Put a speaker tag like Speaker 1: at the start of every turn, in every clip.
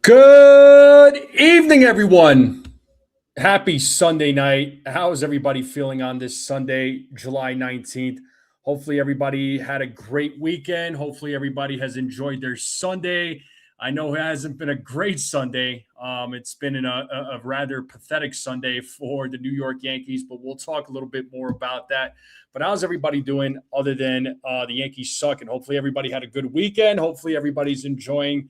Speaker 1: Good evening, everyone. Happy Sunday night. How is everybody feeling on this Sunday, July 19th? Hopefully, everybody had a great weekend. Hopefully, everybody has enjoyed their Sunday. I know it hasn't been a great Sunday. It's been a rather pathetic Sunday for the New York Yankees, but we'll talk a little bit more about that. But how's everybody doing other than the Yankees suck? And hopefully, everybody had a good weekend. Hopefully, everybody's enjoying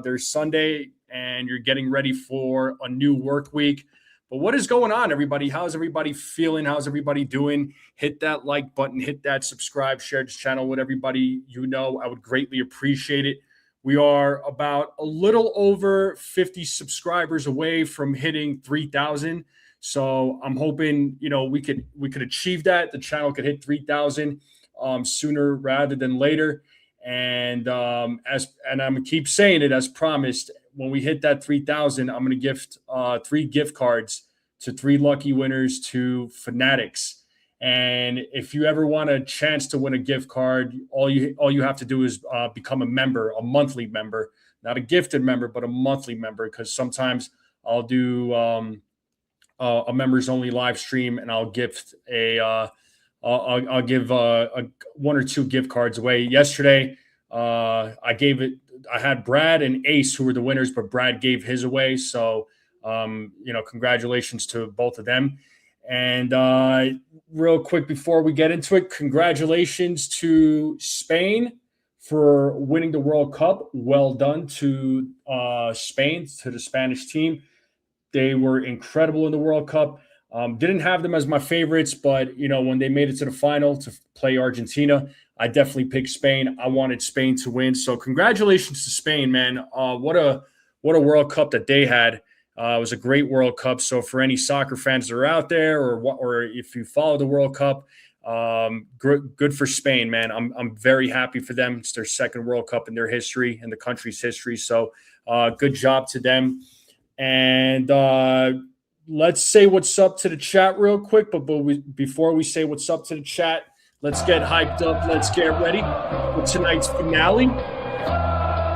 Speaker 1: their Sunday and you're getting ready for a new work week. But what is going on, everybody? How's everybody feeling? How's everybody doing? Hit that like button, hit that subscribe, share this channel with everybody you know. I would greatly appreciate it. We are about a little over 50 subscribers away from hitting 3,000. So I'm hoping, we could achieve that. The channel could hit 3,000 sooner rather than later. And I'm gonna keep saying it as promised. When we hit that 3,000, I'm gonna gift 3 gift cards to 3 lucky winners to Fanatics. And if you ever want a chance to win a gift card, all you have to do is become a member, a monthly member, not a gifted member, but a monthly member. Because sometimes I'll do a members only live stream, and I'll gift I'll give 1 or 2 gift cards away. Yesterday, I had Brad and Ace who were the winners, but Brad gave his away. So, congratulations to both of them. And real quick before we get into it, congratulations to Spain for winning the World Cup. Well done to Spain, to the Spanish team. They were incredible in the World Cup. Didn't have them as my favorites, but, when they made it to the final to play Argentina, I definitely picked Spain. I wanted Spain to win. So congratulations to Spain, man. What a World Cup that they had. It was a great World Cup. So for any soccer fans that are out there, or if you follow the World Cup, good for Spain, man. I'm very happy for them. It's their second World Cup in their history, in the country's history. So good job to them. And let's say what's up to the chat real quick. But before we say what's up to the chat, let's get hyped up. Let's get ready for tonight's finale.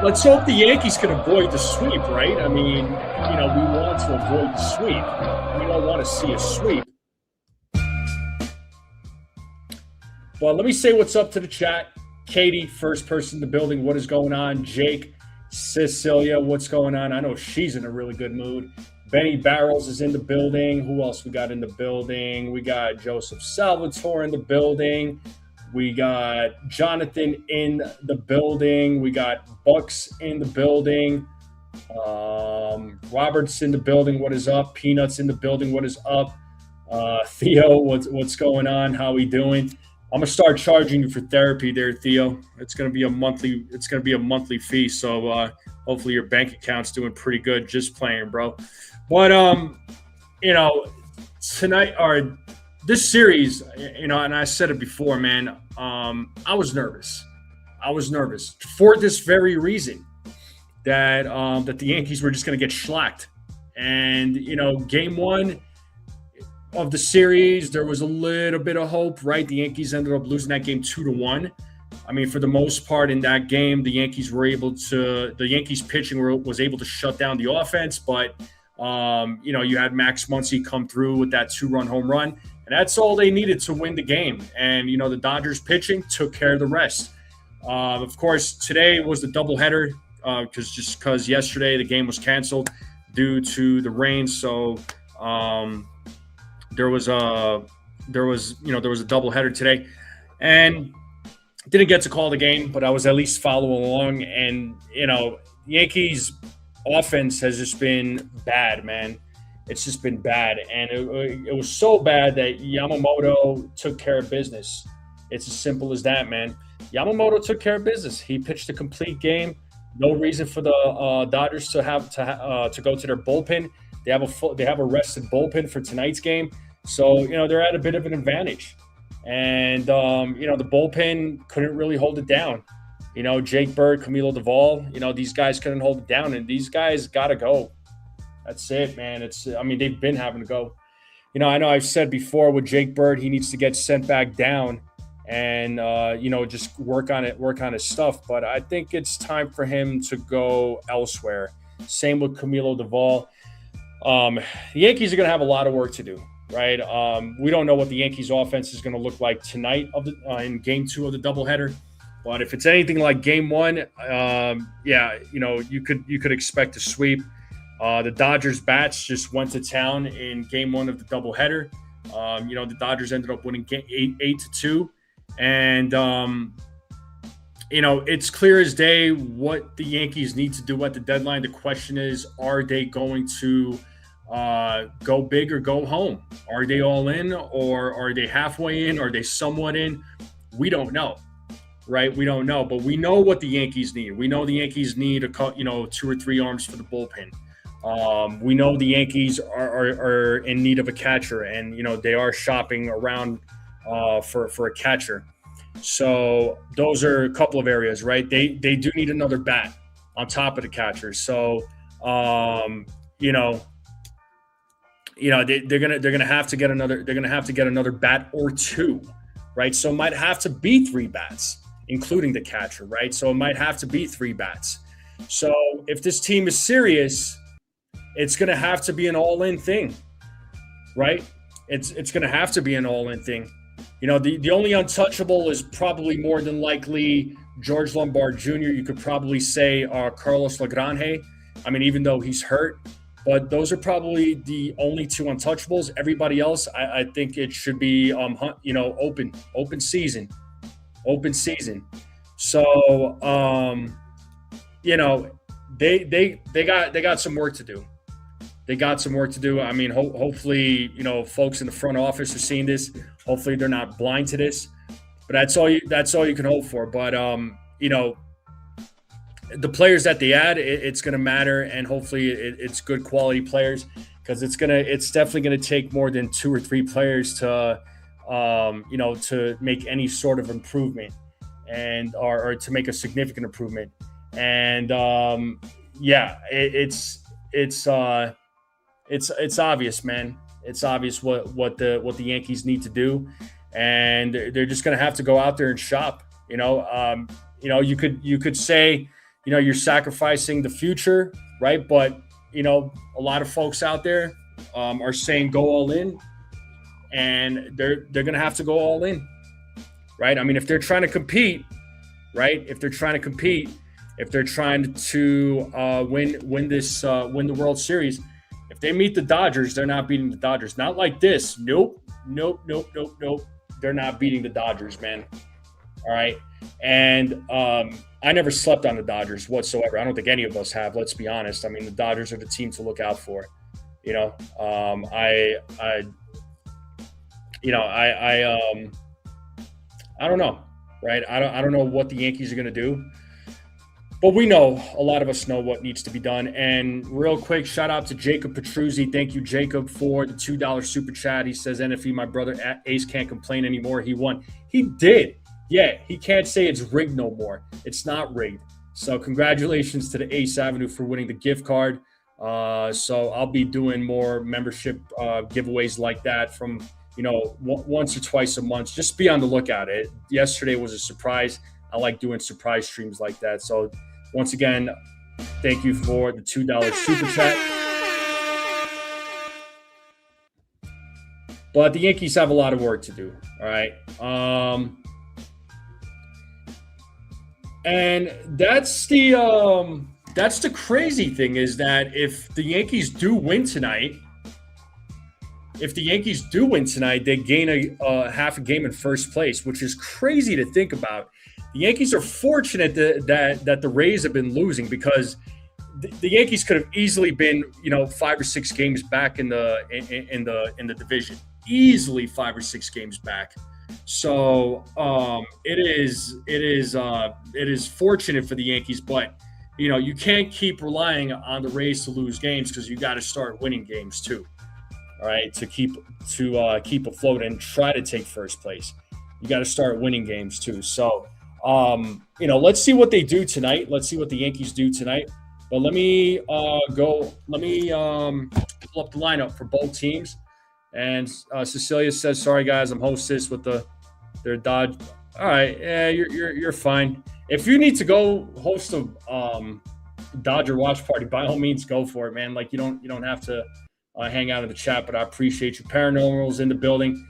Speaker 1: Let's hope the Yankees can avoid the sweep, right? I mean, we want to avoid the sweep. We don't want to see a sweep. Well, let me say what's up to the chat. Katie, first person in the building. What is going on? Jake, Cecilia, what's going on? I know she's in a really good mood. Benny Barrels is in the building. Who else we got in the building? We got Joseph Salvatore in the building. We got Jonathan in the building. We got Bucks in the building. Robert's in the building. What is up? Peanuts in the building. What is up? Theo, what's going on? How we doing? I'm gonna start charging you for therapy there, Theo. It's gonna be a monthly fee. So hopefully your bank account's doing pretty good. Just playing, bro. But tonight or this series, and I said it before, man. I was nervous. For this very reason that the Yankees were just gonna get shellacked. And game 1 of the series, there was a little bit of hope, right? The Yankees ended up losing that game 2-1. I mean, for the most part in that game, the Yankees pitching was able to shut down the offense, but you had Max Muncy come through with that 2-run home run, and that's all they needed to win the game. And the Dodgers pitching took care of the rest. Of course, today was the doubleheader because yesterday the game was canceled due to the rain. So there was a doubleheader today, and didn't get to call the game, but I was at least following along. And Yankees offense has just been bad, man. It's just been bad, and it was so bad that Yamamoto took care of business. It's as simple as that, man. Yamamoto took care of business. He pitched a complete game. No reason for the Dodgers to go to their bullpen. They have a rested bullpen for tonight's game, so they're at a bit of an advantage. And the bullpen couldn't really hold it down. Jake Bird, Camilo Doval, these guys couldn't hold it down, and these guys gotta go. That's it, man. They've been having to go. I know I've said before with Jake Bird, he needs to get sent back down and just work on his stuff. But I think it's time for him to go elsewhere. Same with Camilo Duvall. The Yankees are going to have a lot of work to do, right? We don't know what the Yankees offense is going to look like tonight in game 2 of the doubleheader. But if it's anything like game 1, you could expect a sweep. The Dodgers bats just went to town in game 1 of the doubleheader. The Dodgers ended up winning 8-2. And, it's clear as day what the Yankees need to do at the deadline. The question is, are they going to go big or go home? Are they all in, or are they halfway in? Are they somewhat in? We don't know, right? We don't know, but we know what the Yankees need. We know the Yankees need 2 or 3 arms for the bullpen. We know the Yankees are in need of a catcher, and they are shopping around for a catcher. So those are a couple of areas, right? They do need another bat on top of the catcher. So they're gonna have to get another bat or 2, right? So it might have to be 3 bats, including the catcher, right? So it might have to be 3 bats. So if this team is serious, it's going to have to be an all-in thing, right? It's going to have to be an all-in thing. The only untouchable is probably more than likely George Lombard Jr. You could probably say Carlos Lagrange. I mean, even though he's hurt, but those are probably the only 2 untouchables. Everybody else, I think it should be open season. So they got some work to do. I mean, hopefully, folks in the front office are seeing this. Hopefully they're not blind to this, but that's all you can hope for. But, the players that they add, it's going to matter. And hopefully it's good quality players, because it's definitely going to take more than 2 or 3 players to make any sort of improvement or to make a significant improvement. And, it's obvious, man. It's obvious what the Yankees need to do, and they're just going to have to go out there and shop. You could say, you're sacrificing the future, right? But a lot of folks out there are saying go all in, and they're going to have to go all in, right? I mean, if they're trying to compete, right? If they're trying to win the World Series. If they meet the Dodgers, they're not beating the Dodgers. Not like this. Nope. They're not beating the Dodgers, man. All right. And I never slept on the Dodgers whatsoever. I don't think any of us have. Let's be honest. I mean, the Dodgers are the team to look out for. I don't know, right? I don't know what the Yankees are going to do. But we know, a lot of us know what needs to be done. And real quick, shout out to Jacob Petruzzi. Thank you, Jacob, for the $2 super chat. He says, NFE, my brother Ace can't complain anymore. He won. He did. Yeah, he can't say it's rigged no more. It's not rigged. So congratulations to the Ace Avenue for winning the gift card. So I'll be doing more membership giveaways like that from, once or twice a month. Just be on the lookout. Yesterday was a surprise. I like doing surprise streams like that. So once again, thank you for the $2 super chat. But the Yankees have a lot of work to do. All right. And that's the crazy thing, is that if the Yankees do win tonight, they gain a half a game in first place, which is crazy to think about. The Yankees are fortunate that the Rays have been losing, because the Yankees could have easily been 5 or 6 games back in the division, easily 5 or 6 games back. So it is fortunate for the Yankees, but you can't keep relying on the Rays to lose games, because you got to start winning games too. All right, to keep afloat and try to take first place, you got to start winning games too. So. Let's see what they do tonight. Let's see what the Yankees do tonight. But let me pull up the lineup for both teams. And Cecilia says, "Sorry guys, I'm hostess with their Dodge." All right, yeah, you're fine. If you need to go host the Dodger watch party, by all means, go for it, man. Like you don't have to hang out in the chat, but I appreciate you. Paranormal's in the building.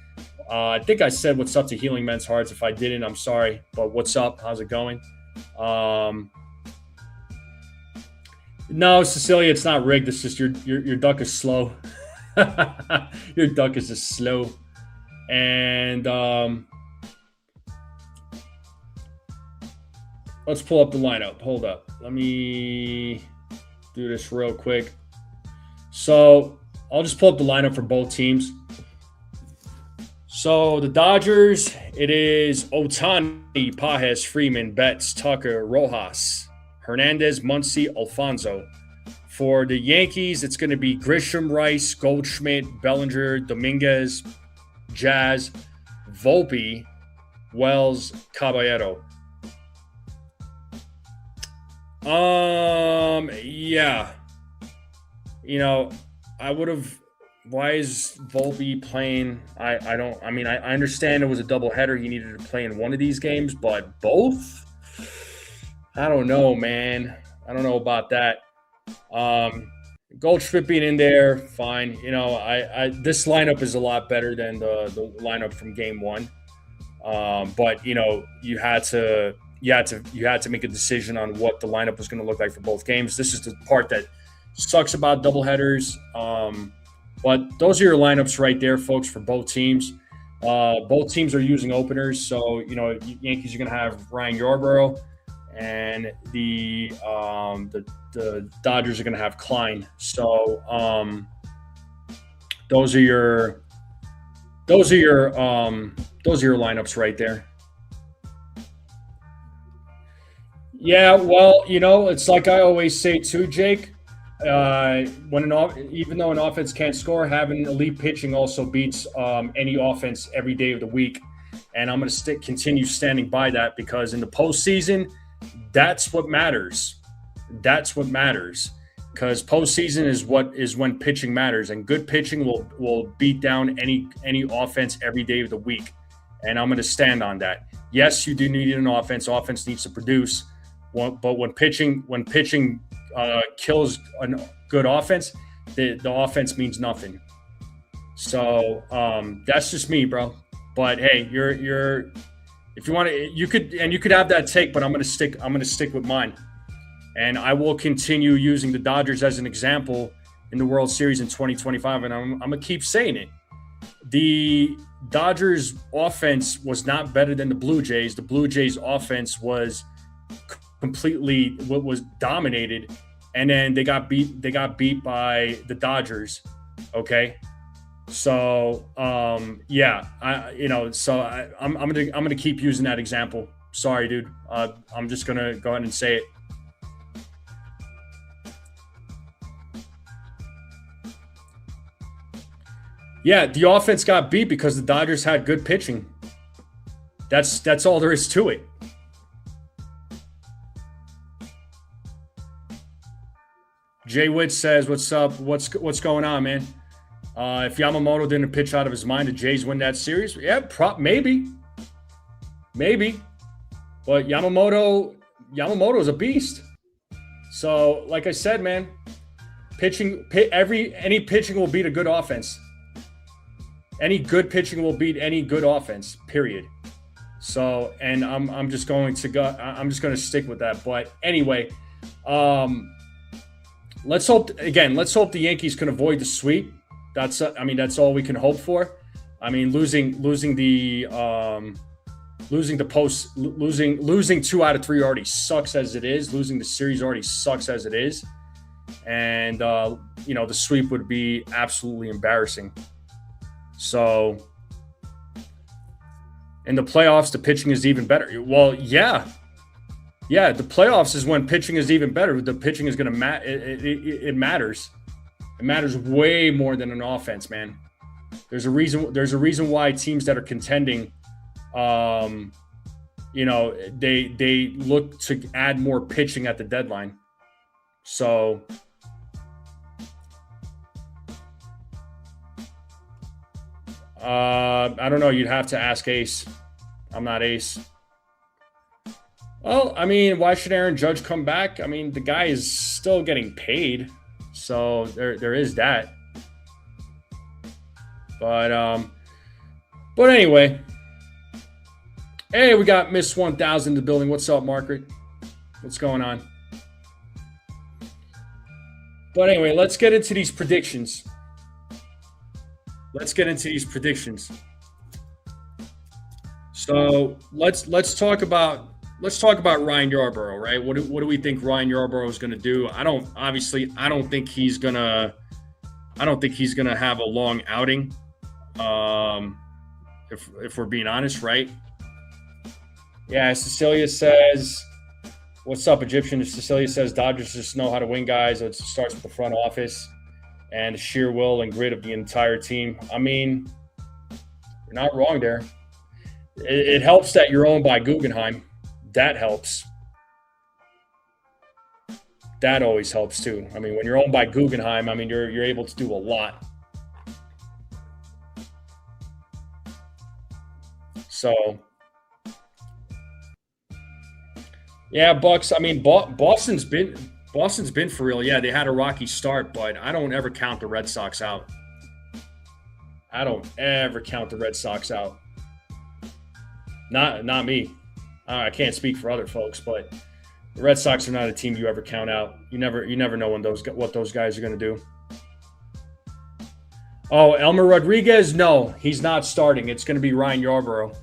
Speaker 1: I think I said what's up to Healing Men's Hearts. If I didn't, I'm sorry. But what's up? How's it going? No, Cecilia, it's not rigged. It's just your duck is slow. Your duck is just slow. And let's pull up the lineup. Hold up. Let me do this real quick. So I'll just pull up the lineup for both teams. So the Dodgers, it is Ohtani, Pajes, Freeman, Betts, Tucker, Rojas, Hernandez, Muncy, Alfonso. For the Yankees, it's going to be Grisham, Rice, Goldschmidt, Bellinger, Dominguez, Jazz, Volpe, Wells, Caballero. Yeah. You know, I would have. Why is Volpe playing? I understand it was a doubleheader. He needed to play in one of these games, but both? I don't know, man. I don't know about that. Goldschmidt being in there, fine. You know, this lineup is a lot better than the lineup from game one. But you know, you had to make a decision on what the lineup was going to look like for both games. This is the part that sucks about doubleheaders. But those are your lineups right there, folks, for both teams. Both teams are using openers, so you know, Yankees are going to have Ryan Yarbrough, and the Dodgers are going to have Klein. So those are your lineups right there. Yeah, well, you know, it's like I always say too, Jake. Even though an offense can't score, having elite pitching also beats any offense every day of the week. And I'm going to continue standing by that, because in the postseason, that's what matters. That's what matters, because postseason is when pitching matters, and good pitching will beat down any offense every day of the week. And I'm going to stand on that. Yes, you do need an offense. Offense needs to produce, but when pitching kills a good offense, the offense means nothing. So that's just me, bro. But hey, you're if you want to, you could have that take, but I'm gonna stick with mine, and I will continue using the Dodgers as an example in the World Series in 2025, and I'm gonna keep saying it. The Dodgers offense was not better than the Blue Jays. The Blue Jays offense was dominated, and then they got beat by the Dodgers. Okay, so I'm gonna keep using that example. Sorry, dude. I'm just gonna go ahead and say it. Yeah, the offense got beat because the Dodgers had good pitching. That's all there is to it. Jay Witt says, "What's up? What's going on, man? If Yamamoto didn't pitch out of his mind, the Jays win that series? Yeah, maybe. But Yamamoto is a beast. So, like I said, man, any pitching will beat a good offense. Any good pitching will beat any good offense. Period. So, and I'm just going to stick with that. But anyway, let's hope the Yankees can avoid the sweep. That's all we can hope for. I mean, losing 2 out of 3 already sucks as it is. Losing the series already sucks as it is. And the sweep would be absolutely embarrassing. So in the playoffs, the pitching is even better. Well, yeah, the playoffs is when pitching is even better. The pitching is going to matter. It matters. It matters way more than an offense, man. There's a reason why teams that are contending, they look to add more pitching at the deadline. So I don't know. You'd have to ask Ace. I'm not Ace. Well, I mean, why should Aaron Judge come back? I mean, the guy is still getting paid, so there is that. But anyway, hey, we got Miss 1000 in the building. What's up, Margaret? What's going on? But anyway, let's get into these predictions. So let's talk about Ryan Yarbrough, right? What do we think Ryan Yarbrough is going to do? I don't think he's gonna have a long outing. If we're being honest, right? Yeah, Cecilia says, "What's up, Egyptian?" Cecilia says, "Dodgers just know how to win, guys. It starts with the front office and the sheer will and grit of the entire team." I mean, you're not wrong there. It helps that you're owned by Guggenheim. That helps. That always helps too. I mean, when you're owned by Guggenheim, I mean, you're able to do a lot. So, yeah, Bucks. I mean, Boston's been for real. Yeah, they had a rocky start, but I don't ever count the Red Sox out. Not me. I can't speak for other folks, but the Red Sox are not a team you ever count out. You never know what those guys are going to do. Oh, Elmer Rodriguez? No, he's not starting. It's going to be Ryan Yarbrough.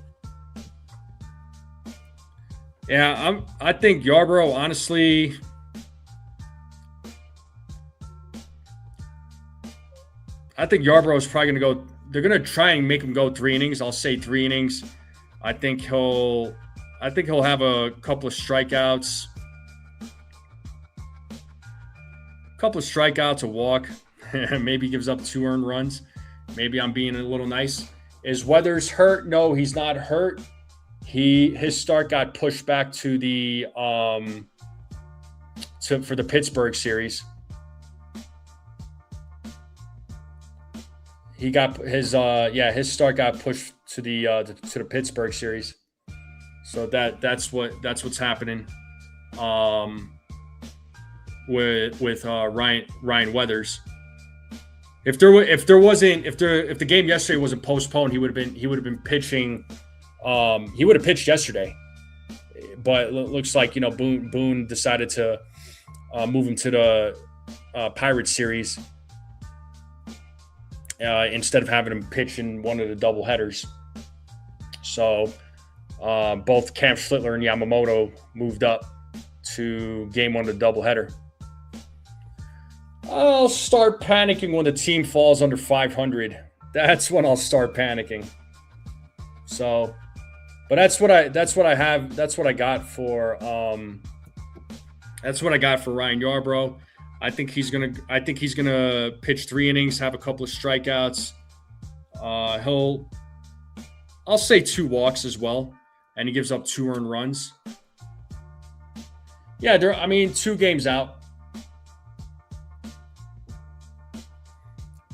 Speaker 1: Yeah, I think Yarbrough, honestly, I think Yarbrough is probably going to go. They're going to try and make him go 3 innings. I'll say 3 innings. I think he'll have a couple of strikeouts. A walk. Maybe gives up 2 earned runs. Maybe I'm being a little nice. Is Weathers hurt? No, he's not hurt. His start got pushed back to the for the Pittsburgh series. He got his start got pushed to the Pittsburgh series. So that's what's happening with Ryan Weathers. If the game yesterday wasn't postponed, he would have been pitching. He would have pitched yesterday, but it looks like Boone decided to move him to the Pirates series instead of having him pitch in one of the doubleheaders. So both Cam Schlittler and Yamamoto moved up to game 1 of the doubleheader. I'll start panicking when the team falls under 500. That's when I'll start panicking. So, but that's what I got for Ryan Yarbrough. I think he's gonna pitch 3 innings, have a couple of strikeouts. I'll say 2 walks as well, and he gives up 2 earned runs. Yeah, 2 games out.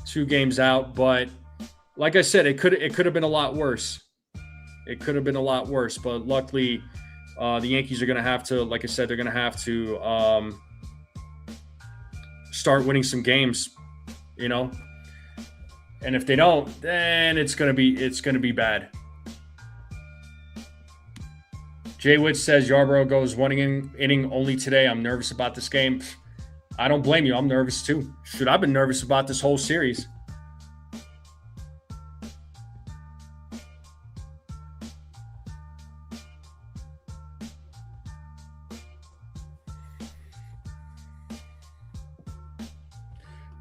Speaker 1: 2 games out, but like I said, it could have been a lot worse. But luckily, the Yankees are going to have to, like I said, they're going to have to start winning some games, And if they don't, then it's going to be bad. Jay Witt says Yarbrough goes 1 inning only today. I'm nervous about this game. I don't blame you. I'm nervous too. I've been nervous about this whole series.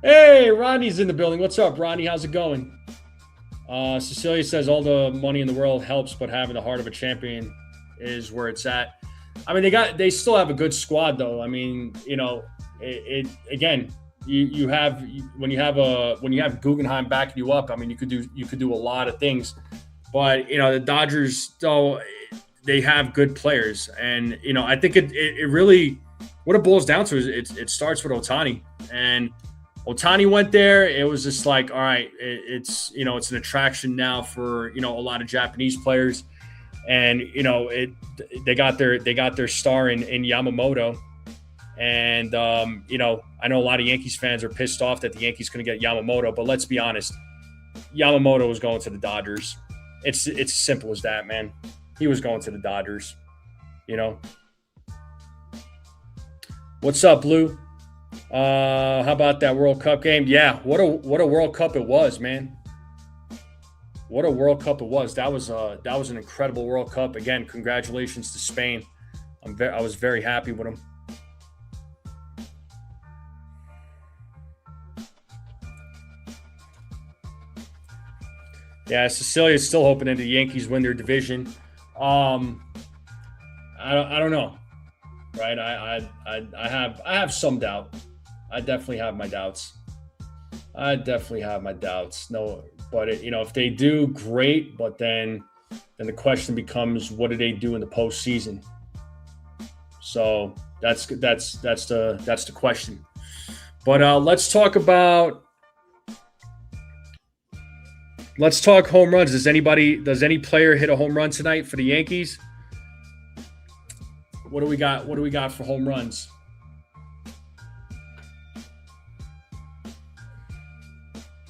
Speaker 1: Hey, Ronnie's in the building. What's up, Ronnie? How's it going? Cecilia says all the money in the world helps, but having the heart of a champion is where it's at. I mean, they still have a good squad, though. I mean, again, when you have Guggenheim backing you up. I mean, you could do a lot of things, but the Dodgers, though, they have good players, and I think it really, what it boils down to is it starts with Ohtani. And Ohtani went there. It was just like, all right, it's an attraction now for a lot of Japanese players. and they got their star in Yamamoto, and I know a lot of Yankees fans are pissed off that the Yankees couldn't get Yamamoto, but let's be honest, Yamamoto was going to the Dodgers. It's as simple as that, man. He was going to the Dodgers. What's up, Lou? How about that World Cup game? Yeah, what a World Cup it was, man. What a World Cup it was. That was an incredible World Cup. Again, congratulations to Spain. I was very happy with them. Yeah, Cecilia's still hoping that the Yankees win their division. I don't know, right? I have some doubt. I definitely have my doubts. No, but if they do, great. But then the question becomes, what do they do in the postseason? So that's the question. But let's talk home runs. Does any player hit a home run tonight for the Yankees? What do we got for home runs?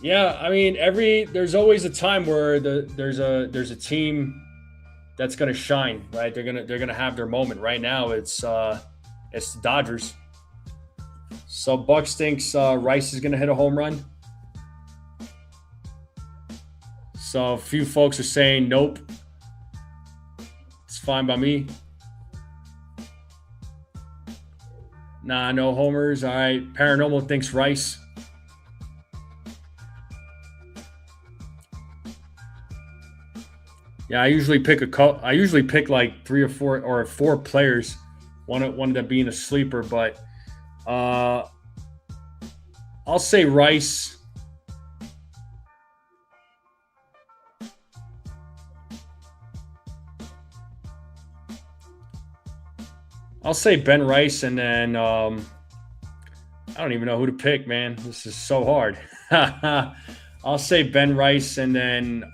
Speaker 1: Yeah, I mean, there's always a time where there's a team that's going to shine, right? They're going to have their moment. Right now it's the Dodgers. So Bucks thinks Rice is going to hit a home run. So a few folks are saying nope. It's fine by me. Nah, no homers. All right. Paranormal thinks Rice. Yeah, I usually pick like 3 or 4 players. One of them being a sleeper, but I'll say Rice. I'll say Ben Rice, and then I don't even know who to pick, man. This is so hard. I'll say Ben Rice, and then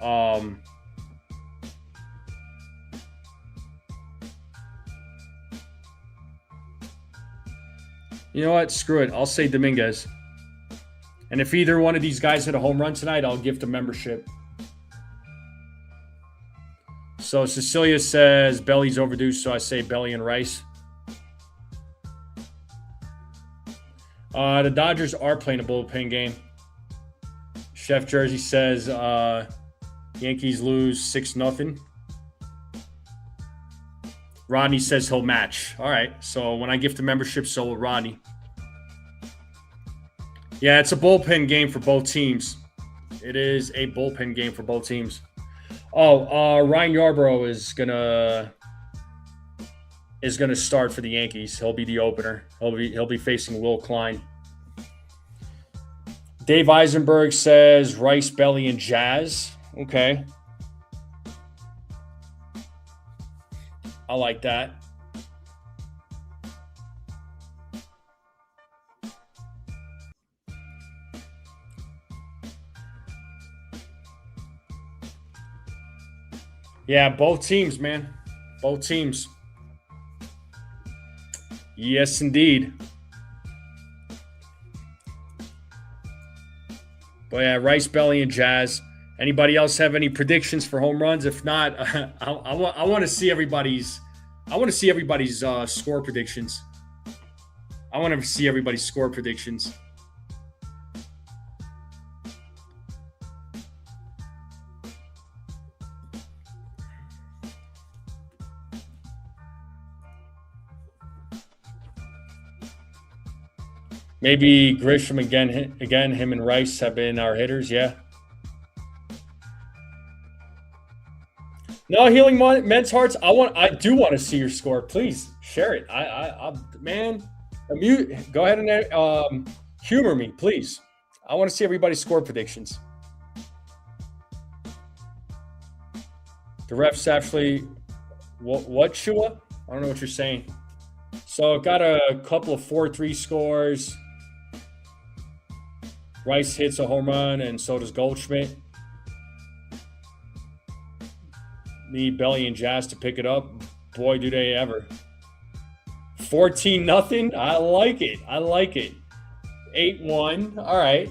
Speaker 1: you know what? Screw it. I'll say Dominguez. And if either one of these guys hit a home run tonight, I'll gift a membership. So Cecilia says Belly's overdue, so I say Belly and Rice. The Dodgers are playing a bullpen game. Chef Jersey says Yankees lose 6-0. Rodney says he'll match. All right. So when I gift a membership, so will Rodney. Yeah, it's a bullpen game for both teams. It is a bullpen game for both teams. Ryan Yarbrough is gonna start for the Yankees. He'll be the opener. He'll be facing Will Klein. Dave Eisenberg says Rice, Belly, and Jazz. Okay. I like that. Yeah, both teams, man. Both teams. Yes, indeed. But yeah, Rice, Belly, and Jazz. Anybody else have any predictions for home runs? If not, I want to see everybody's. I want to see everybody's score predictions. I want to see everybody's score predictions. Maybe Grisham again. Him and Rice have been our hitters. Yeah. No, Healing Men's Hearts. I do want to see your score. Please share it. Man, go ahead and humor me, please. I want to see everybody's score predictions. The refs actually, what Shua? I don't know what you're saying. So got a couple of 4-3 scores. Rice hits a home run, and so does Goldschmidt. need Belly and Jazz to pick it up. Boy, do they ever. 14-0. I like it. I like it. 8-1. All right.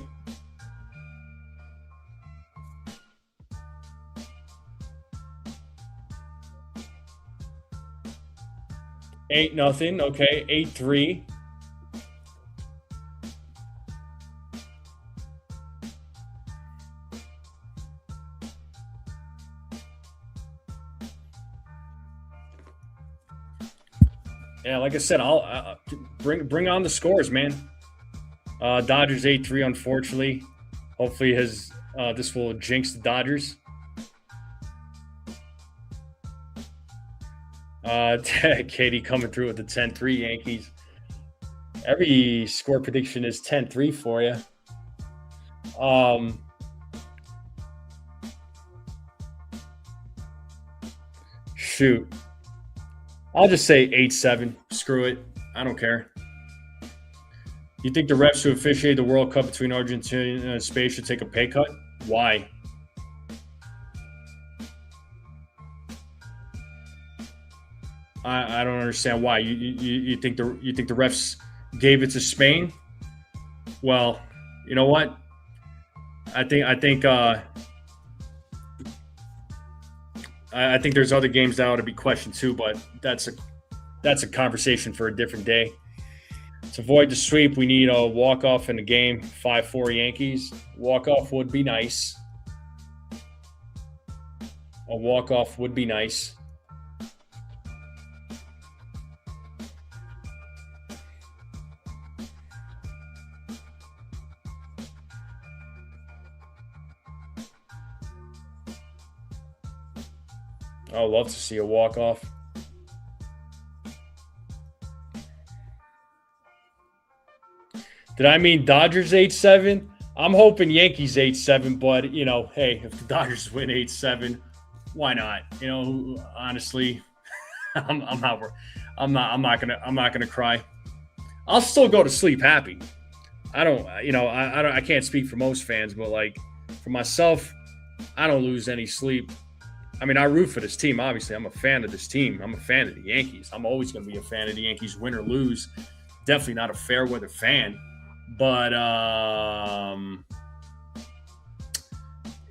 Speaker 1: Eight nothing. Okay. 8-3. Yeah, like I said, I'll bring on the scores, man. Dodgers 8-3, unfortunately. Hopefully this will jinx the Dodgers. Katie coming through with the 10-3 Yankees. Every score prediction is 10-3 for you. Shoot. I'll just say 8-7. Screw it. I don't care. You think the refs who officiate the World Cup between Argentina and Spain should take a pay cut? Why? I don't understand why. You think the refs gave it to Spain? Well, you know what? I think there's other games that ought to be questioned too, but that's a conversation for a different day. To avoid the sweep, we need a walk-off in the game. 5-4 Yankees. Walk-off would be nice. A walk-off would be nice. I would love to see a walk-off. Did I mean Dodgers 8-7? I'm hoping Yankees 8-7, but hey, if the Dodgers win 8-7, why not? Honestly, I'm not gonna cry. I'll still go to sleep happy. I can't speak for most fans, but like for myself, I don't lose any sleep. I mean, I root for this team. Obviously, I'm a fan of this team. I'm a fan of the Yankees. I'm always going to be a fan of the Yankees, win or lose. Definitely not a fair weather fan. But,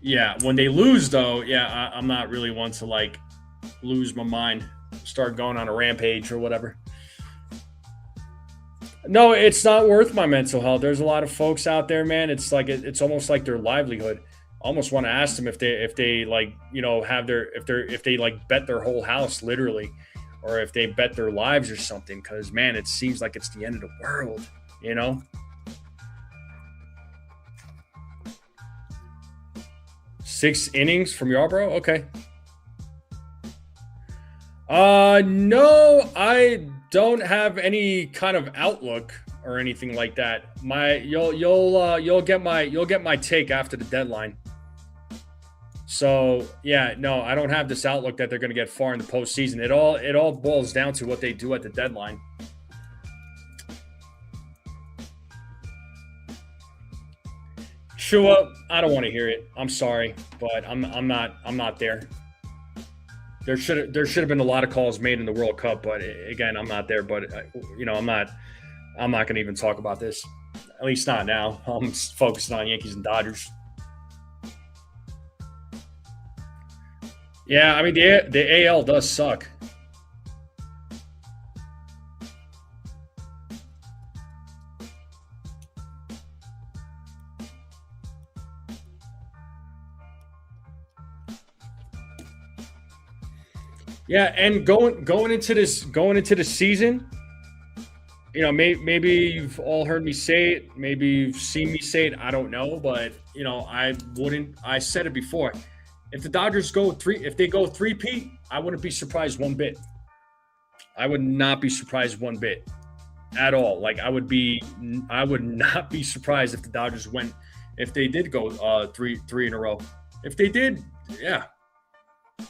Speaker 1: yeah, when they lose, though, I'm not really one to, like, lose my mind, start going on a rampage or whatever. No, it's not worth my mental health. There's a lot of folks out there, man. It's like it's almost like their livelihood. Almost want to ask them if they like if they like bet their whole house literally, or if they bet their lives or something. Because man, it seems like it's the end of the world. 6 innings from Yarbrough. Okay. No, I don't have any kind of outlook or anything like that. You'll get my take after the deadline. So yeah, no, I don't have this outlook that they're going to get far in the postseason. It all boils down to what they do at the deadline. Shua, I don't want to hear it. I'm sorry, but I'm not there. There should have been a lot of calls made in the World Cup, but again, I'm not there. But I'm not going to even talk about this. At least not now. I'm focusing on Yankees and Dodgers. Yeah, I mean the AL does suck. Yeah, and going into this season, maybe you've all heard me say it, maybe you've seen me say it, I don't know, but I said it before. If the Dodgers go three-peat, I wouldn't be surprised one bit. I would not be surprised one bit at all. Like I would not be surprised if the Dodgers if they did go three in a row. If they did, yeah,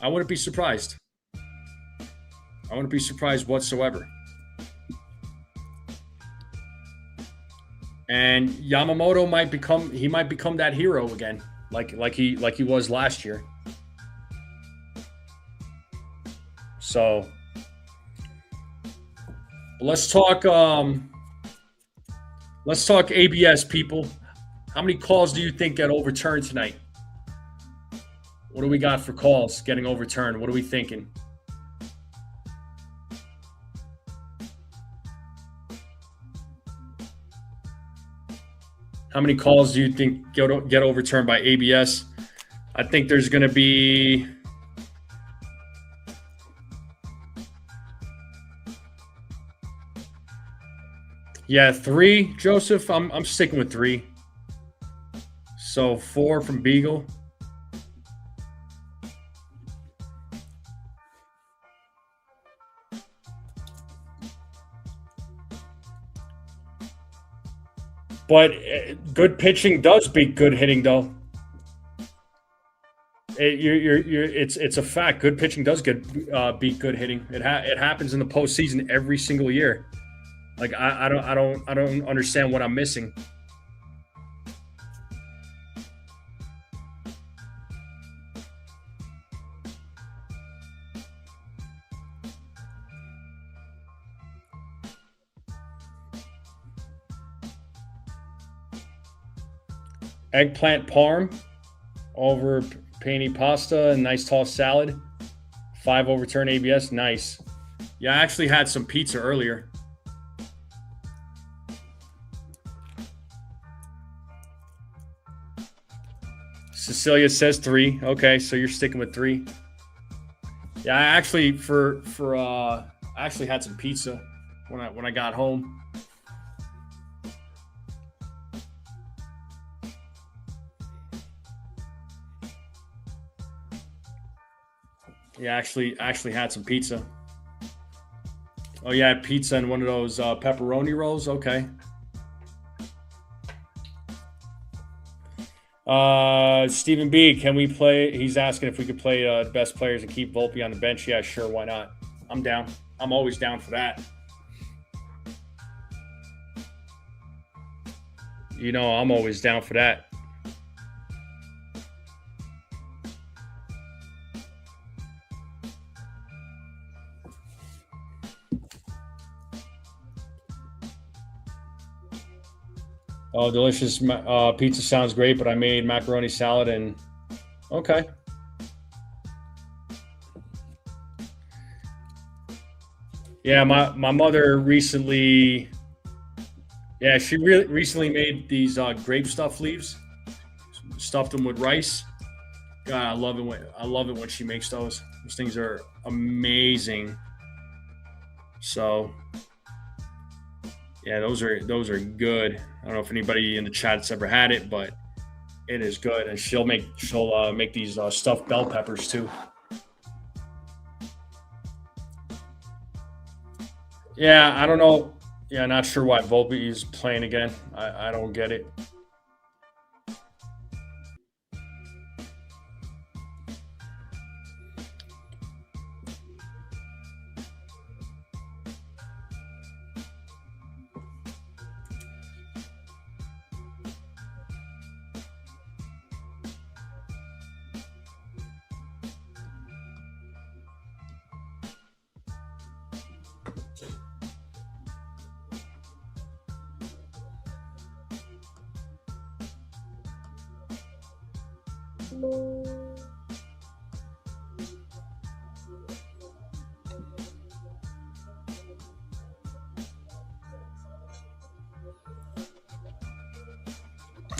Speaker 1: I wouldn't be surprised. I wouldn't be surprised whatsoever. And Yamamoto might become that hero again, like he was last year. So let's talk. Let's talk ABS, people. How many calls do you think get overturned tonight? What do we got for calls getting overturned? What are we thinking? How many calls do you think get overturned by ABS? I think there's going to be yeah, 3, Joseph. I'm sticking with 3. So 4 from Beagle. But good pitching does beat good hitting, though. It's a fact. Good pitching does beat good hitting. It happens in the postseason every single year. Like I don't understand what I'm missing. Eggplant parm over penne pasta and nice tall salad. 5 overturn ABS. Nice. Yeah, I actually had some pizza earlier. Cecilia says 3. Okay, so you're sticking with 3. Yeah, I actually I actually had some pizza when I got home. Yeah, actually had some pizza. Oh yeah, pizza and one of those pepperoni rolls. Okay. Stephen B, can we play? He's asking if we could play the best players and keep Volpe on the bench. Yeah, sure, why not? I'm down. I'm always down for that. You know, I'm always down for that. Oh, delicious pizza sounds great, but I made macaroni salad and okay. Yeah, my mother recently, yeah, she recently made these grape stuffed leaves, stuffed them with rice. God, I love it when she makes those. Those things are amazing. So yeah, those are good. I don't know if anybody in the chat's ever had it, but it is good. And she'll make these stuffed bell peppers too. Yeah, I don't know. Yeah, not sure why Volpe is playing again. I don't get it.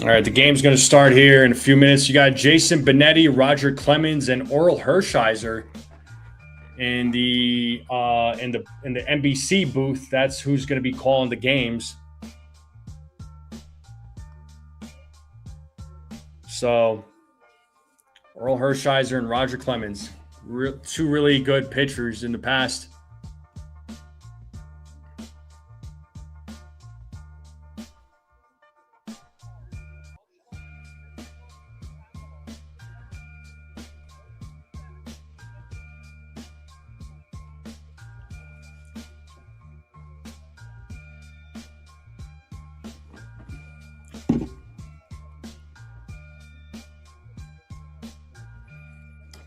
Speaker 1: All right, the game's going to start here in a few minutes. You got Jason Benetti, Roger Clemens, and Oral Hershiser in the NBC booth. That's who's going to be calling the games. So, Oral Hershiser and Roger Clemens, two really good pitchers in the past.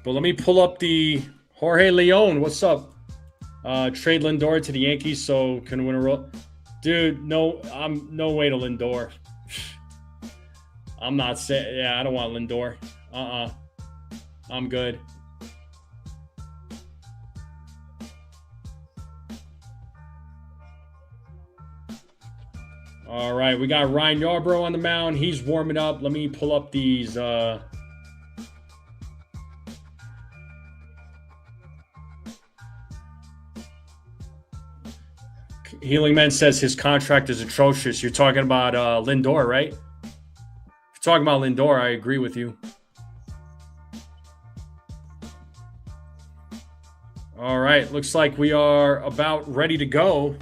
Speaker 1: But let me pull up the Jorge Leon. What's up? Trade Lindor to the Yankees so can win a role. Dude, no, I'm no way to Lindor. I'm not saying. Yeah, I don't want Lindor. I'm good. All right, we got Ryan Yarbrough on the mound. He's warming up. Let me pull up these. Healing Man says his contract is atrocious. You're talking about Lindor, right? If you're talking about Lindor, I agree with you. All right, looks like we are about ready to go.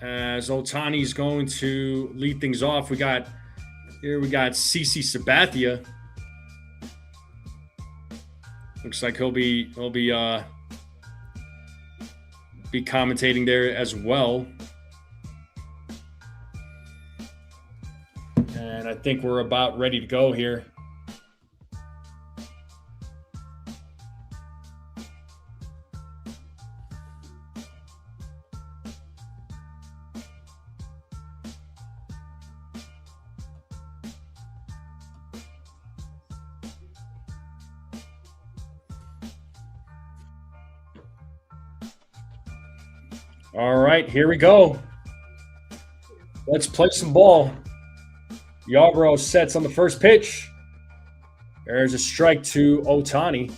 Speaker 1: As Ohtani's going to lead things off, we got CC Sabathia. Looks like he'll be commentating there as well. And I think we're about ready to go here. All right, here we go. Let's play some ball. Yarbrough sets on the first pitch. There's a strike to Ohtani.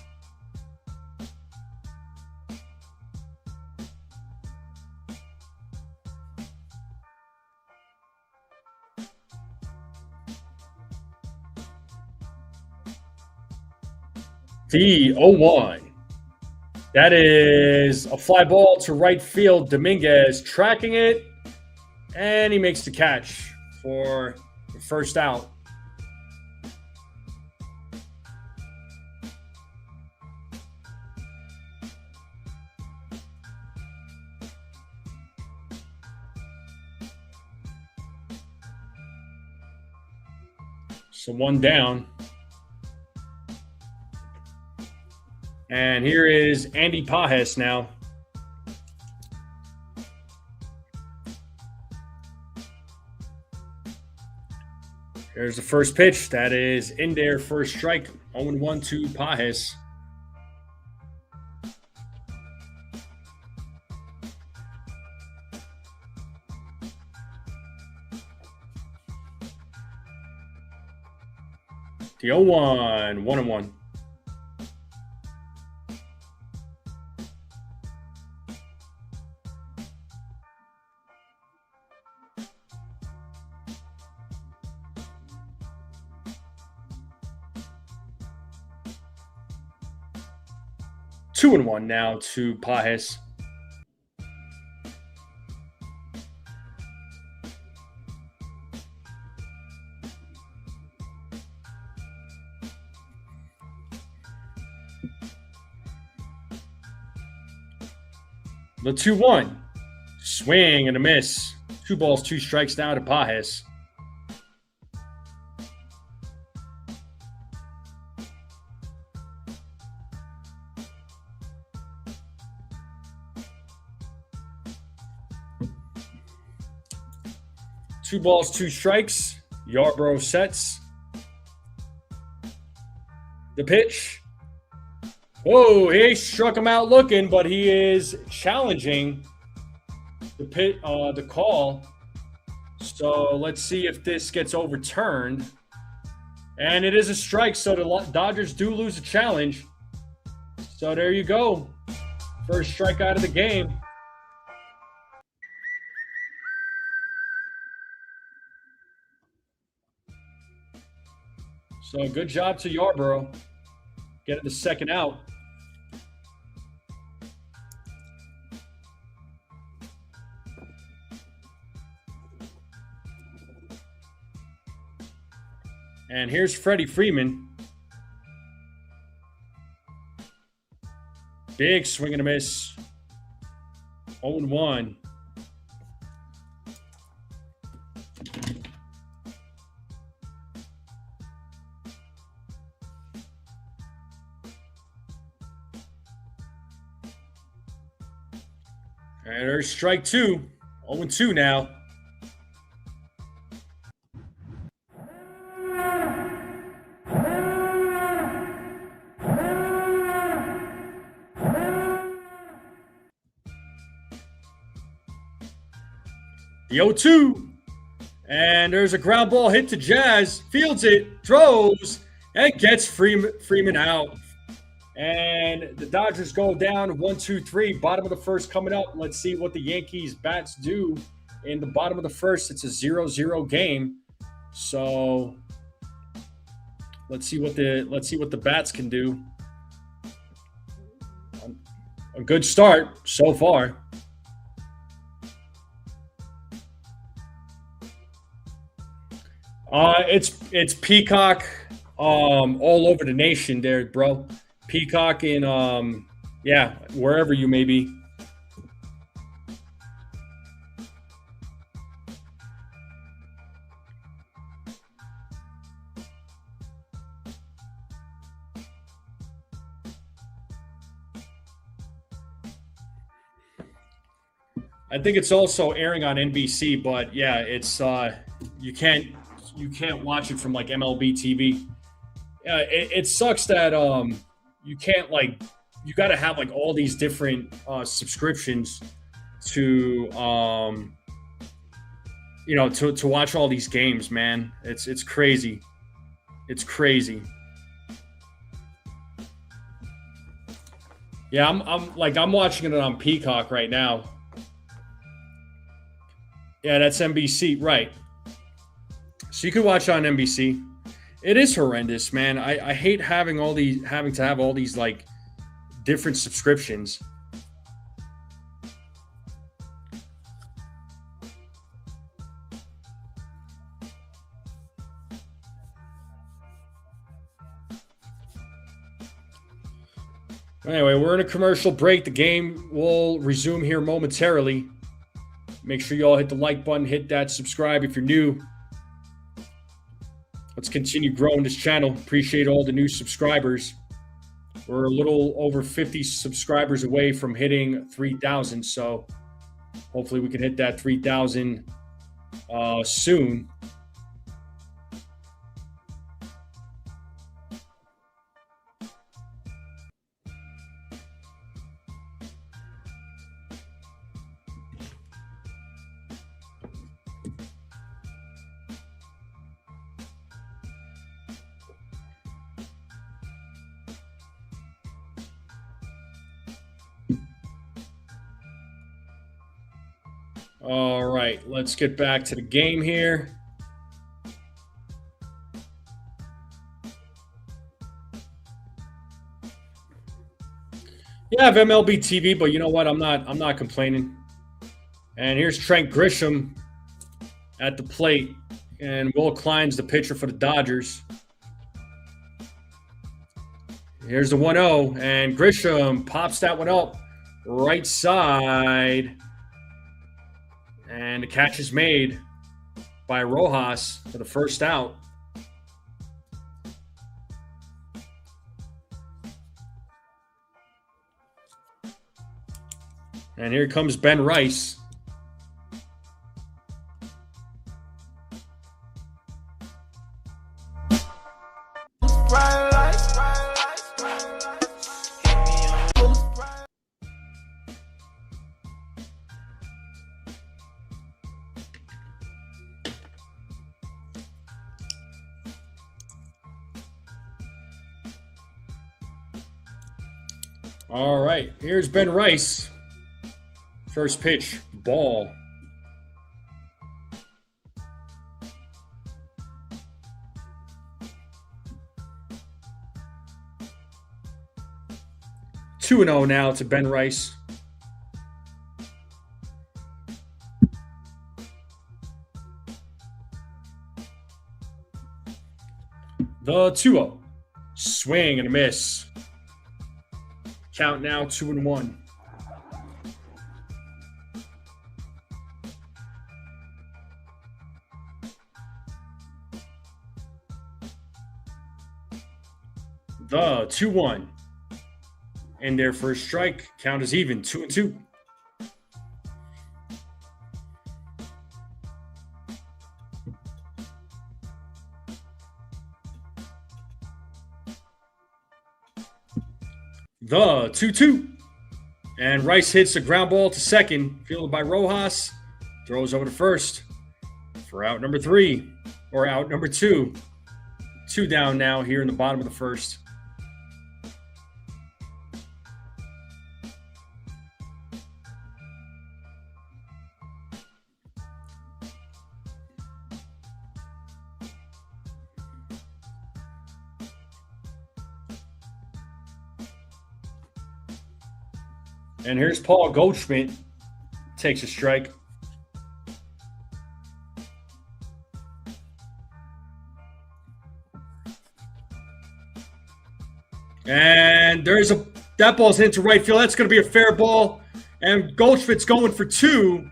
Speaker 1: The 0-1. That is a fly ball to right field. Dominguez tracking it, and he makes the catch for the first out. So one down. And here is Andy Pages now. There's the first pitch. That is in there, first strike. 0-1 to Pages. The 0-1, 1-1. Two and one now to Pages. The 2-1. Swing and a miss. 2 balls, 2 strikes now to Pages. Two balls, 2 strikes. Yarbrough sets. The pitch. Whoa, he struck him out looking, but he is challenging the call. So let's see if this gets overturned. And it is a strike, so the Dodgers do lose a challenge. So there you go. First strike out of the game. So good job to Yarbrough. Getting the second out. And here's Freddie Freeman. Big swing and a miss. 0-1. And there's strike two. 0-2 now. The 0-2. And there's a ground ball hit to Jazz. Fields it, throws, and gets Freeman out. And the Dodgers go down 1-2-3. Bottom of the first coming up. Let's see what the Yankees bats do in the bottom of the first. It's a 0-0 game. So let's see what the bats can do. A good start so far. It's Peacock all over the nation there, bro. Peacock in wherever you may be. I think it's also airing on NBC, but yeah, it's you can't watch it from like MLB TV. It sucks that you can't you got to have like all these different subscriptions to to watch all these games, man. It's crazy. It's crazy. Yeah, I'm watching it on Peacock right now. Yeah, that's NBC, right? So you could watch it on NBC. It is horrendous, man. I hate having to have all these like different subscriptions. Anyway, we're in a commercial break. The game will resume here momentarily. Make sure you all hit the like button, hit that subscribe if you're new. Let's continue growing this channel. Appreciate all the new subscribers. We're a little over 50 subscribers away from hitting 3,000, so hopefully we can hit that 3,000 soon. All right, let's get back to the game here. Yeah, I have MLB TV, but you know what? I'm not complaining. And here's Trent Grisham at the plate, and Will Klein's the pitcher for the Dodgers. Here's the 1-0, and Grisham pops that one up right side. And the catch is made by Rojas for the first out. And here comes Ben Rice. All right, here's Ben Rice. First pitch, ball. Two 2-0 now to Ben Rice. The 2-0. Swing and a miss. Count now 2-1. The 2-1. And their first strike. Count is even. 2-2. The 2-2. And Rice hits a ground ball to second, fielded by Rojas. Throws over to first for out number 3, or out number 2. 2 down now here in the bottom of the first. And here's Paul Goldschmidt. Takes a strike. And that ball's into right field. That's going to be a fair ball. And Goldschmidt's going for 2.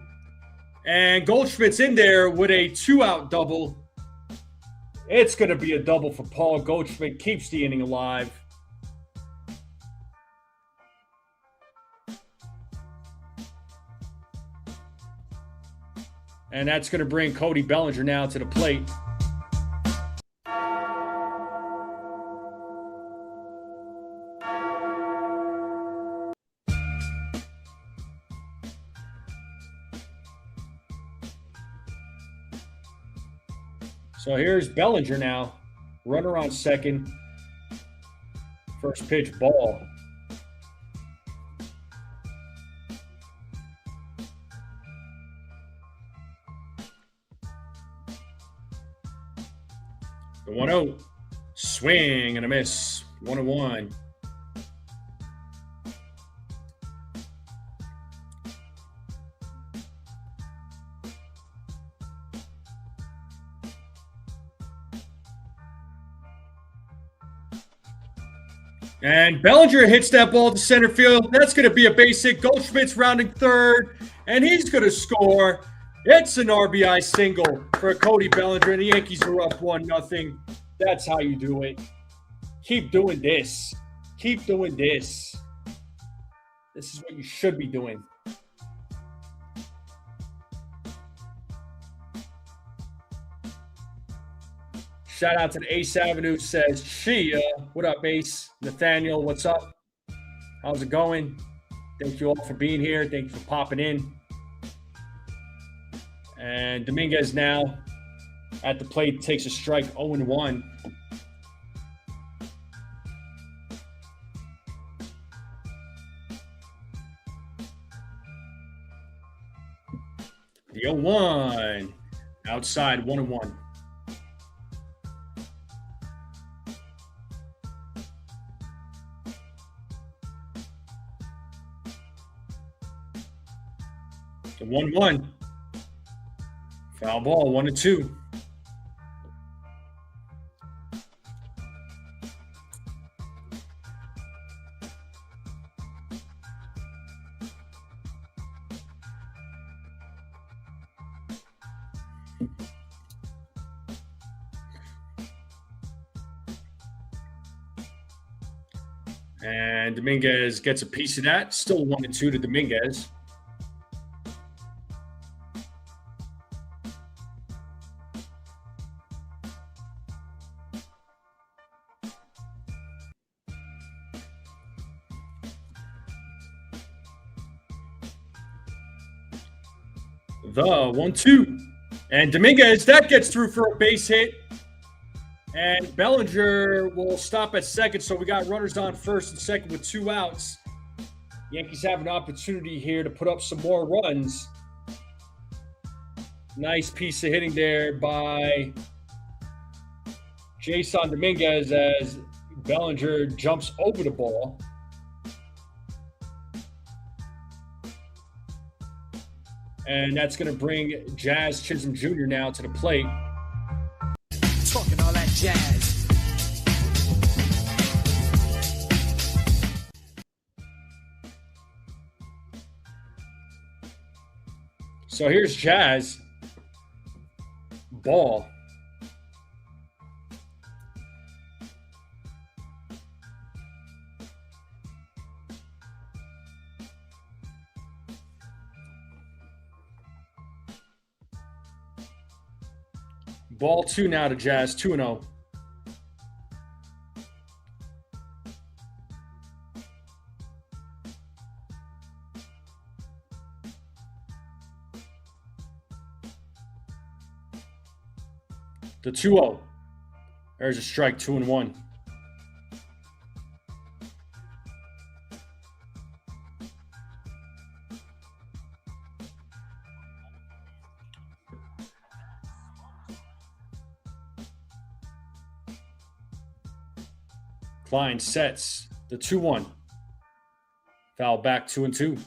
Speaker 1: And Goldschmidt's in there with a 2-out double. It's going to be a double for Paul Goldschmidt. Keeps the inning alive. And that's going to bring Cody Bellinger now to the plate. So here's Bellinger now. Runner on second. First pitch, ball. The 1-0. Swing and a miss. 1-1. And Bellinger hits that ball to center field. That's going to be a base hit. Goldschmidt's rounding third, and he's going to score. It's an RBI single for Cody Bellinger, and the Yankees are up 1-0. That's how you do it. Keep doing this. Keep doing this. This is what you should be doing. Shout out to the Ace Avenue, says, Shia. What up, Ace? Nathaniel, what's up? How's it going? Thank you all for being here. Thank you for popping in. And Dominguez now at the plate takes a strike, 0-1. The 0-1. Outside, 1-1. The 1-1. Foul ball, 1-2. And Dominguez gets a piece of that. Still 1-2 to Dominguez. The 1-2. And Dominguez, that gets through for a base hit. And Bellinger will stop at second. So we got runners on first and second with 2 outs. Yankees have an opportunity here to put up some more runs. Nice piece of hitting there by Jason Dominguez as Bellinger jumps over the ball. And that's going to bring Jazz Chisholm Jr. now to the plate.
Speaker 2: Talking all that jazz.
Speaker 1: So here's Jazz. Ball. Ball 2 now to Jazz, 2-0. The 2-0. There's a strike, 2-1. Klein sets the 2-1. Foul back, 2-2.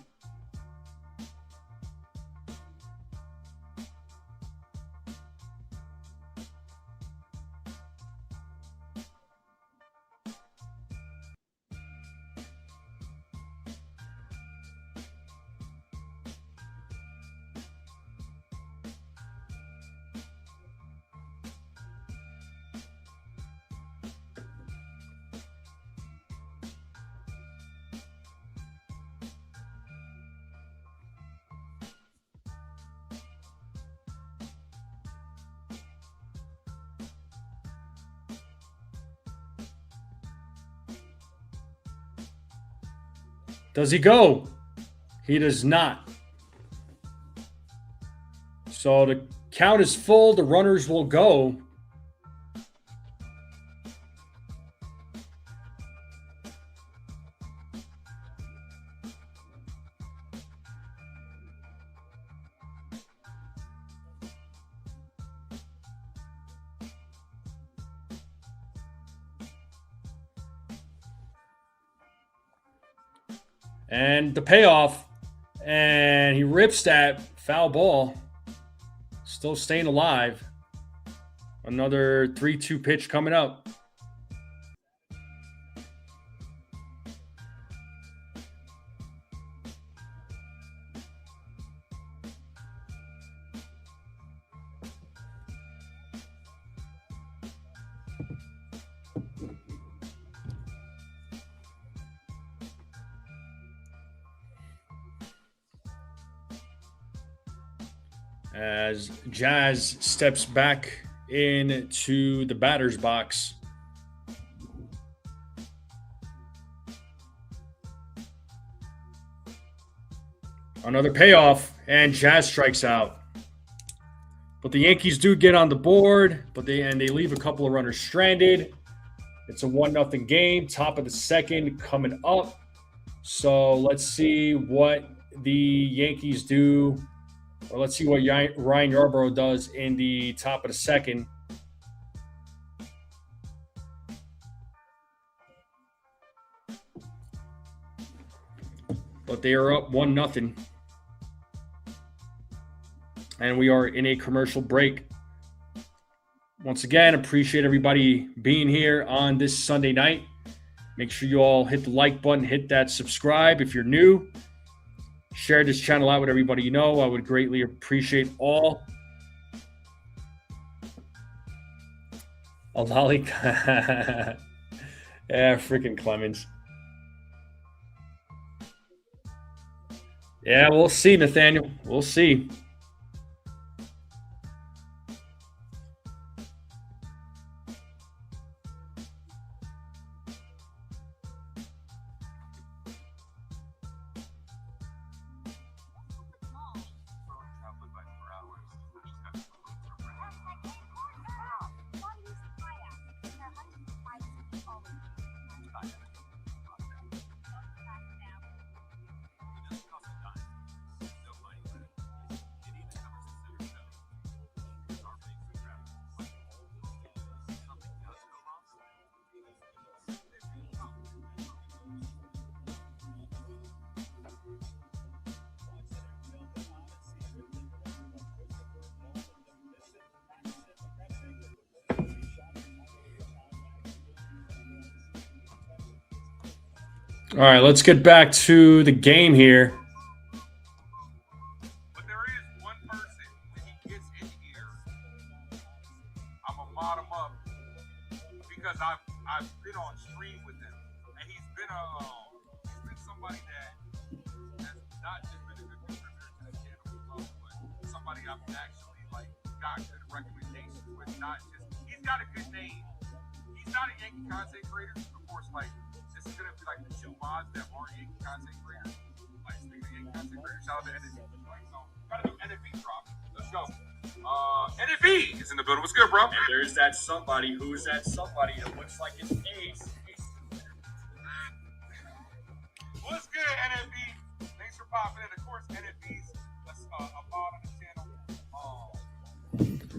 Speaker 1: Does he go? He does not. So the count is full. The runners will go. And the payoff, and he rips that foul ball. Still staying alive. Another 3-2 pitch coming up. As Jazz steps back into the batter's box. Another payoff, and Jazz strikes out. But the Yankees do get on the board, but they leave a couple of runners stranded. It's a 1-0 game, top of the second coming up. So let's see what the Yankees do. Or let's see what Ryan Yarbrough does in the top of the second. But they are up 1-0. And we are in a commercial break. Once again, appreciate everybody being here on this Sunday night. Make sure you all hit the like button, hit that subscribe if you're new. Share this channel out with everybody you know. I would greatly appreciate all. A lolly. Yeah, freaking Clemens. Yeah, we'll see, Nathaniel. We'll see. All right, let's get back to the game here.
Speaker 3: But there is one person, when he gets in here, I'm going to mod him up because I've been on stream with him. And he's been somebody that has not just been a good contributor to the channel, but somebody I've actually got good recommendations with. Not just, he's got a good name. He's not a Yankee content creator, of course. This is gonna be the two mods that aren't Yankee content creators. Speaking of Yankee content creators, shout out to NFB. So gotta do NFB drop. Let's go. NFB is in the building. What's good, bro?
Speaker 1: And there's that somebody. Who's that somebody? It looks like it's Ace.
Speaker 3: What's good, NFB? Thanks for popping in. Of course, NFB's a mod on the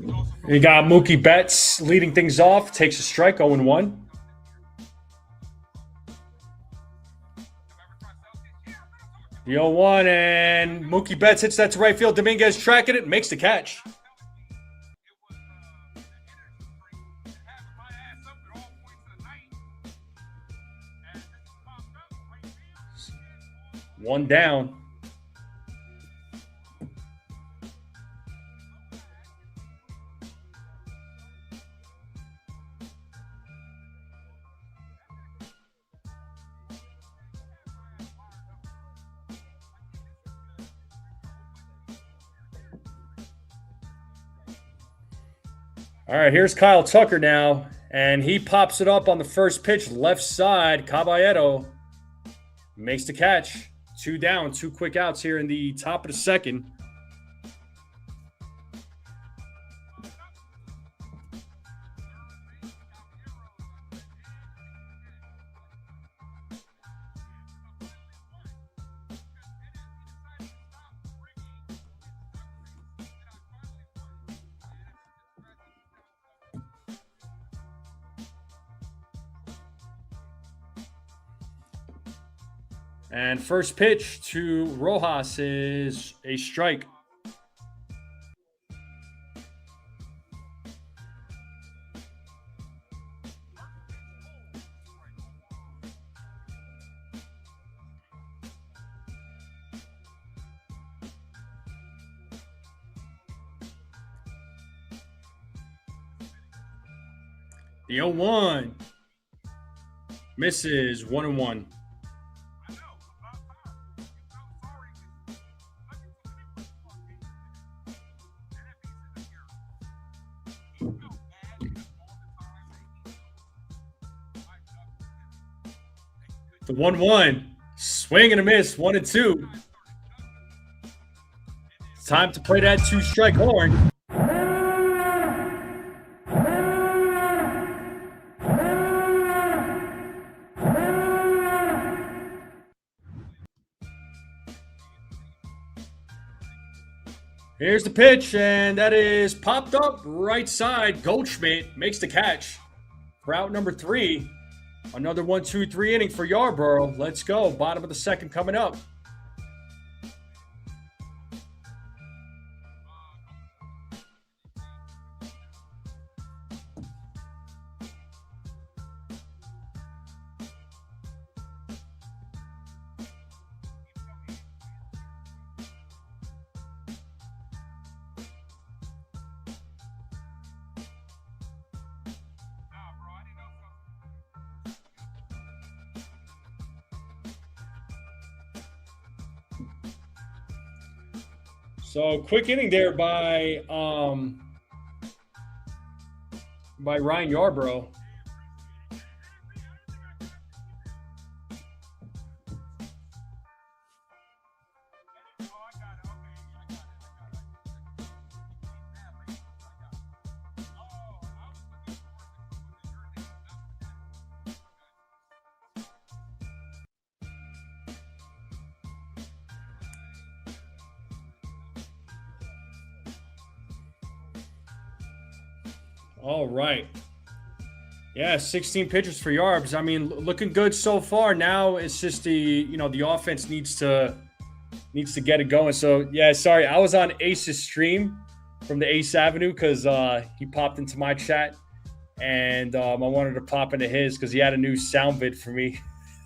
Speaker 3: channel.
Speaker 1: You got Mookie Betts leading things off. Takes a strike, 0-1. The 0-1, and Mookie Betts hits that to right field. Dominguez tracking it, makes the catch. 1 down. All right, here's Kyle Tucker now, and he pops it up on the first pitch, left side. Caballero makes the catch. 2 down, 2 quick outs here in the top of the second. And first pitch to Rojas is a strike. The 0-1 misses, 1-1. The 1-1, swing and a miss, 1-2. It's time to play that 2-strike horn. Here's the pitch, and that is popped up right side. Goldschmidt makes the catch for out number 3. Another 1-2-3 inning for Yarborough. Let's go. Bottom of the second coming up. So quick inning there by Ryan Yarborough. All right. Yeah, 16 pitches for Yarbs. I mean, looking good so far. Now it's just the offense needs to get it going. So, yeah, sorry. I was on Ace's stream from the Ace Avenue because he popped into my chat, and I wanted to pop into his because he had a new sound bit for me.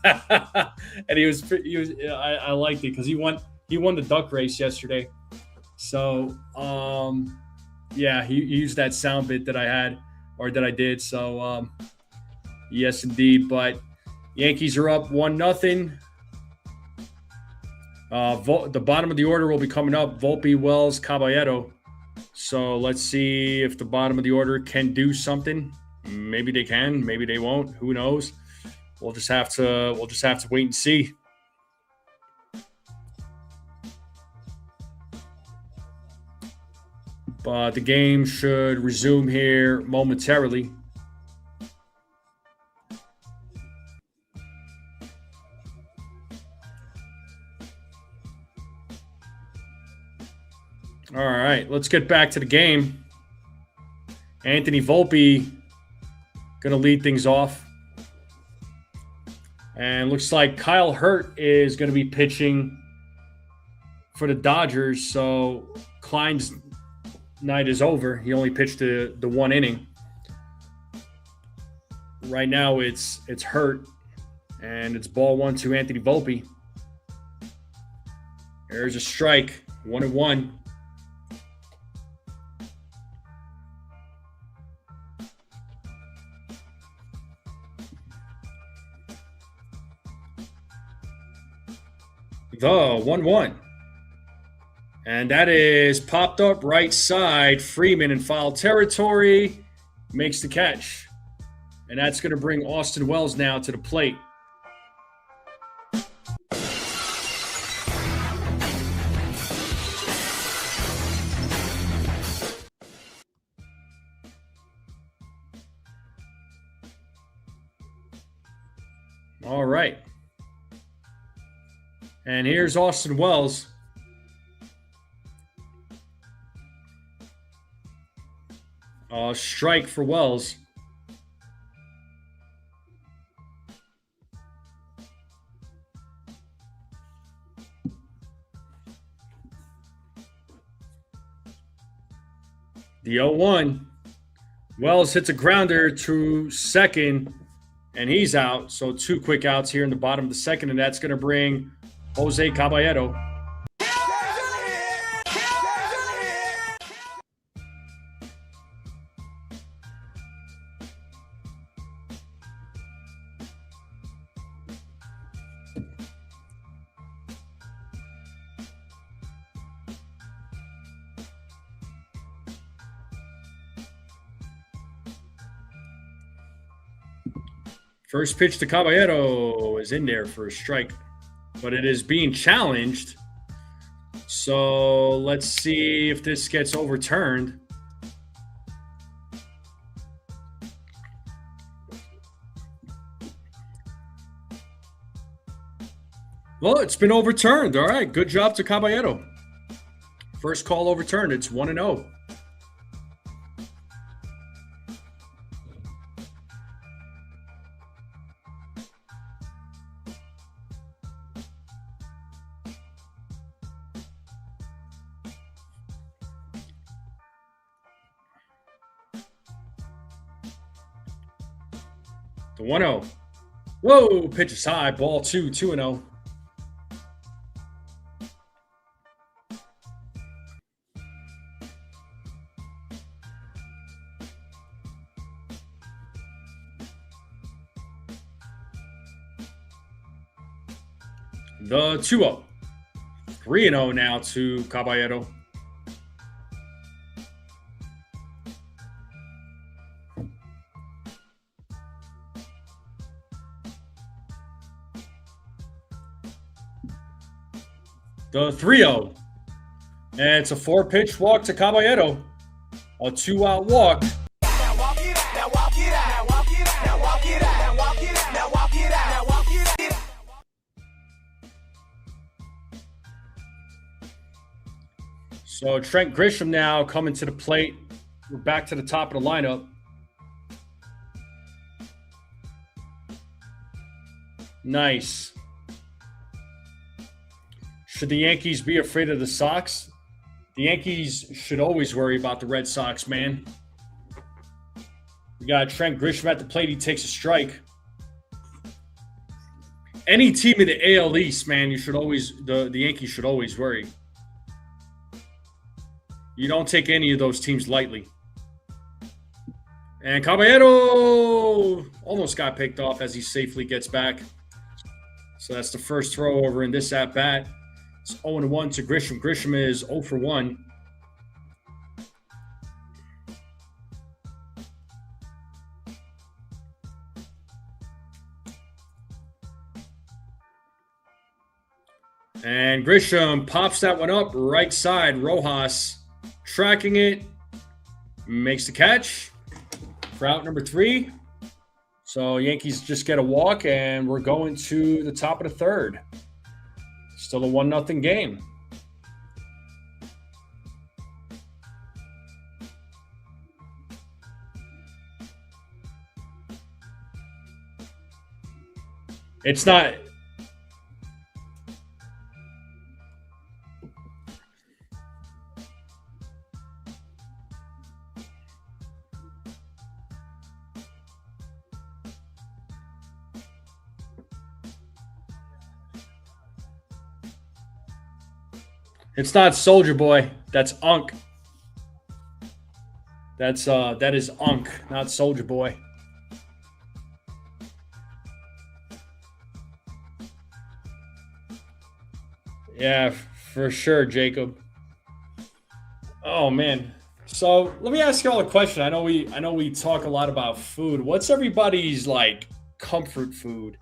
Speaker 1: And I liked it because he won the duck race yesterday. So, yeah, he used that sound bit that I had or that I did. So, yes, indeed. But Yankees are up 1-0. The bottom of the order will be coming up. Volpe, Wells, Caballero. So let's see if the bottom of the order can do something. Maybe they can. Maybe they won't. Who knows? We'll just have to wait and see. But the game should resume here momentarily. All right, let's get back to the game. Anthony Volpe going to lead things off. And looks like Kyle Hurt is going to be pitching for the Dodgers. So Klein's night is over. He only pitched the 1 inning. Right now it's Hurt. And it's ball 1 to Anthony Volpe. There's a strike. 1-1. The 1-1. And that is popped up right side. Freeman in foul territory makes the catch. And that's going to bring Austin Wells now to the plate. All right. And here's Austin Wells. Strike for Wells. The 0-1. Wells hits a grounder to second, and he's out. So 2 quick outs here in the bottom of the second, and that's going to bring Jose Caballero. First pitch to Caballero is in there for a strike, but it is being challenged. So let's see if this gets overturned. Well, it's been overturned. All right, good job to Caballero. First call overturned. It's 1-0. The 1-0. Whoa, pitch is high. Ball 2, 2-0. The 2-0. 3-0 now to Caballero. The 3-0. And it's a 4-pitch walk to Caballero. A 2-out walk. So Trent Grisham now coming to the plate. We're back to the top of the lineup. Nice. Should the Yankees be afraid of the Sox? The Yankees should always worry about the Red Sox, man. We got Trent Grisham at the plate. He takes a strike. Any team in the AL East, man, you should always the Yankees should always worry. You don't take any of those teams lightly. And Caballero almost got picked off as he safely gets back. So that's the first throw over in this at-bat. It's 0-1 to Grisham. Grisham is 0 for 1. And Grisham pops that one up right side. Rojas tracking it, makes the catch for out number 3. So Yankees just get a walk, and we're going to the top of the 3rd. Still a 1-0 game. It's not. It's not Soldier Boy. That's Unk. That is Unk, not Soldier Boy. Yeah, for sure, Jacob. Oh man. So let me ask y'all a question. I know we talk a lot about food. What's everybody's like comfort food?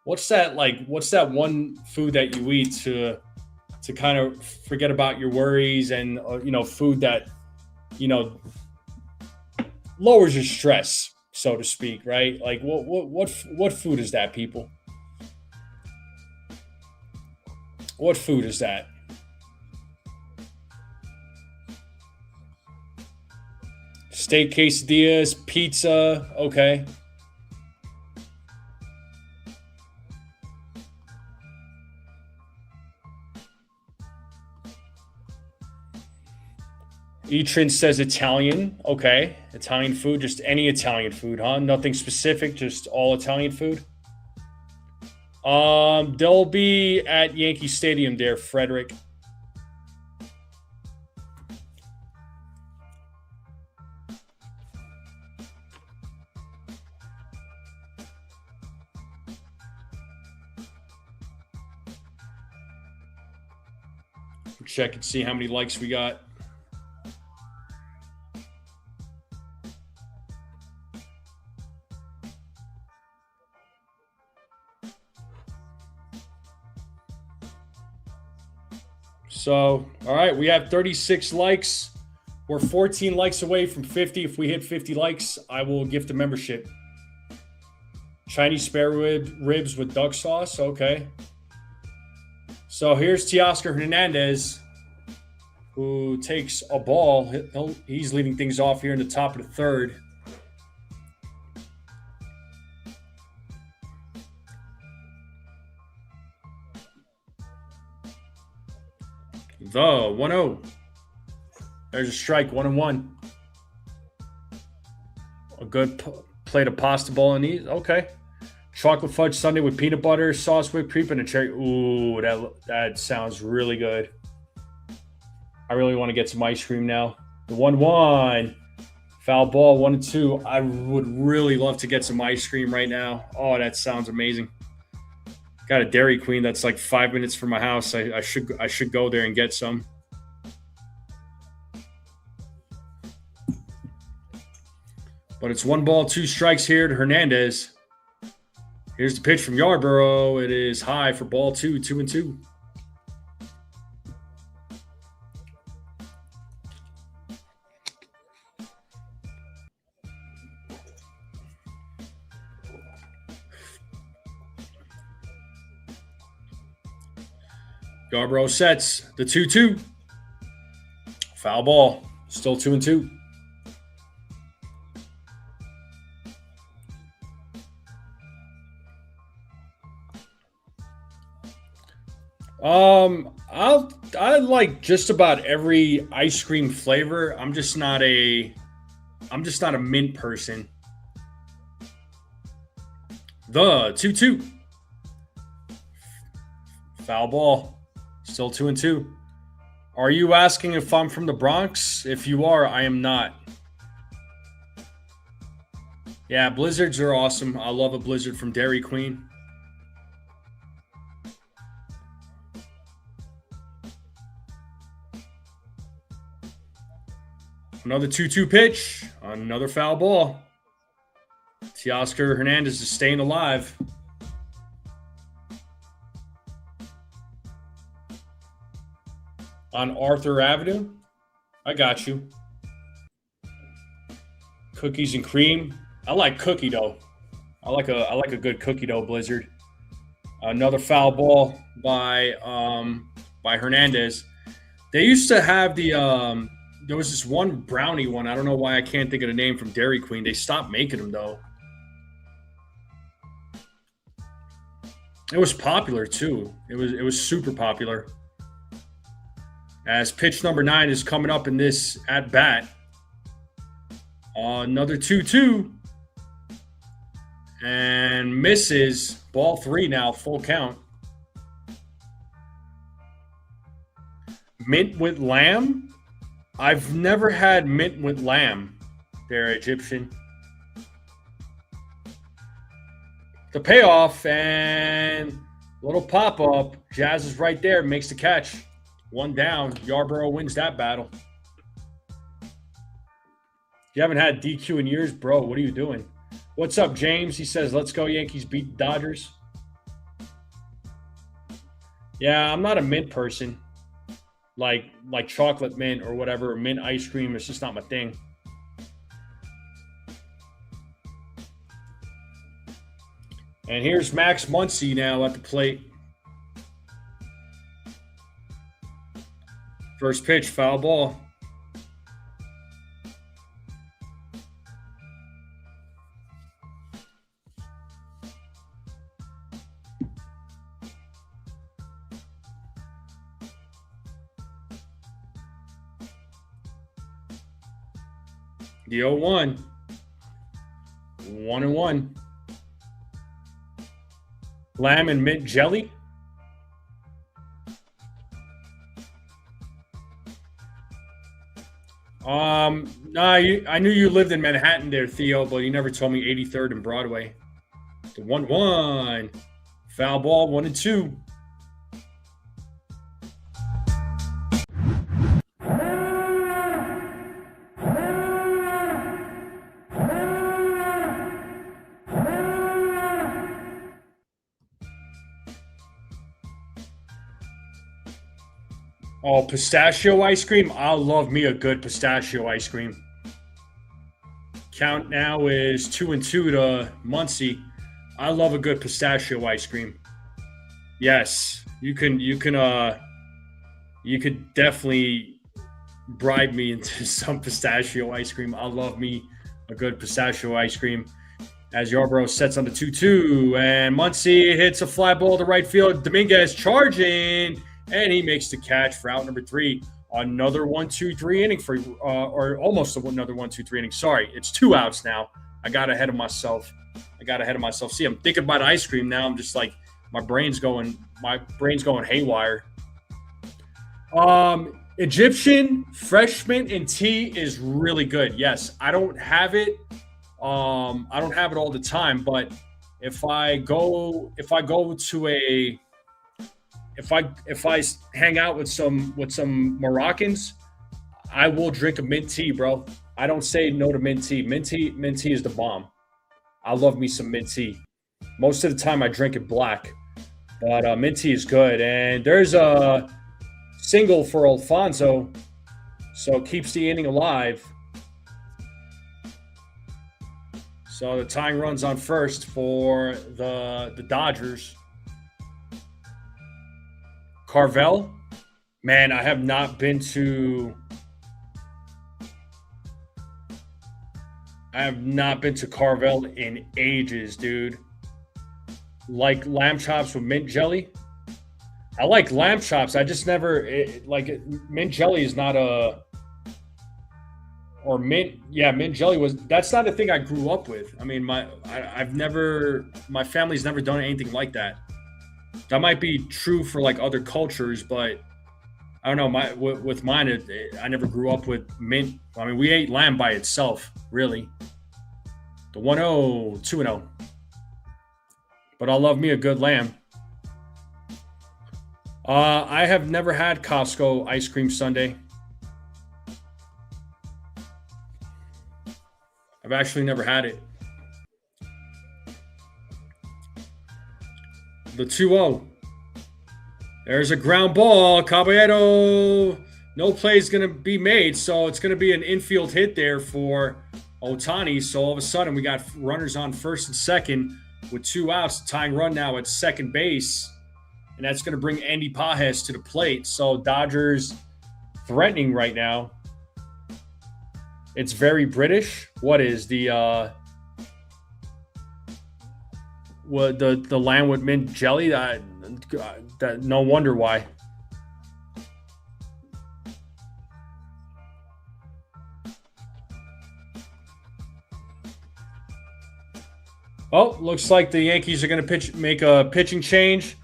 Speaker 1: What's that one food that you eat to kind of forget about your worries, and food that lowers your stress, so to speak, right? Like what food is that, people? What food is that? Steak quesadillas, pizza, okay. Etrin says Italian, okay. Italian food, just any Italian food, huh? Nothing specific, just all Italian food. They'll be at Yankee Stadium there, Frederick. Check and see how many likes we got. So, all right, we have 36 likes. We're 14 likes away from 50. If we hit 50 likes, I will gift a membership. Chinese spare ribs with duck sauce, okay. So here's Teoscar Hernandez, who takes a ball. He's leading things off here in the top of the 3rd. The 1-0. There's a strike, 1-1. A good plate of pasta bolognese. Okay. Chocolate fudge sundae with peanut butter, sauce, whipped cream, and a cherry. Ooh, that sounds really good. I really want to get some ice cream now. The 1-1. Foul ball, 1-2. I would really love to get some ice cream right now. Oh, that sounds amazing. Got a Dairy Queen that's like 5 minutes from my house. I should go there and get some. But it's 1 ball, 2 strikes here to Hernandez. Here's the pitch from Yarborough. It is high for ball 2, 2-2. Yarborough sets the 2-2. Foul ball. Still 2-2. I like just about every ice cream flavor. I'm just not a mint person. The 2-2. Foul ball. Still 2-2. Are you asking if I'm from the Bronx? If you are, I am not. Yeah, blizzards are awesome. I love a blizzard from Dairy Queen. Another 2-2 pitch. Another foul ball. Teoscar Hernandez is staying alive. On Arthur Avenue. I got you. Cookies and cream. I like cookie dough. I like a good cookie dough blizzard. Another foul ball by Hernandez. They used to have there was this one brownie one. I don't know why I can't think of the name from Dairy Queen. They stopped making them though. It was popular too. It was super popular. As pitch number 9 is coming up in this at bat. Another 2-2. And misses. Ball 3 now, full count. Mint with lamb? I've never had mint with lamb there, Egyptian. The payoff and little pop-up. Jazz is right there, makes the catch. 1 down. Yarborough wins that battle. You haven't had DQ in years, bro. What are you doing? What's up, James? He says, let's go Yankees beat the Dodgers. Yeah, I'm not a mint person. Like chocolate mint or whatever, mint ice cream. It's just not my thing. And here's Max Muncy now at the plate. First pitch, foul ball. The 0-1. 1-1. Lamb and mint jelly. I knew you lived in Manhattan there, Theo, but you never told me 83rd and Broadway. The 1-1. Foul ball, 1-2. Oh, pistachio ice cream? I love me a good pistachio ice cream. Count now is 2-2 to Muncy. I love a good pistachio ice cream. Yes, you could definitely bribe me into some pistachio ice cream. I love me a good pistachio ice cream. As Yarborough sets on the 2-2, and Muncy hits a fly ball to right field. Dominguez charging. And he makes the catch for out number 3. Another 1-2-3 inning for, or almost another 1-2-3 inning. Sorry, it's 2 outs now. I got ahead of myself. See, I'm thinking about ice cream now. I'm just like, my brain's going haywire. Egyptian fresh mint and tea is really good. Yes, I don't have it. I don't have it all the time, but if I hang out with some Moroccans, I will drink a mint tea, bro. I don't say no to mint tea. Mint tea is the bomb. I love me some mint tea. Most of the time I drink it black, but mint tea is good. And there's a single for Alfonso, so it keeps the inning alive. So the tying run's on first for the Dodgers. Carvel, man, I have not been to Carvel in ages, dude. Like lamb chops with mint jelly. I like lamb chops. I just never mint jelly is not mint jelly was. That's not a thing I grew up with. I mean, my family's never done anything like that. That might be true for like other cultures, but I don't know. With mine, I never grew up with mint. I mean, we ate lamb by itself, really. The 1-0, 2-0. But I love me a good lamb. I have never had Costco ice cream sundae. I've actually never had it. The 2-0. There's a ground ball. Caballero. No play is going to be made, so it's going to be an infield hit there for Otani. So all of a sudden, we got runners on first and second with 2 outs, tying run now at second base. And that's going to bring Andy Pages to the plate. So Dodgers threatening right now. It's very British. What is the land with mint jelly? That no wonder why. Oh, looks like the Yankees are going to make a pitching change.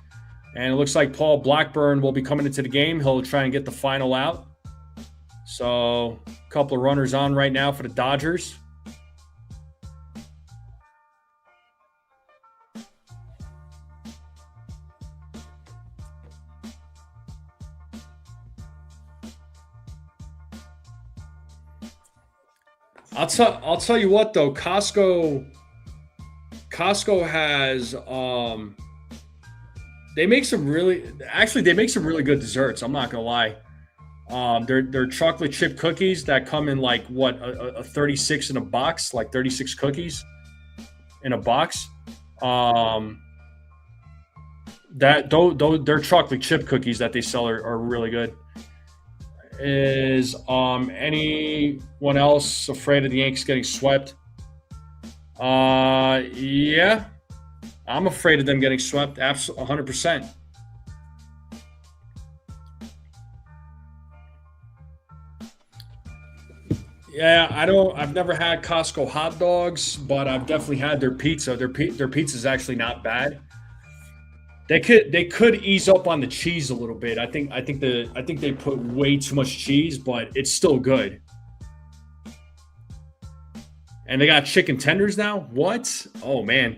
Speaker 1: And it looks like Paul Blackburn will be coming into the game. He'll try and get the final out. So a couple of runners on right now for the Dodgers. I'll tell you what though, Costco has they make some really good desserts. I'm not gonna lie. They're chocolate chip cookies that come in like a 36 in a box, like 36 cookies in a box. Their chocolate chip cookies that they sell are really good. Is anyone else afraid of the Yankees getting swept? Yeah, I'm afraid of them getting swept. Absolutely, 100%. Yeah, I've never had Costco hot dogs, but I've definitely had their pizza. Their pizza is actually not bad. They could ease up on the cheese a little bit. I think they put way too much cheese, but it's still good. And they got chicken tenders now. What? Oh man!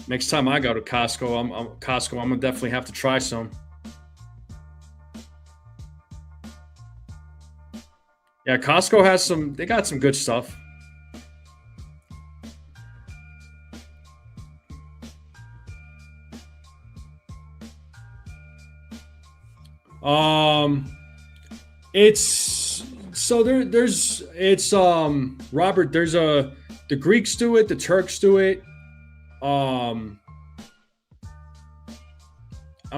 Speaker 1: Next time I go to Costco, I'm gonna definitely have to try some. Yeah, Costco has some. They got some good stuff. It's so there's Robert. The Greeks do it. The Turks do it. I'm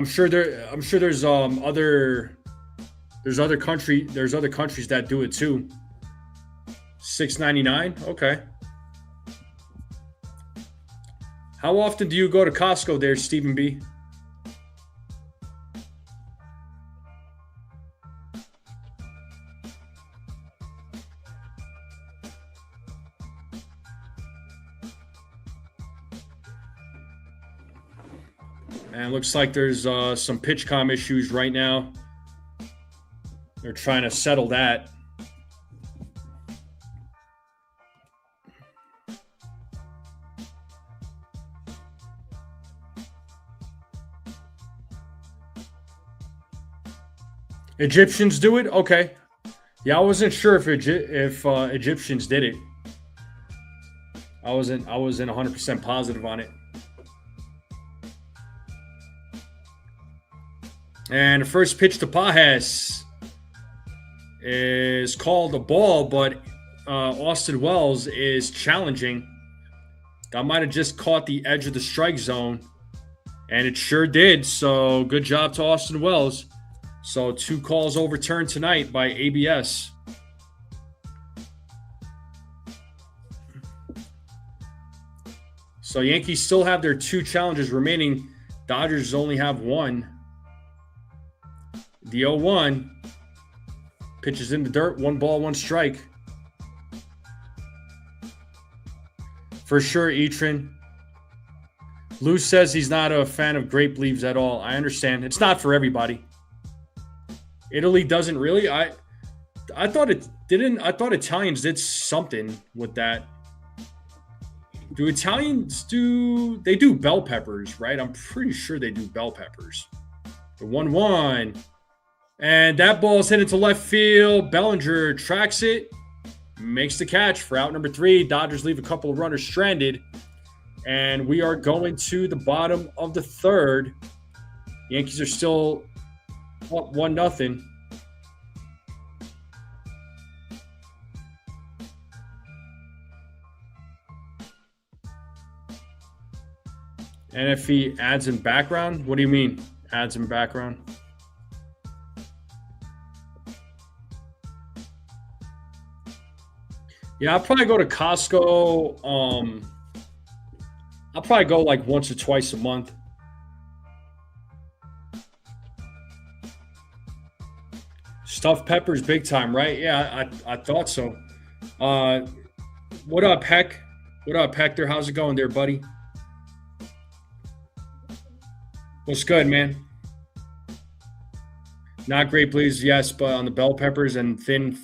Speaker 1: sure there's other countries that do it too. $6.99. Okay. How often do you go to Costco there, Stephen B? And it looks like there's some pitch-com issues right now. They're trying to settle that. Egyptians do it? Okay. Yeah, I wasn't sure if Egyptians did it. I wasn't 100% positive on it. And the first pitch to Pages is called a ball, but Austin Wells is challenging. That might have just caught the edge of the strike zone, and it sure did. So good job to Austin Wells. So 2 calls overturned tonight by ABS. So Yankees still have their 2 challenges remaining. Dodgers only have 1. The 0-1 pitches in the dirt, 1 ball, 1 strike. For sure, Etran. Lou says he's not a fan of grape leaves at all. I understand. It's not for everybody. Italy doesn't really. I thought it didn't. I thought Italians did something with that. Do Italians do? They do bell peppers, right? I'm pretty sure they do bell peppers. The 1-1. And that ball is hit into left field. Bellinger tracks it, makes the catch for out number 3. Dodgers leave a couple of runners stranded. And we are going to the bottom of the 3rd. Yankees are still up 1-0. And if he adds in background, what do you mean? Adds in background? Yeah, I'll probably go to Costco. I'll probably go like once or twice a month. Stuffed peppers, big time, right? Yeah, I thought so. What up, Heck? What up, Hector? How's it going there, buddy? What's good, man? Not great, please. Yes, but on the bell peppers and thin.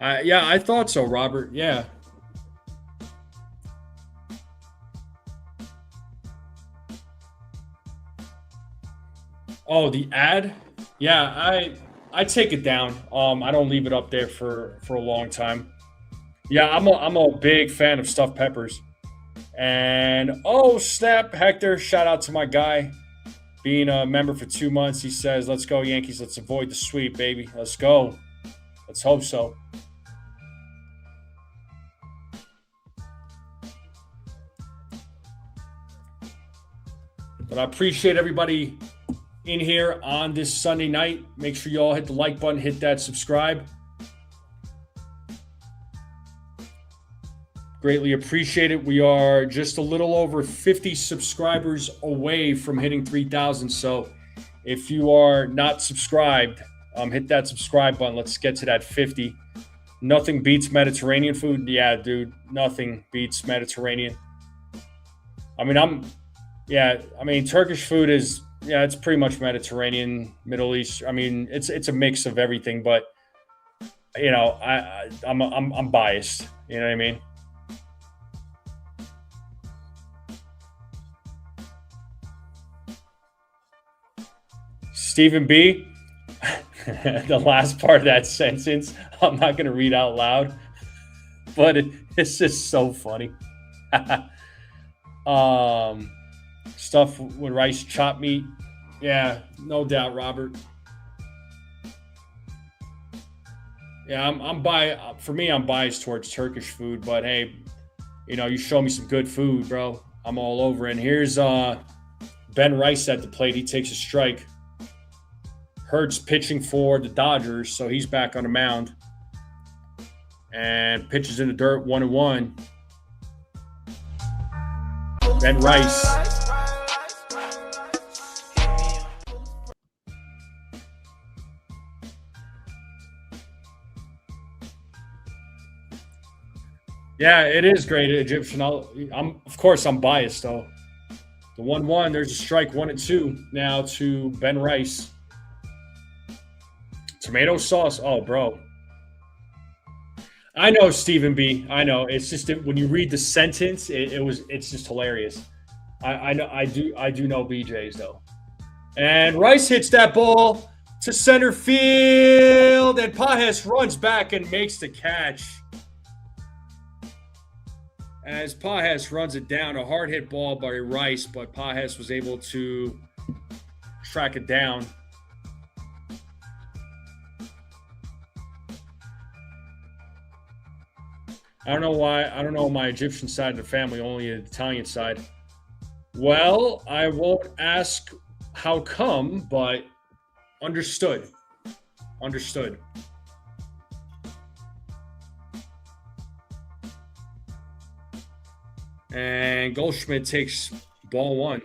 Speaker 1: Yeah, I thought so, Robert. Yeah. Oh, the ad? Yeah, I take it down. I don't leave it up there for a long time. Yeah, I'm a big fan of stuffed peppers. And oh snap, Hector! Shout out to my guy, being a member for 2 months. He says, "Let's go Yankees. Let's avoid the sweep, baby. Let's go. Let's hope so." But I appreciate everybody in here on this Sunday night. Make sure you all hit the like button, hit that subscribe. Greatly appreciate it. We are just a little over 50 subscribers away from hitting 3,000. So if you are not subscribed, hit that subscribe button. Let's get to that 50. Nothing beats Mediterranean food. Yeah, dude, nothing beats Mediterranean. I mean, Turkish food is, yeah, it's pretty much Mediterranean, Middle East. I mean, it's a mix of everything, but you know, I'm biased. You know what I mean? Stephen B, the last part of that sentence, I'm not going to read out loud, but it's just so funny. Stuff with rice, chopped meat. Yeah, no doubt, Robert. Yeah, I'm biased towards Turkish food, but hey, you know, you show me some good food, bro, I'm all over. And here's Ben Rice at the plate. He takes a strike. Hurts pitching for the Dodgers, so he's back on the mound. And pitches in the dirt, 1-1. Ben Rice. Yeah, it is great, Egyptian. Of course, I'm biased, though. The 1-1, there's a strike, 1-2 now to Ben Rice. Tomato sauce? Oh, bro. I know, Stephen B. I know. It's just that when you read the sentence, it's just hilarious. I know. I do know BJ's though. And Rice hits that ball to center field, and Pajes runs back and makes the catch. As Pajes runs it down, a hard hit ball by Rice, but Pajes was able to track it down. I don't know why. I don't know my Egyptian side of the family, only the Italian side. Well, I won't ask how come, but understood. Understood. And Goldschmidt takes ball one.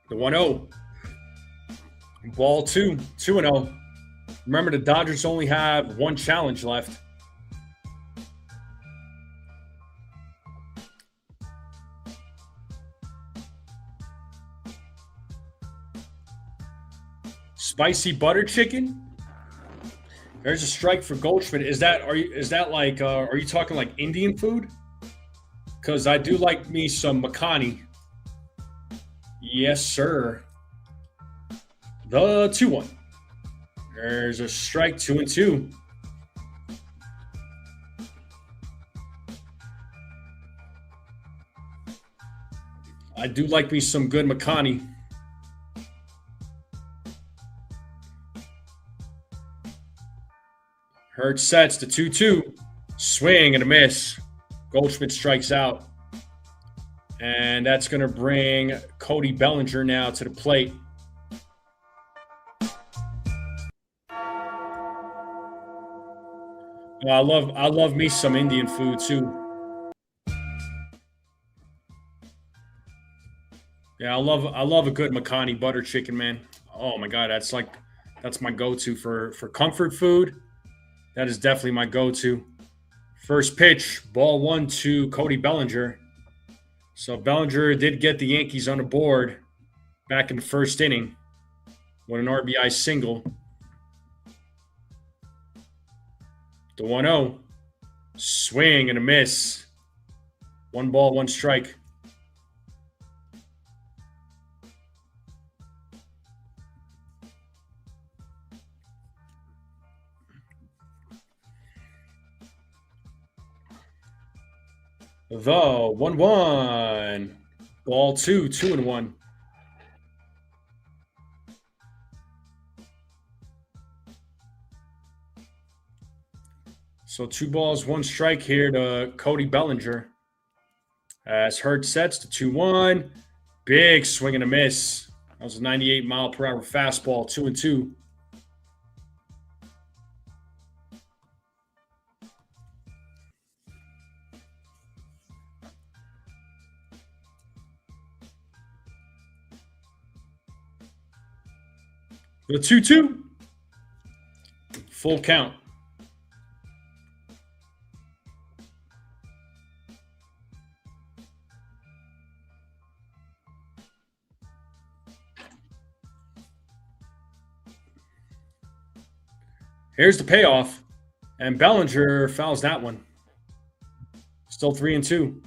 Speaker 1: The 1-0. Ball two. 2-0. Remember, the Dodgers only have one challenge left. Spicy butter chicken. There's a strike for Goldschmidt. Is that are you talking like Indian food? Because I do like me some makhani. Yes, sir. The 2-1. There's a strike, 2-2. I do like me some good makhani. Hurts sets the 2-2. Swing and a miss. Goldschmidt strikes out. And that's going to bring Cody Bellinger now to the plate. I love me some Indian food too. Yeah, I love a good Makhani butter chicken, man. Oh my god, that's my go-to for comfort food. That is definitely my go-to. First pitch, ball 1 to Cody Bellinger. So Bellinger did get the Yankees on the board back in the first inning with an RBI single. The 1-0. Swing and a miss. 1 ball, 1 strike. The 1-1. Ball 2, 2-1. So 2 balls, 1 strike here to Cody Bellinger. As Hurts sets to 2-1. Big swing and a miss. That was a 98-mile-per-hour fastball, 2-2. The 2-2. Full count. Here's the payoff. And Bellinger fouls that one. Still 3-2.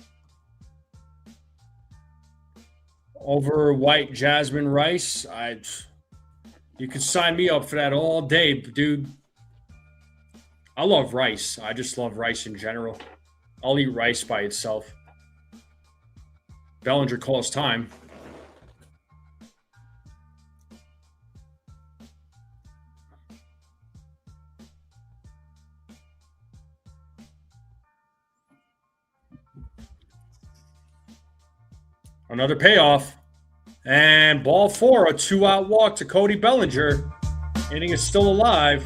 Speaker 1: Over white jasmine rice. You could sign me up for that all day, dude. I love rice. I just love rice in general. I'll eat rice by itself. Bellinger calls time. Another payoff. And ball 4, a 2-out walk to Cody Bellinger. Inning is still alive.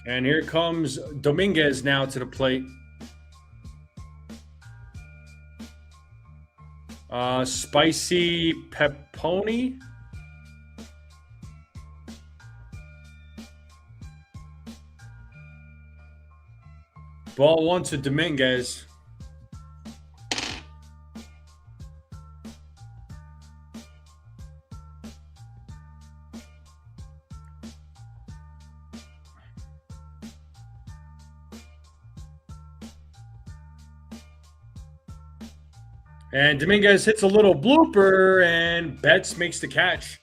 Speaker 1: And here comes Dominguez now to the plate. Spicy pepperoni. Ball 1 to Dominguez. And Dominguez hits a little blooper, and Betts makes the catch.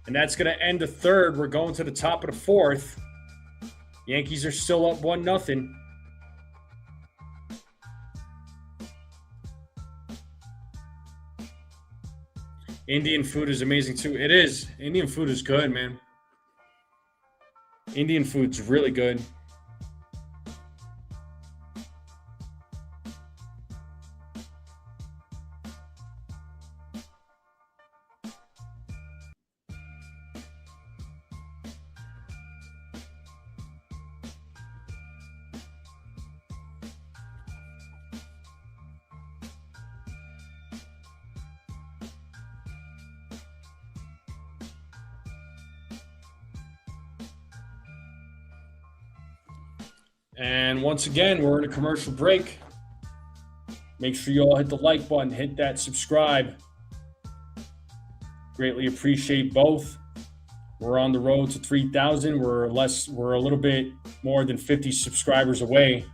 Speaker 1: And that's going to end the third. We're going to the top of the fourth. Yankees are still up 1-0. Indian food is amazing too. It is. Indian food is good, man. Indian food's really good. And once again, we're in a commercial break. Make sure you all hit the like button, hit that subscribe. Greatly appreciate both. We're on the road to 3,000. We're a little bit more than 50 subscribers away.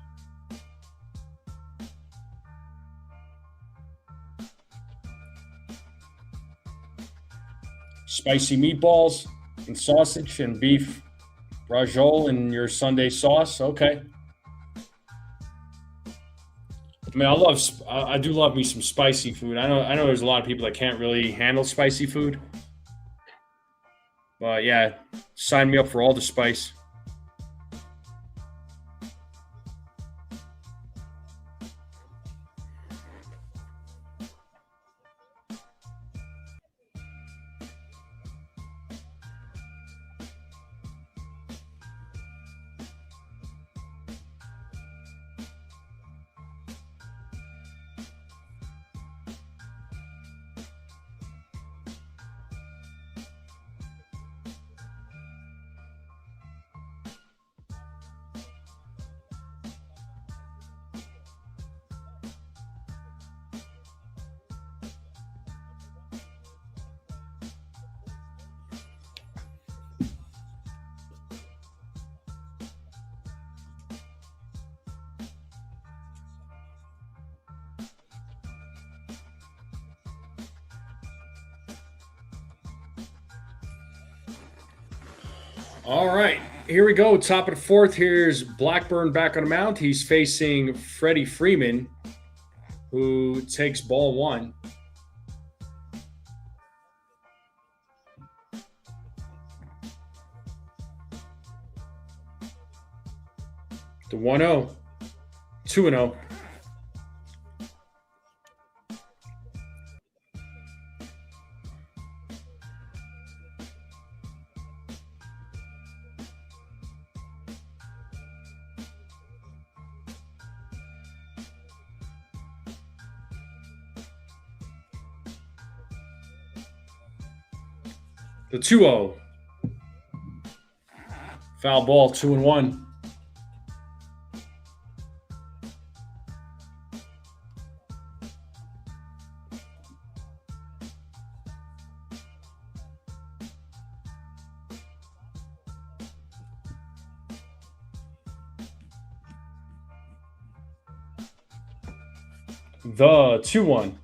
Speaker 1: Spicy meatballs and sausage and beef brajol in your Sunday sauce. Okay. I mean, I do love me some spicy food. I know there's a lot of people that can't really handle spicy food. But yeah, sign me up for all the spice. All right, here we go. Top of the fourth. Here's Blackburn back on the mound. He's facing Freddie Freeman, who takes ball one. The 1-0. 2-0. The 2-0. Foul ball, 2-1. The 2-1.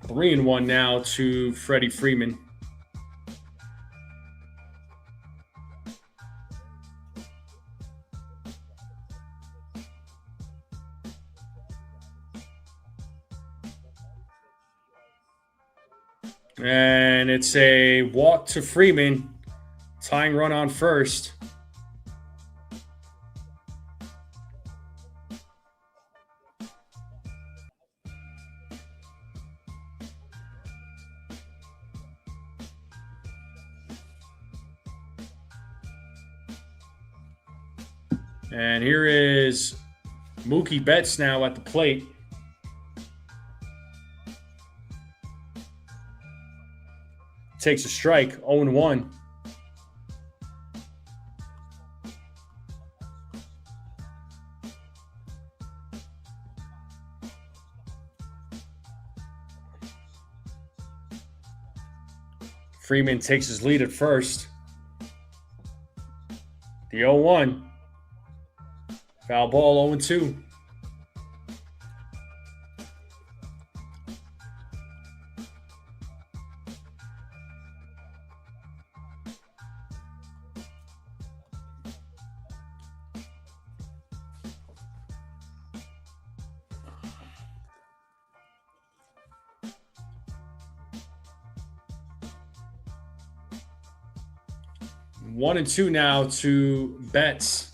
Speaker 1: 3-1 now to Freddie Freeman. And it's a walk to Freeman. Tying run on first. And here is Mookie Betts now at the plate. Takes a strike, 0-1. Freeman takes his lead at first. The 0-1. Foul ball, 0-2. One and two now to Betts.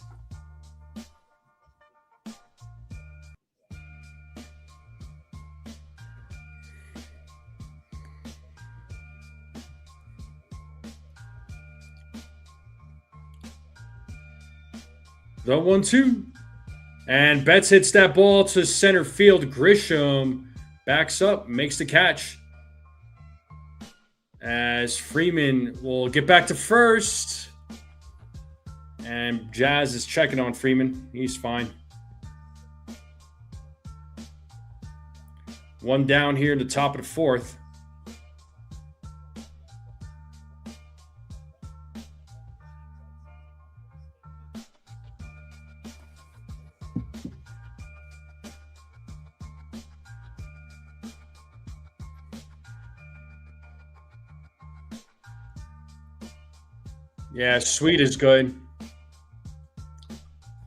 Speaker 1: The 1-2. And Betts hits that ball to center field. Grisham backs up, makes the catch. As Freeman will get back to first. And Jazz is checking on Freeman. He's fine. One down here in the top of the fourth. Yeah, Sweet is good.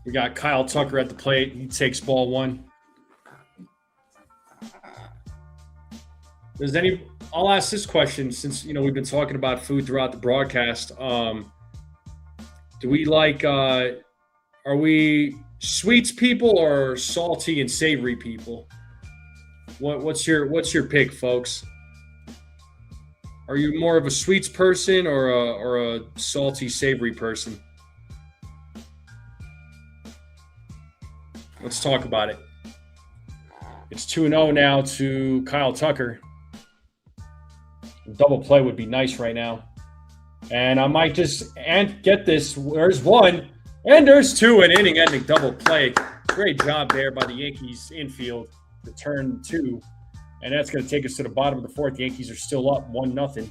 Speaker 1: We got Kyle Tucker at the plate. He takes ball one. Does any? I'll ask this question since we've been talking about food throughout the broadcast. Do we like? Are we sweets people or salty and savory people? What's your pick, folks? Are you more of a sweets person or a salty savory person? Let's talk about it. It's 2-0 now to Kyle Tucker. Double play would be nice right now. And I might just get this. There's one, and there's two, an inning-ending double play. Great job there by the Yankees infield to turn 2. And that's going to take us to the bottom of the 4th. The Yankees are still up 1-0.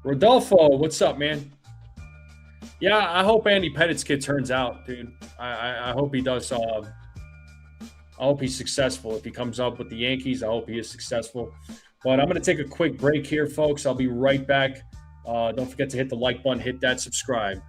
Speaker 1: Rodolfo, what's up, man? Yeah, I hope Andy Pettit's kid turns out, dude. I hope he does. I hope he's successful. If he comes up with the Yankees, I hope he is successful. But I'm going to take a quick break here, folks. I'll be right back. Don't forget to hit the like button, hit that subscribe.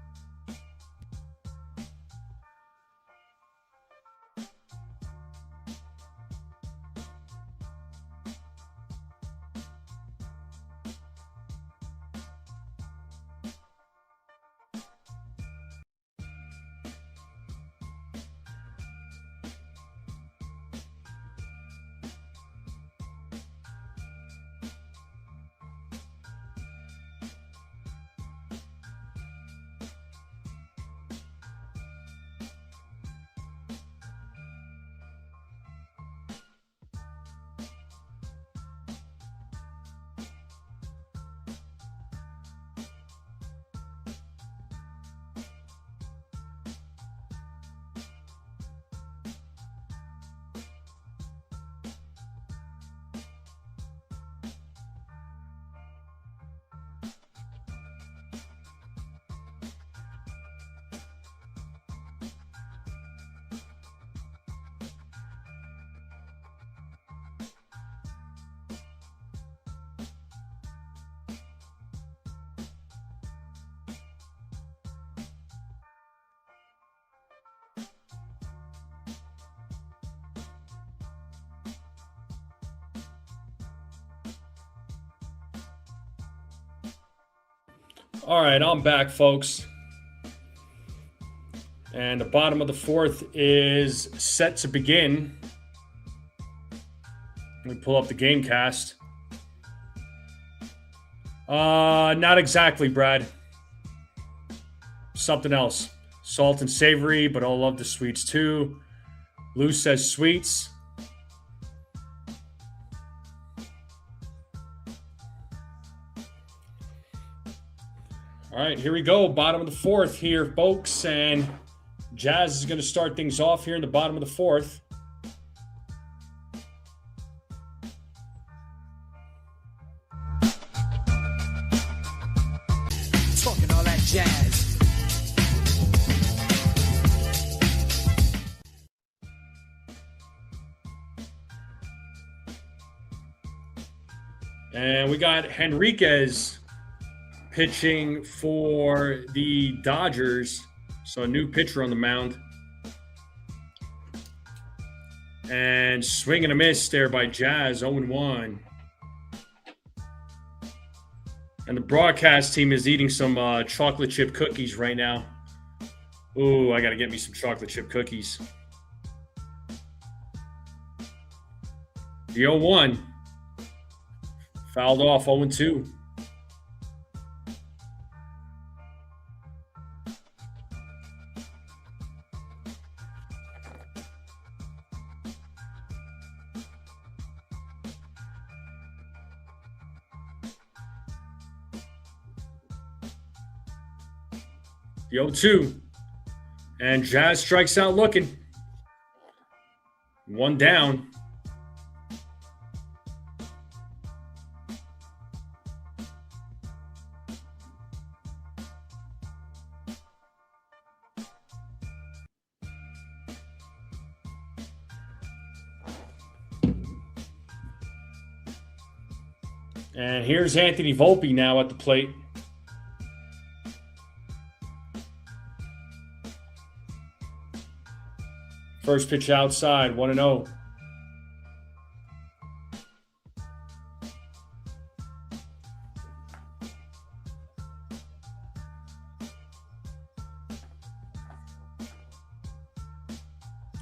Speaker 1: All right, I'm back, folks. And the bottom of the 4th is set to begin. Let me pull up the game cast. Not exactly, Brad. Something else. Salt and savory, but I'll love the sweets too. Lou says sweets. All right, here we go. Bottom of the 4th here, folks. And Jazz is going to start things off here in the bottom of the 4th.
Speaker 2: Talking all that jazz.
Speaker 1: And we got Henriquez pitching for the Dodgers. So a new pitcher on the mound. And swing and a miss there by Jazz, 0-1. And the broadcast team is eating some chocolate chip cookies right now. Ooh, I got to get me some chocolate chip cookies. The 0-1. Fouled off, 0-2. The 0-2. And Jazz strikes out looking. 1 down. And here's Anthony Volpe now at the plate. First pitch outside, 1-0.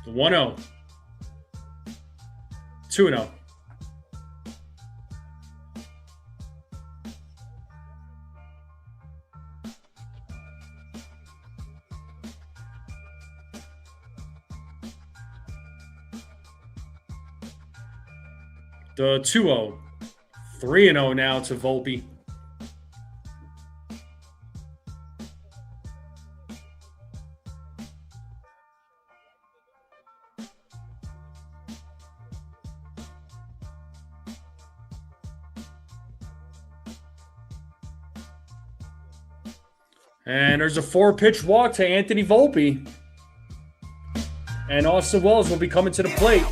Speaker 1: The 1-0. 2-0. The 2-0. 3-0 now to Volpe. And there's a 4-pitch walk to Anthony Volpe. And Austin Wells will be coming to the plate.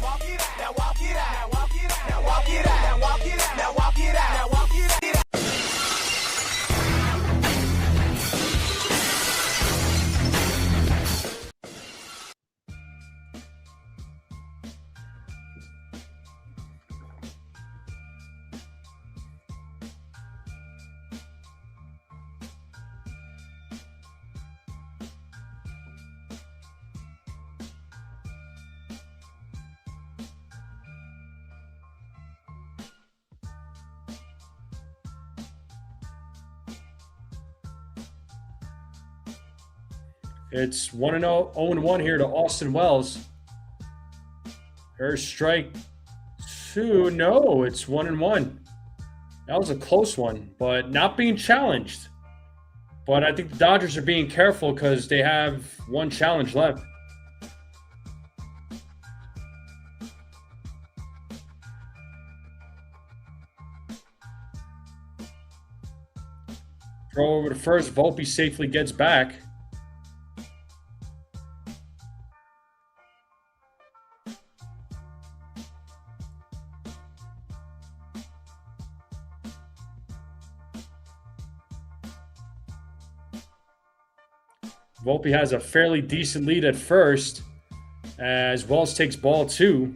Speaker 1: It's 1-0, 0-1 here to Austin Wells. There's strike 2. No, it's 1-1. That was a close one, but not being challenged. But I think the Dodgers are being careful because they have one challenge left. Throw over to first. Volpe safely gets back. Volpe has a fairly decent lead at first as Wells takes ball 2.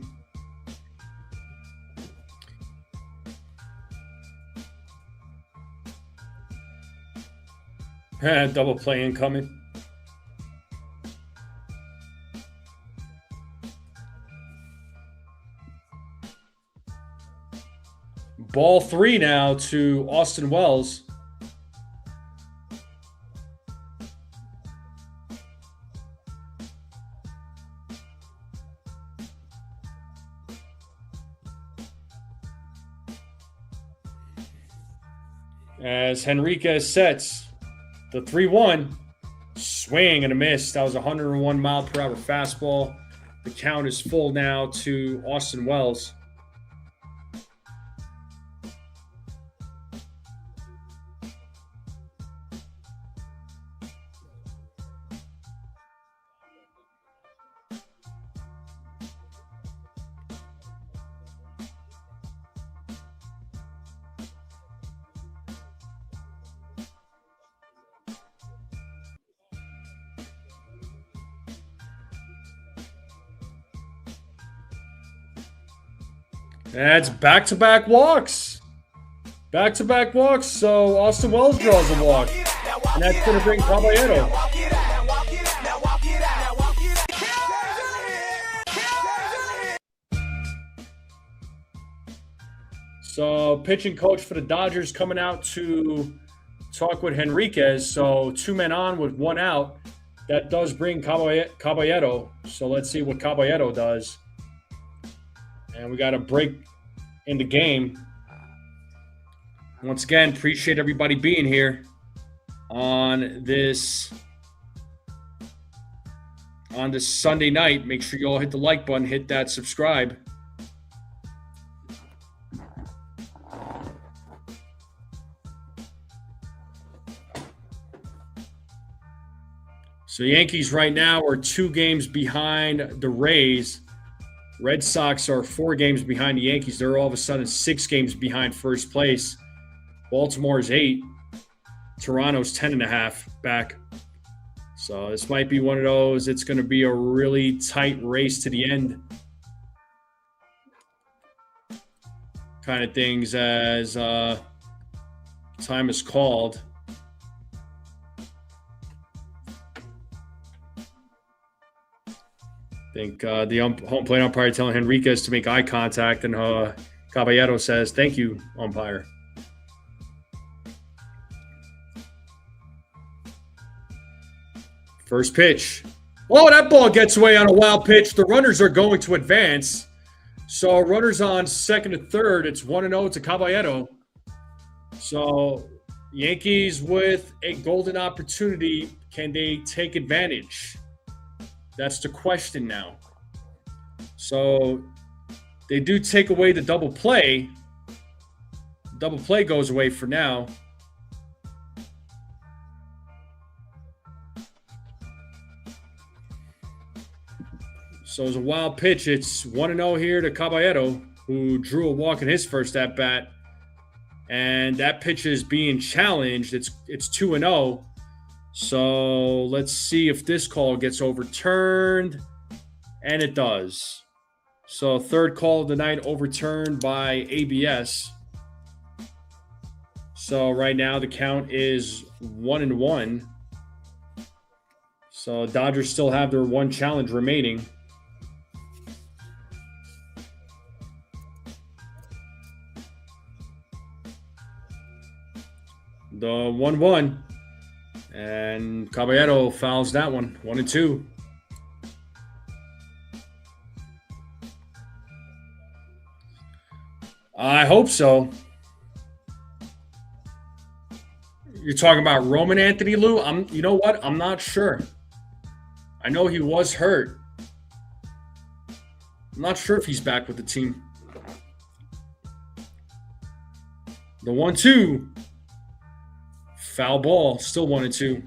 Speaker 1: Double play incoming. Ball 3 now to Austin Wells. As Henriquez sets the 3-1, swing and a miss. That was a 101 mile per hour fastball. The count is full now to Austin Wells. That's back-to-back walks. Back-to-back walks, so Austin Wells draws a walk. And that's going to bring Caballero. So pitching coach for the Dodgers coming out to talk with Henriquez. So 2 men on with 1 out. That does bring Caballero. So let's see what Caballero does. And we got a break in the game. Once again, appreciate everybody being here on this Sunday night. Make sure you all hit the like button, hit that subscribe. So Yankees right now are 2 games behind the Rays. Red Sox are 4 games behind the Yankees. They're all of a sudden 6 games behind first place. Baltimore's 8. Toronto's 10.5 back. So this might be one of those. It's going to be a really tight race to the end kind of things as time is called. think the home plate umpire telling Henriquez to make eye contact, and Caballero says, "Thank you, umpire." First pitch. Oh, that ball gets away on a wild pitch. The runners are going to advance. So runners on second and third. It's 1-0 to Caballero. So Yankees with a golden opportunity. Can they take advantage? That's the question now. So they do take away the double play. Double play goes away for now. So it's a wild pitch. It's 1-0 here to Caballero, who drew a walk in his first at-bat. And that pitch is being challenged. It's 2-0. So let's see if this call gets overturned. And it does. So third call of the night overturned by ABS. So right now the count is 1-1. So Dodgers still have their one challenge remaining. The 1-1. And Caballero fouls that one. 1-2. I hope so. You're talking about Roman Anthony Lou? You know what? I'm not sure. I know he was hurt. I'm not sure if he's back with the team. The 1-2. Foul ball. Still 1-2.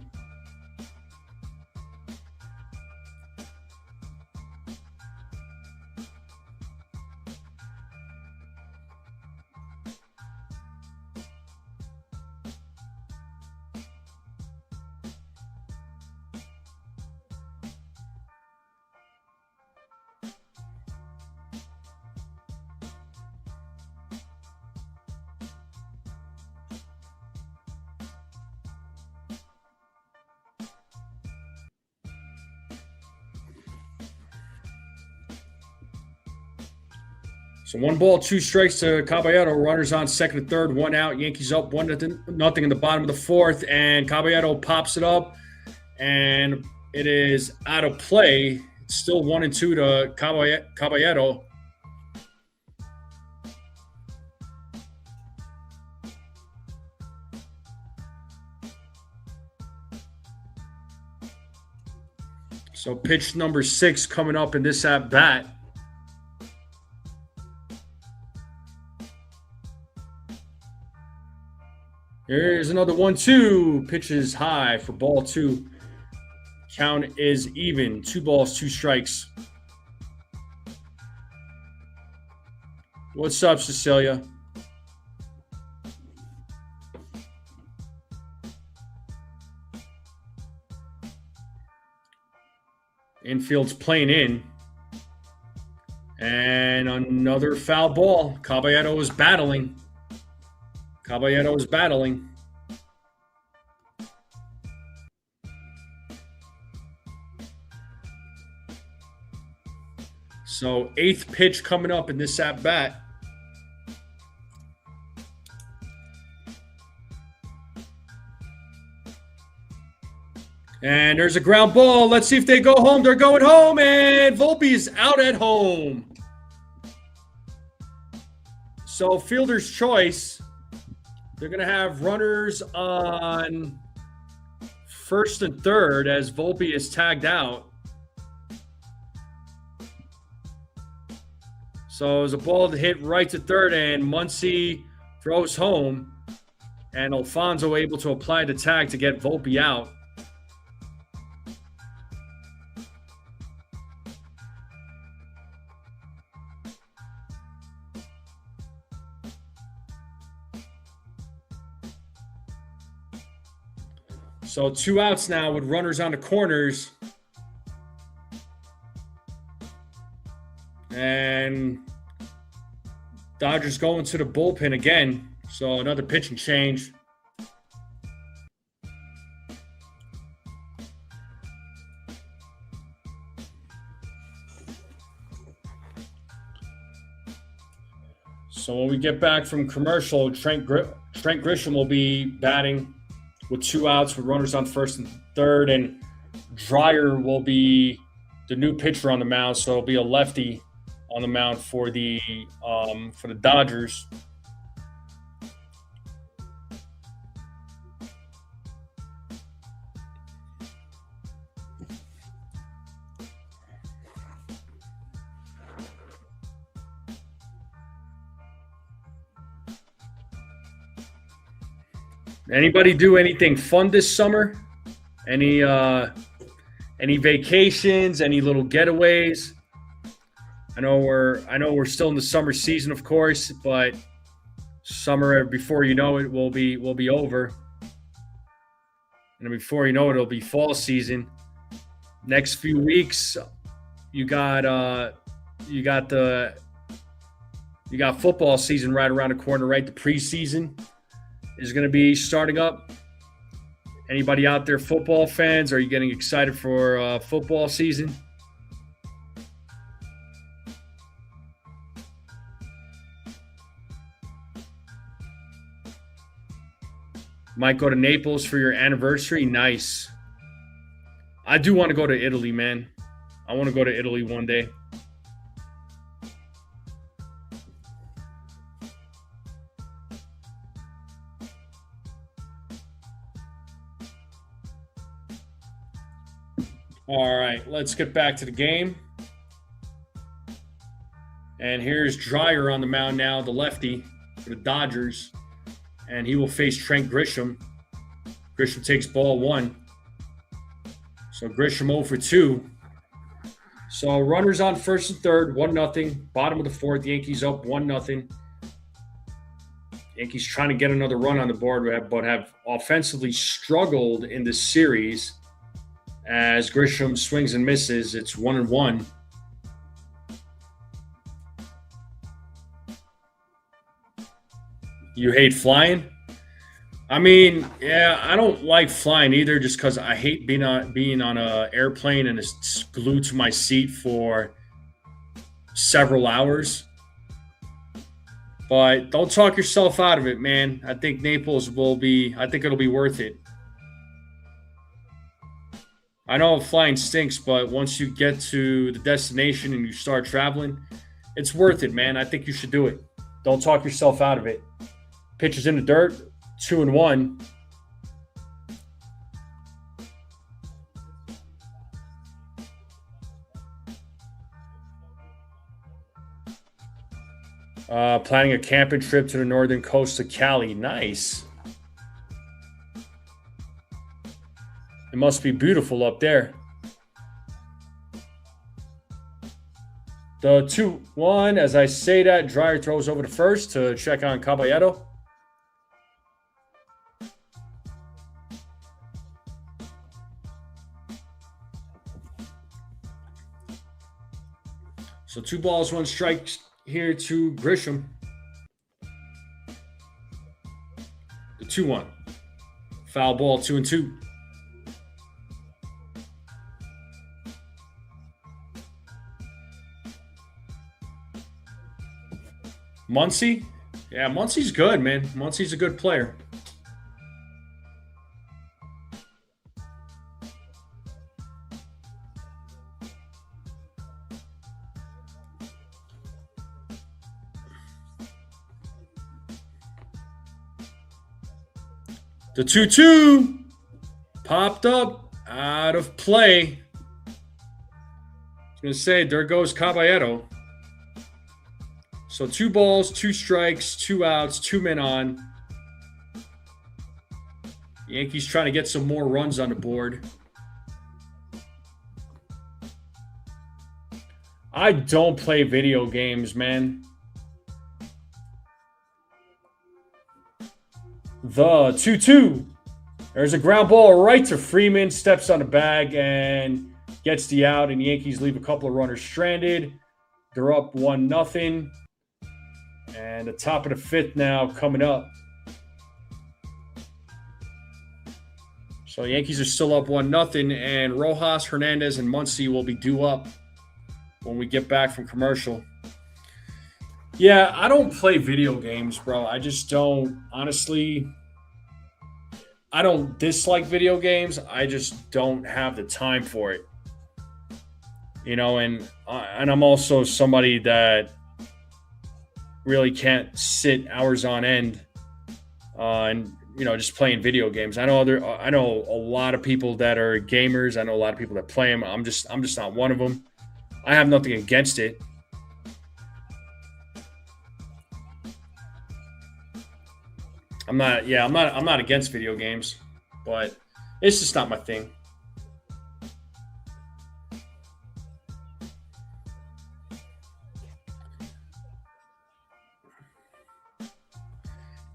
Speaker 1: So 1-2 strikes to Caballero. Runners on second and third, 1 out. Yankees up 1-0 in the bottom of the fourth, and Caballero pops it up, and it is out of play. It's still 1-2 to Caballero. So pitch number 6 coming up in this at bat. Here's another 1-2. Pitch is high for ball 2. Count is even. 2 balls, 2 strikes. What's up, Cecilia? Infield's playing in. And another foul ball. Caballero is battling. So 8th pitch coming up in this at bat. And there's a ground ball. Let's see if they go home. They're going home, and Volpe is out at home. So fielder's choice. They're going to have runners on first and third as Volpe is tagged out. So there's a ball to hit right to third, and Muncy throws home. And Alfonso able to apply the tag to get Volpe out. So 2 outs now with runners on the corners. And Dodgers going to the bullpen again. So another pitching change. So when we get back from commercial, Trent Grisham will be batting with 2 outs with runners on first and third, and Dreyer will be the new pitcher on the mound. So it'll be a lefty on the mound for the Dodgers. Anybody do anything fun this summer? Any vacations? Any little getaways? I know we're still in the summer season, of course, but summer, before you know it, will be over, and before you know it, it'll be fall season. Next few weeks, you got football season right around the corner, right? The preseason is going to be starting up. Anybody out there, football fans? Are you getting excited for football season? Might go to Naples for your anniversary. Nice. I do want to go to Italy, man. I want to go to Italy one day. All right, let's get back to the game. And here's Dreyer on the mound now, the lefty for the Dodgers. And he will face Trent Grisham. Grisham takes ball 1. So Grisham 0 for 2. So runners on first and third, 1-0. Bottom of the fourth, Yankees up 1-0. Yankees trying to get another run on the board, but have offensively struggled in this series. As Grisham swings and misses, it's 1-1. You hate flying? I mean, yeah, I don't like flying either, just because I hate being on an airplane and it's glued to my seat for several hours. But don't talk yourself out of it, man. I think it'll be worth it. I know flying stinks, but once you get to the destination and you start traveling, it's worth it, man. I think you should do it. Don't talk yourself out of it. Pitch is in the dirt, 2-1. Planning a camping trip to the northern coast of Cali. Nice. It must be beautiful up there. The 2-1, as I say that, Dreyer throws over to first to check on Caballero. So 2 balls, 1 strike here to Grisham. The 2-1. Foul ball, 2-2. Muncy? Yeah, Muncy's good, man. Muncy's a good player. The 2-2 popped up out of play. I was going to say, there goes Caballero. So 2 balls, 2 strikes, 2 outs, 2 men on. Yankees trying to get some more runs on the board. I don't play video games, man. The 2-2. There's a ground ball right to Freeman. Steps on the bag and gets the out. And the Yankees leave a couple of runners stranded. They're up 1-0. And the top of the 5th now coming up. So the Yankees are still up 1-0. And Rojas, Hernandez, and Muncy will be due up when we get back from commercial. Yeah, I don't play video games, bro. I just don't. Honestly, I don't dislike video games. I just don't have the time for it. And I'm also somebody that really can't sit hours on end and just playing video games. I know a lot of people that are gamers. I know a lot of people that play them. I'm just not one of them. I have nothing against it. I'm not against video games, but it's just not my thing.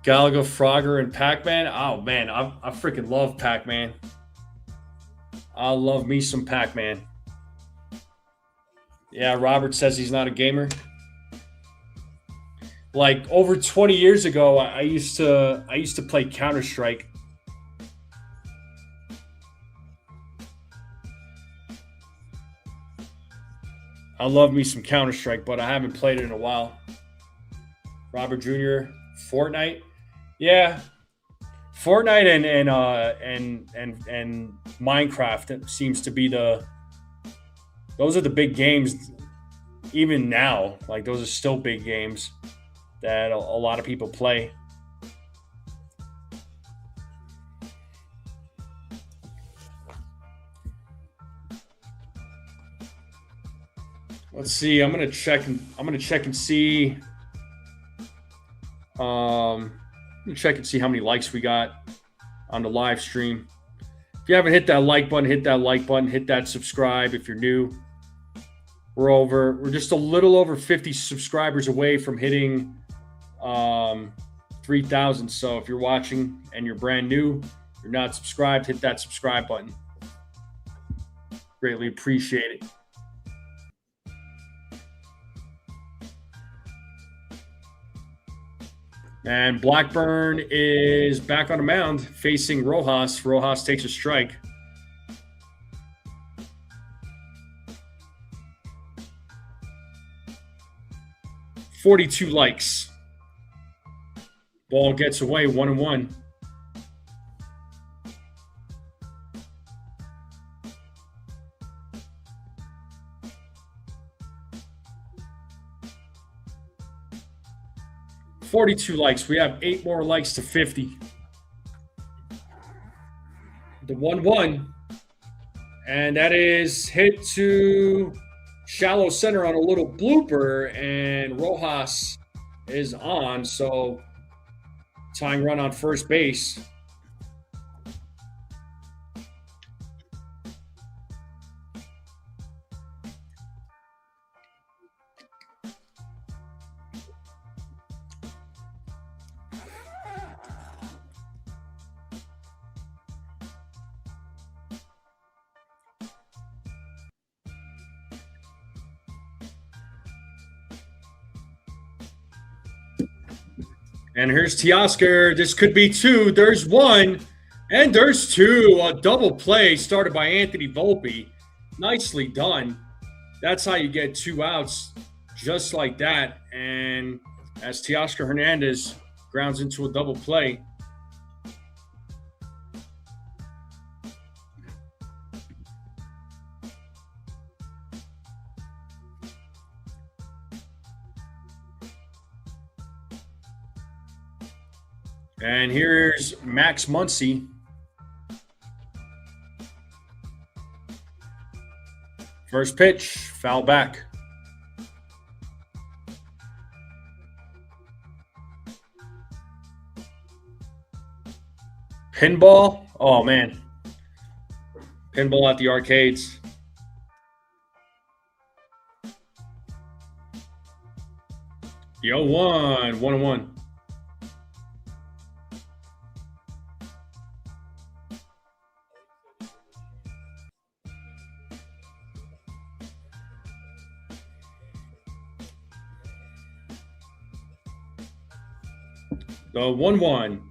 Speaker 1: Galaga, Frogger, and Pac-Man. Oh man, I freaking love Pac-Man. I love me some Pac-Man. Yeah, Robert says he's not a gamer. Like over 20 years ago, I used to play Counter-Strike. I love me some Counter-Strike, but I haven't played it in a while. Robert Jr. Fortnite. Yeah, Fortnite and Minecraft seems to be those are the big games. Even now, like those are still big games that a lot of people play. Let's see. I'm gonna check and see. Check and see how many likes we got on the live stream. If you haven't hit that like button, hit that like button, hit that subscribe if you're new. We're just a little over 50 subscribers away from hitting 3,000. So if you're watching and you're brand new, you're not subscribed, hit that subscribe button. Greatly appreciate it. And Blackburn is back on the mound facing Rojas. Rojas takes a strike. $42 likes. Ball gets away 1-1. $42 likes. We have 8 more likes to 50. The 1-1. And that is hit to shallow center on a little blooper. And Rojas is on. So tying run on first base. And here's Teoscar. This could be 2. There's 1. And there's 2. A double play started by Anthony Volpe. Nicely done. That's how you get 2 outs just like that. And as Teoscar Hernandez grounds into a double play. And here's Max Muncy. First pitch, foul back. Pinball? Oh, man. Pinball at the arcades. The 0-1, 1-1. The 1-1.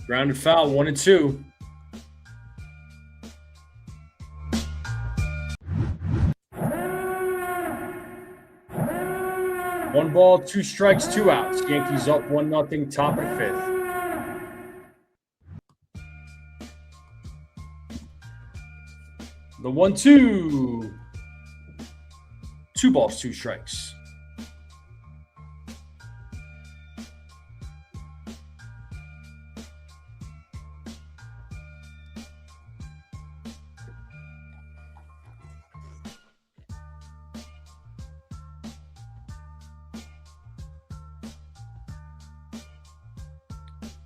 Speaker 1: Grounded foul, 1-2. 1 ball, 2 strikes, 2 outs. Yankees up 1-0, top of the 5th. The 1-2. 2 balls, 2 strikes.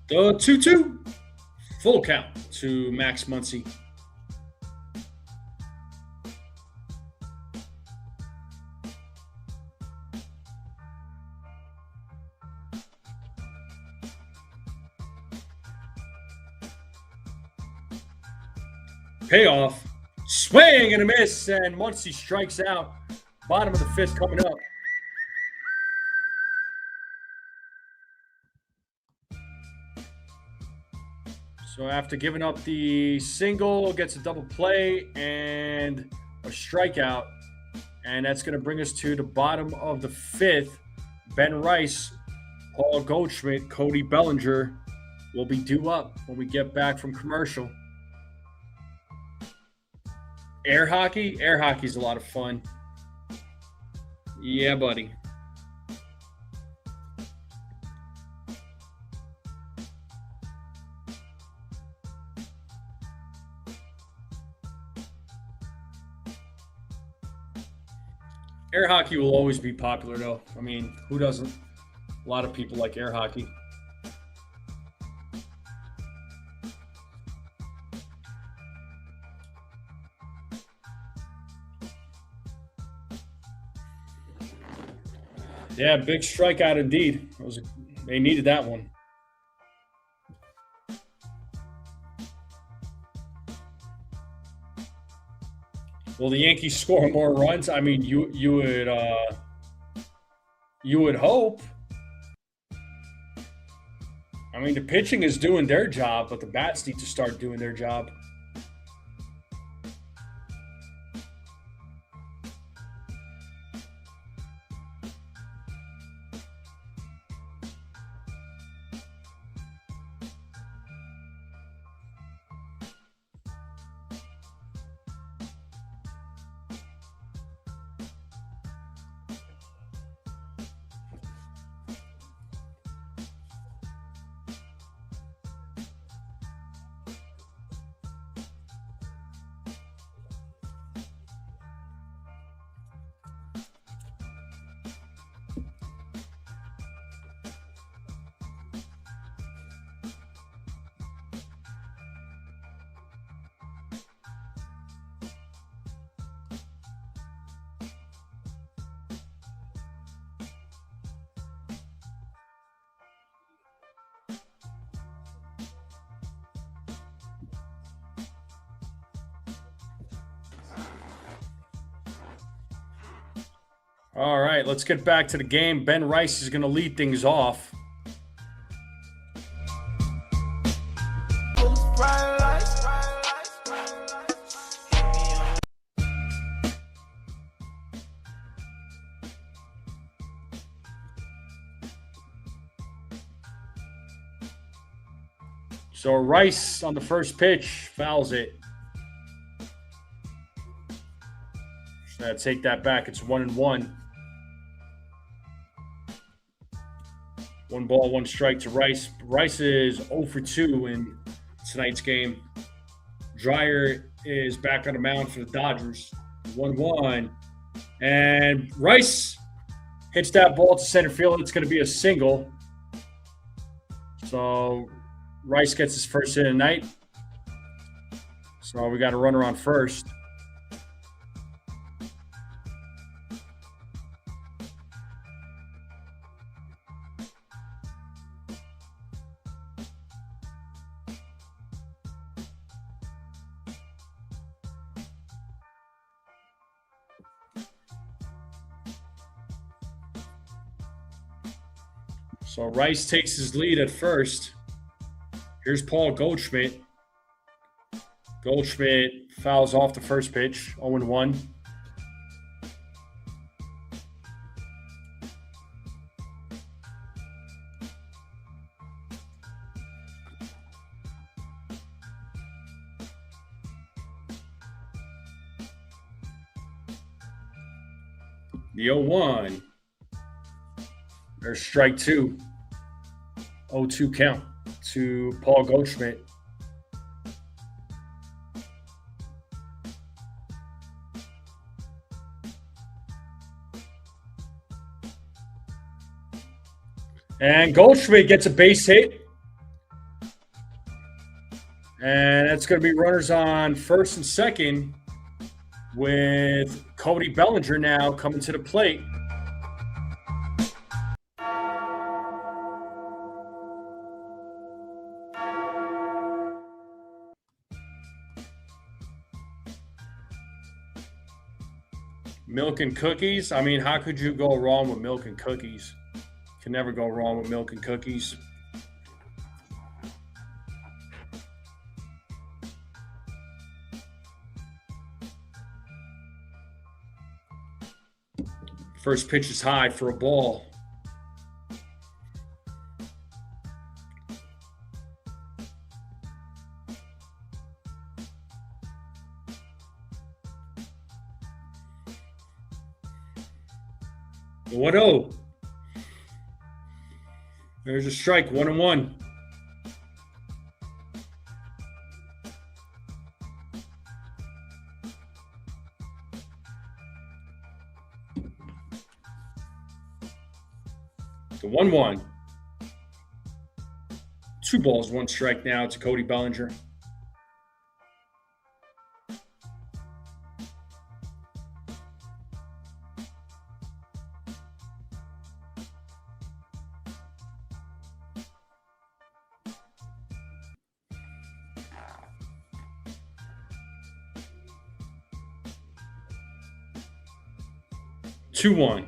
Speaker 1: The 2-2. Full count to Max Muncy. Payoff. Swing and a miss, and Muncy strikes out. Bottom of the 5th coming up. So after giving up the single, gets a double play and a strikeout. And that's going to bring us to the bottom of the 5th. Ben Rice, Paul Goldschmidt, Cody Bellinger will be due up when we get back from commercial. Air hockey? Air hockey's a lot of fun. Yeah, buddy. Air hockey will always be popular, though. I mean, who doesn't? A lot of people like air hockey. Yeah, big strikeout indeed. They needed that one. Will the Yankees score more runs? I mean, you would hope. I mean, the pitching is doing their job, but the bats need to start doing their job. All right, let's get back to the game. Ben Rice is going to lead things off. So Rice on the first pitch fouls it. Take that back. It's 1-1. 1 ball, 1 strike to Rice. Rice is 0 for 2 in tonight's game. Dreyer is back on the mound for the Dodgers. 1-1. And Rice hits that ball to center field. It's going to be a single. So Rice gets his first hit of the night. So we got a runner on first. So Rice takes his lead at first. Here's Paul Goldschmidt. Goldschmidt fouls off the first pitch, 0-1. The 0-1. There's strike two. 0-2 count to Paul Goldschmidt. And Goldschmidt gets a base hit. And that's going to be runners on first and second with Cody Bellinger now coming to the plate. Milk and cookies. I mean, how could you go wrong with milk and cookies? Can never go wrong with milk and cookies. First pitch is high for a ball. The 1-0. There's a strike, 1-1. The 1-1. 2 balls, 1 strike now to Cody Bellinger. Two one.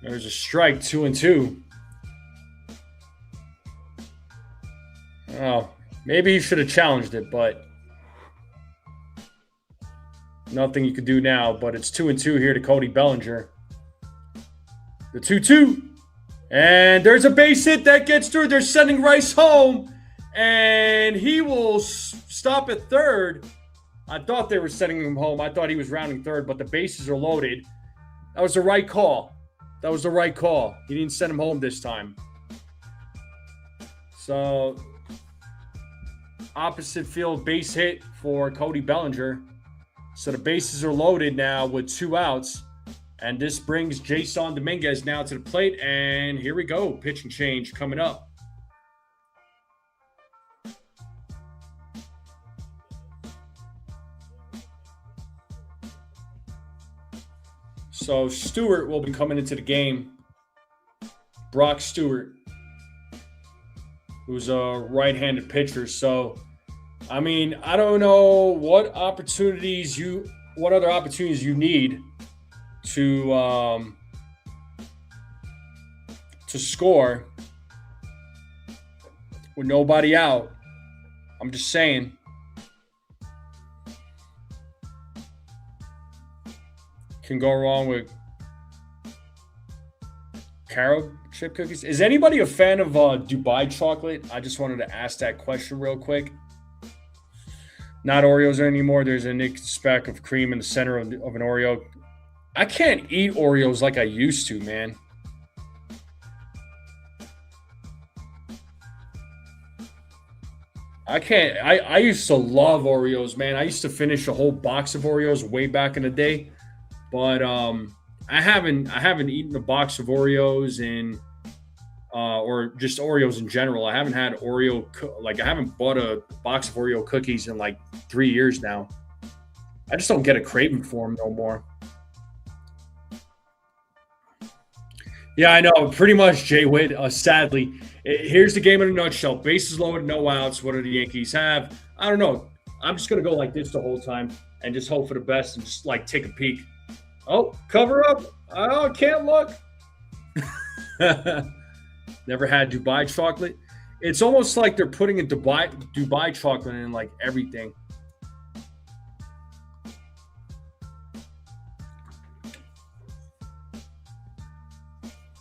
Speaker 1: There's a strike, 2-2. Oh, maybe he should have challenged it, but nothing you could do now. But it's 2-2 here to Cody Bellinger. The 2-2. And there's a base hit that gets through. They're sending Rice home. And he will stop at third. I thought they were sending him home. I thought he was rounding third, but the bases are loaded. That was the right call. That was the right call. He didn't send him home this time. So, opposite field base hit for Cody Bellinger. So the bases are loaded now with 2 outs. And this brings Jason Dominguez now to the plate. And here we go. Pitching change coming up. So Stewart will be coming into the game. Brock Stewart, who's a right-handed pitcher. So, I mean, I don't know what other opportunities you need to score with nobody out. I'm just saying. Can go wrong with carob chip cookies. Is anybody a fan of Dubai chocolate? I just wanted to ask that question real quick. Not Oreos anymore. There's a nick speck of cream in the center of an Oreo. I can't eat Oreos like I used to, man. I can't. I used to love Oreos, man. I used to finish a whole box of Oreos way back in the day. But I haven't eaten a box of Oreos or just Oreos in general. I haven't had I haven't bought a box of Oreo cookies in like 3 years now. I just don't get a craving for them no more. Yeah, I know. Pretty much, Jay Witt. Sadly, here's the game in a nutshell. Bases loaded, no outs. What do the Yankees have? I don't know. I'm just gonna go like this the whole time and just hope for the best and just like take a peek. Oh, cover up. Oh, can't look. Never had Dubai chocolate. It's almost like they're putting in Dubai chocolate in like everything.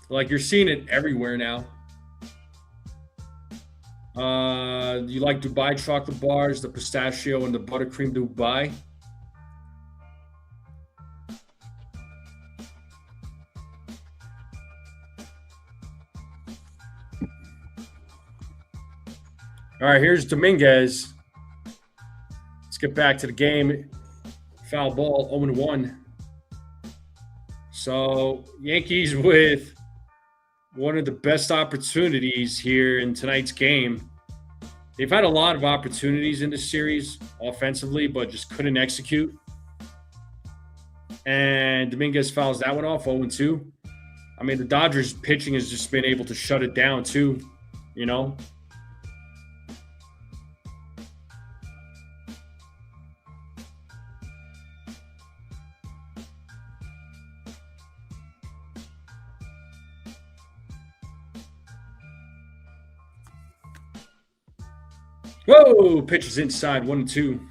Speaker 1: Like you're seeing it everywhere now. You like Dubai chocolate bars, the pistachio and the buttercream Dubai? All right, here's Dominguez. Let's get back to the game. Foul ball, 0-1. So Yankees with one of the best opportunities here in tonight's game. They've had a lot of opportunities in this series offensively, but just couldn't execute. And Dominguez fouls that one off, 0-2. I mean, the Dodgers pitching has just been able to shut it down too, you know? Whoa! Pitch is inside, 1-2.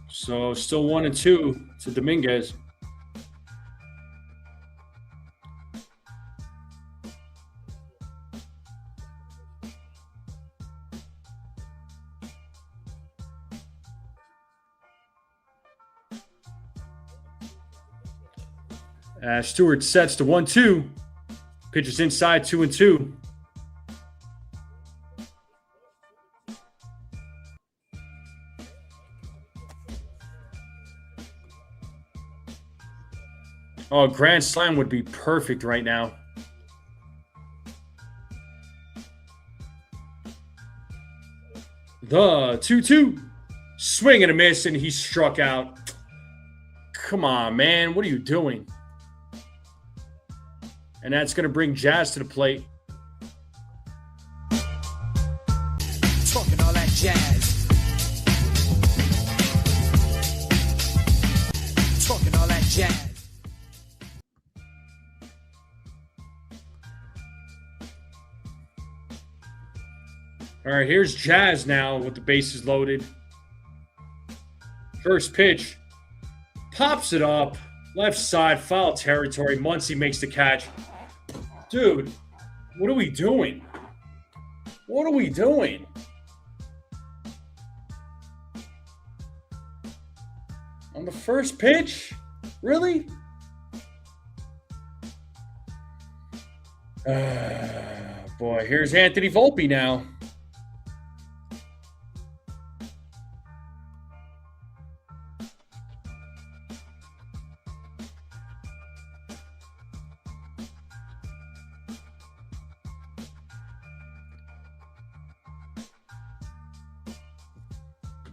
Speaker 1: So still 1-2 to Dominguez. Stewart sets to 1-2. Pitches inside, 2-2. Oh, grand slam would be perfect right now. The 2-2. Swing and a miss, and he struck out. Come on, man. What are you doing? And that's going to bring Jazz to the plate.
Speaker 2: Talking all that jazz. Talking all that jazz.
Speaker 1: All right, here's Jazz now with the bases loaded. First pitch. Pops it up. Left side, foul territory. Muncy makes the catch. Dude, what are we doing? What are we doing? On the first pitch? Really? Boy, here's Anthony Volpe now.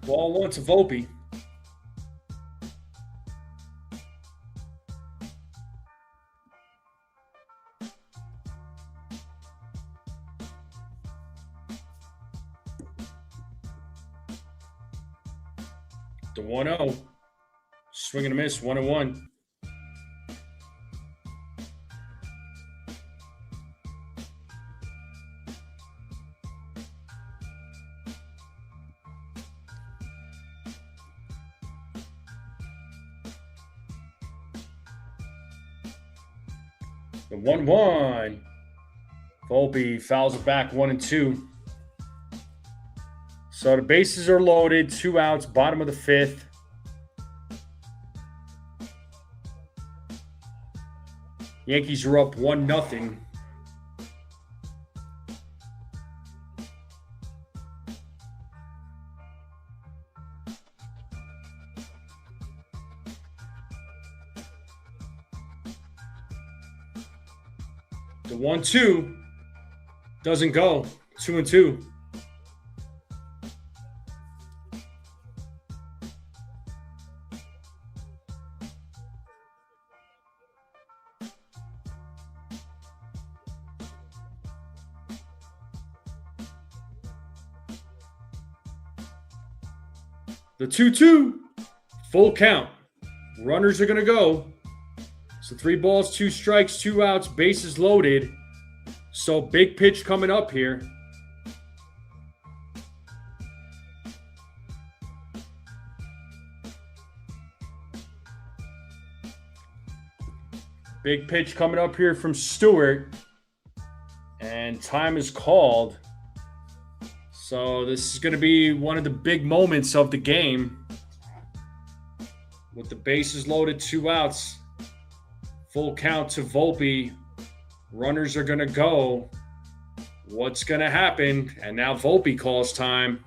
Speaker 1: Ball one to Volpe. The 1-0. Swing and a miss, 1-1. The 1-1. Volpe fouls it back, 1-2. So the bases are loaded, 2 outs, bottom of the 5th. Yankees are up 1-0. The 1-2 doesn't go. 2-2. The 2-2, full count. Runners are going to go. So 3 balls, 2 strikes, 2 outs, bases loaded. So big pitch coming up here. Big pitch coming up here from Stewart. And time is called. So this is going to be one of the big moments of the game. With the bases loaded, 2 outs. Full count to Volpe. Runners are going to go. What's going to happen? And now Volpe calls time.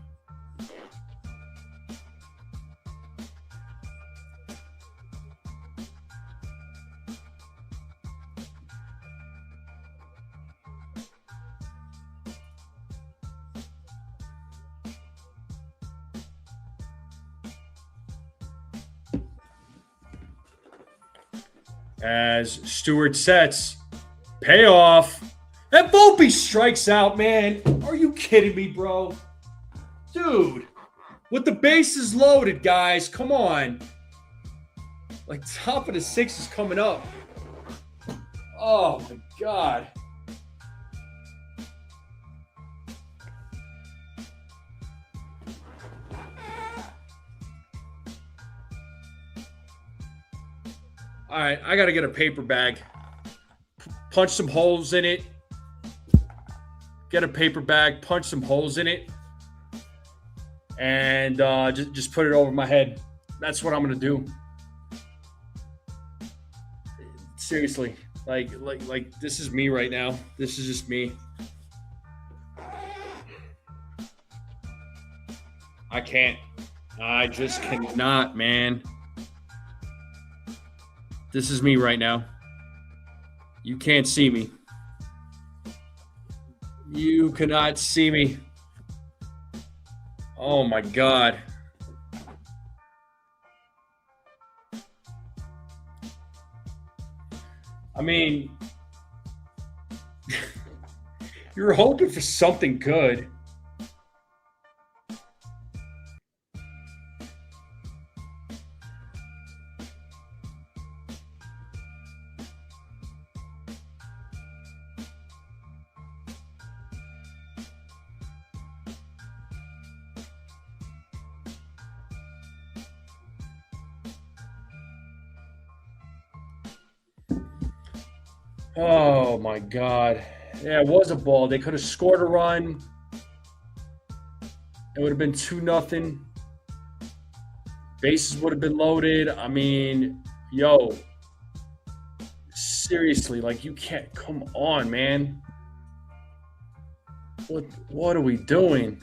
Speaker 1: As Stewart sets, payoff, and Volpe strikes out, man. Are you kidding me, bro? Dude, with the bases loaded, guys, come on. Like, top of the 6 is coming up. Oh, my God. All right, I got to get a paper bag. Punch some holes in it. Get a paper bag, punch some holes in it. And just put it over my head. That's what I'm going to do. Seriously. Like this is me right now. This is just me. I can't. I just cannot, man. This is me right now. You can't see me. You cannot see me. Oh my God. I mean, you're hoping for something good. Oh, my God. Yeah, it was a ball. They could have scored a run. It would have been 2-0. Bases would have been loaded. I mean, yo. Seriously, like, you can't. Come on, man. What are we doing?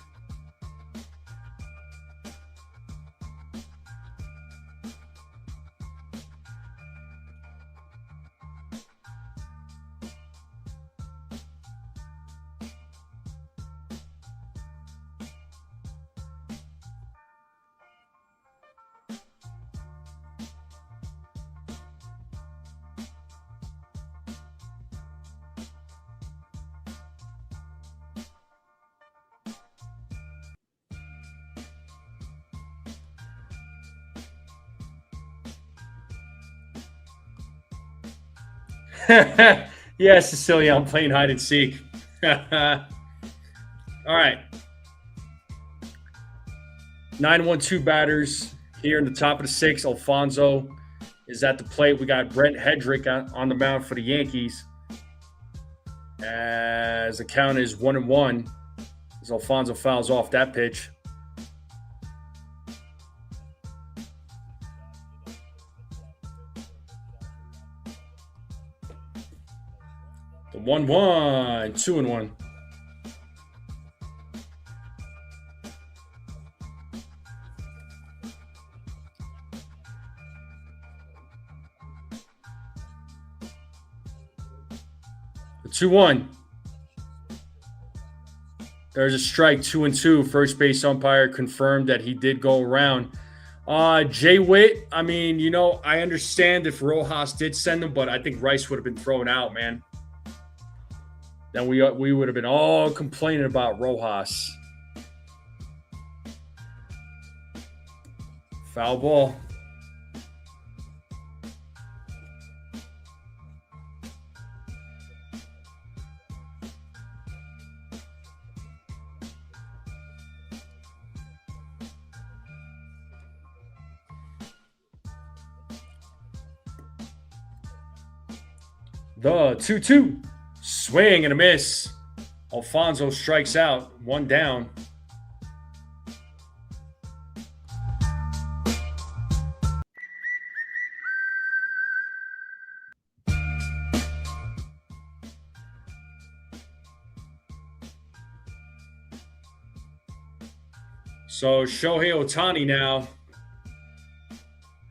Speaker 1: Yeah, Cecilia, I'm playing hide and seek. All right. 9-1-2 batters here in the top of the 6. Alfonso is at the plate. We got Brent Hedrick on the mound for the Yankees. As the count is 1-1, as Alfonso fouls off that pitch. The 1-1, 2-1. The 2-1. There's a strike, 2-2. First base umpire confirmed that he did go around. Jay Witt, I mean, you know, I understand if Rojas did send him, but I think Rice would have been thrown out, man. Then we would have been all complaining about Rojas. Foul ball. The 2-2. Swing and a miss. Alfonso strikes out. One down. So Shohei Ohtani now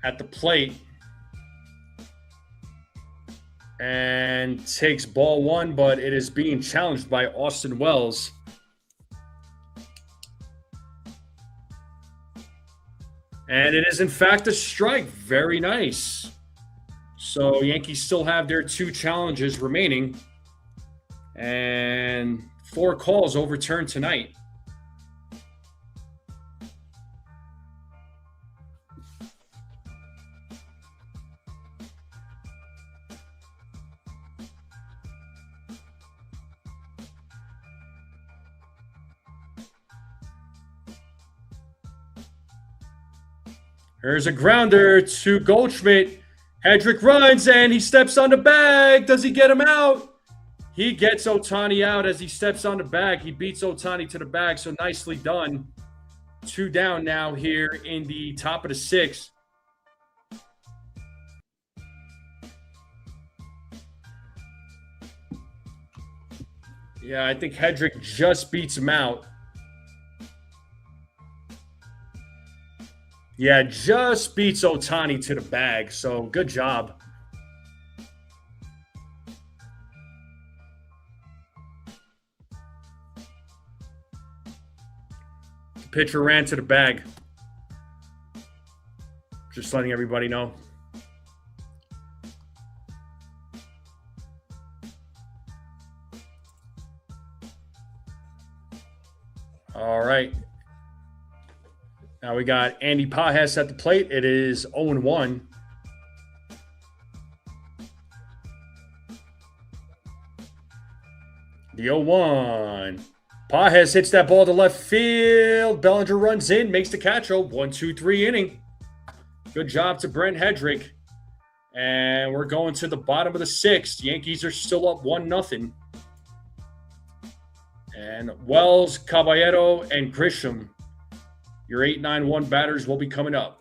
Speaker 1: at the plate and takes ball one, but it is being challenged by Austin Wells. And it is, in fact, a strike. Very nice. So Yankees still have their 2 challenges remaining. And 4 calls overturned tonight. Here's a grounder to Goldschmidt. Hedrick runs and he steps on the bag. Does he get him out? He gets Ohtani out as he steps on the bag. He beats Ohtani to the bag, so nicely done. 2 down now here in the top of the 6th. Yeah, I think Hedrick just beats him out. Yeah, just beats Ohtani to the bag, so good job. The pitcher ran to the bag. Just letting everybody know. All right. Now we got Andy Pajes at the plate. It is 0-1. The 0-1. Pajes hits that ball to left field. Bellinger runs in, makes the catch. 1-2-3 inning. Good job to Brent Hedrick. And we're going to the bottom of the 6th. Yankees are still up 1-0. And Wells, Caballero, and Grisham, your 8-9-1 batters, will be coming up.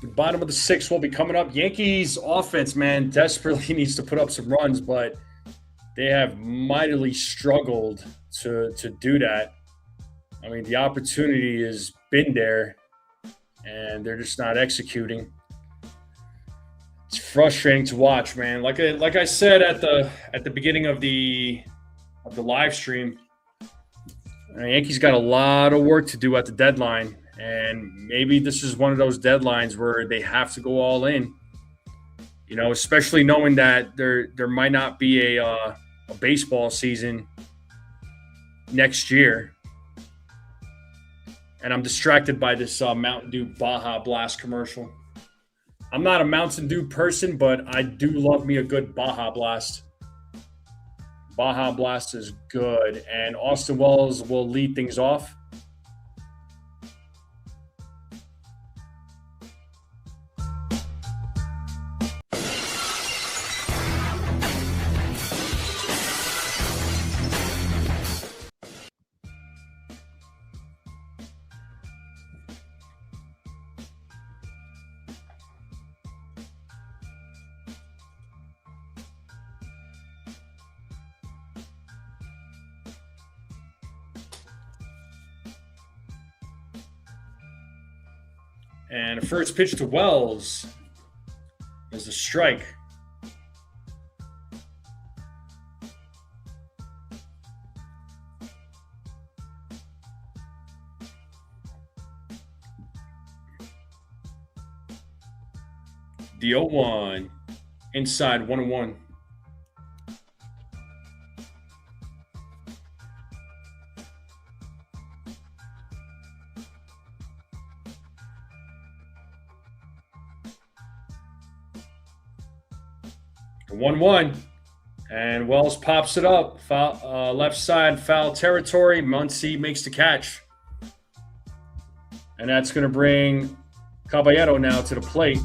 Speaker 1: The bottom of the 6th will be coming up. Yankees offense, man, desperately needs to put up some runs, but they have mightily struggled to do that. I mean, the opportunity has been there, and they're just not executing. It's frustrating to watch, man. Like I said at the beginning of the live stream, the Yankees got a lot of work to do at the deadline. And maybe this is one of those deadlines where they have to go all in, you know, especially knowing that there might not be a baseball season next year. And I'm distracted by this Mountain Dew Baja Blast commercial. I'm not a Mountain Dew person, but I do love me a good Baja Blast. Baja Blast is good. And Austin Wells will lead things off. And the first pitch to Wells is a strike. The 0-1. Inside 1-1. The 1-1. And Wells pops it up. Foul, left side, foul territory. Muncy makes the catch. And that's going to bring Caballero now to the plate.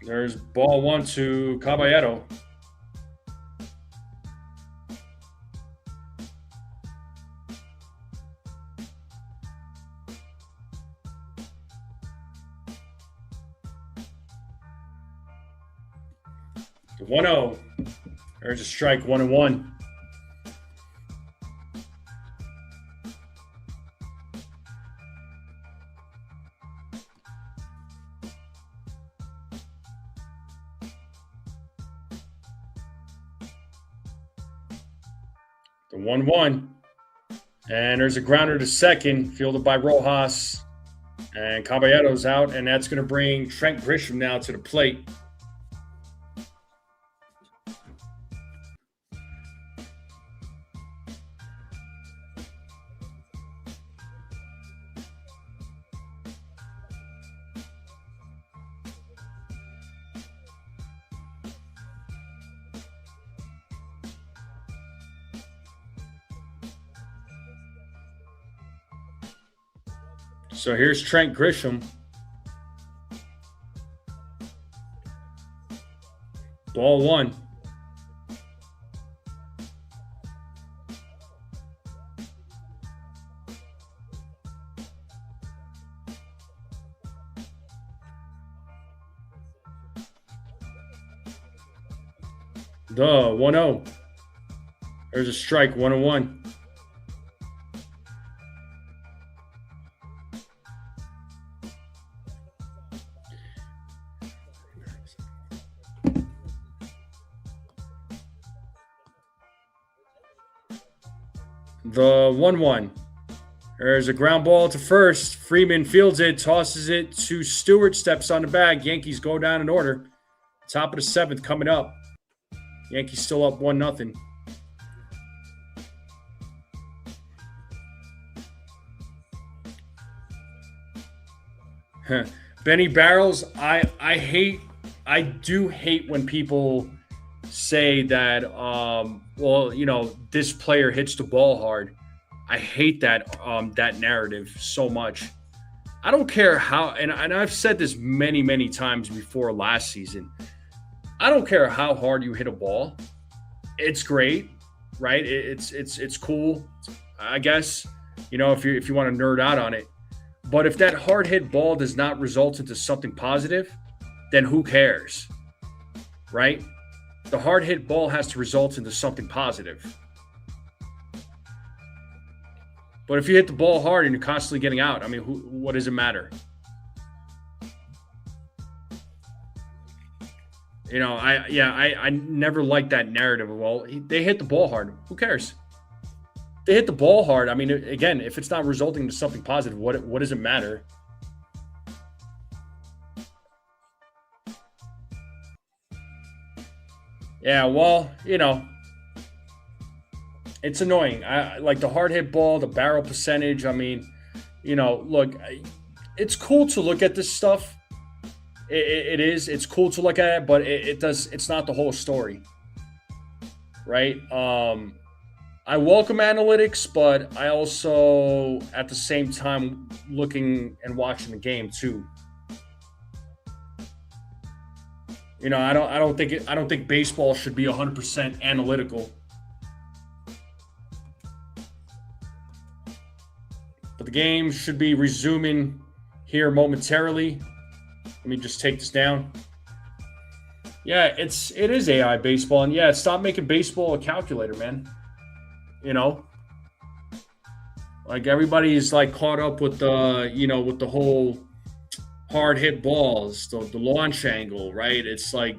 Speaker 1: There's ball 1 to Caballero. The 1-0. There's a strike, 1-1. The 1-1. And there's a grounder to second, fielded by Rojas. And Caballero's out, and that's going to bring Trent Grisham now to the plate. So here's Trent Grisham. Ball 1. The 1-0. There's a strike, 1-1. The 1-1. There's a ground ball to first. Freeman fields it, tosses it to Stewart, steps on the bag. Yankees go down in order. Top of the 7th coming up. Yankees still up 1-0. Benny Barrels, I do hate when people say that, well, you know, this player hits the ball hard. I hate that that narrative so much. I don't care how, and I've said this many, many times before last season. I don't care how hard you hit a ball. It's great, right? It's cool, I guess. You know, if you want to nerd out on it. But if that hard hit ball does not result into something positive, then who cares, right? The hard hit ball has to result into something positive. But if you hit the ball hard and you're constantly getting out, I mean, what does it matter? You know, I never liked that narrative. Well, they hit the ball hard. Who cares? They hit the ball hard. I mean, again, if it's not resulting to something positive, what does it matter? Yeah, well, you know, it's annoying. I like the hard hit ball, the barrel percentage. I mean, you know, look, it's cool to look at this stuff. It is. It's cool to look at it, but it's not the whole story, right? I welcome analytics, but I also, at the same time, looking and watching the game too. You know, I don't think baseball should be 100% analytical. But the game should be resuming here momentarily. Let me just take this down. Yeah, it is AI baseball, and yeah, stop making baseball a calculator, man. You know, like everybody's like caught up with with the whole hard hit balls, the launch angle, right? It's like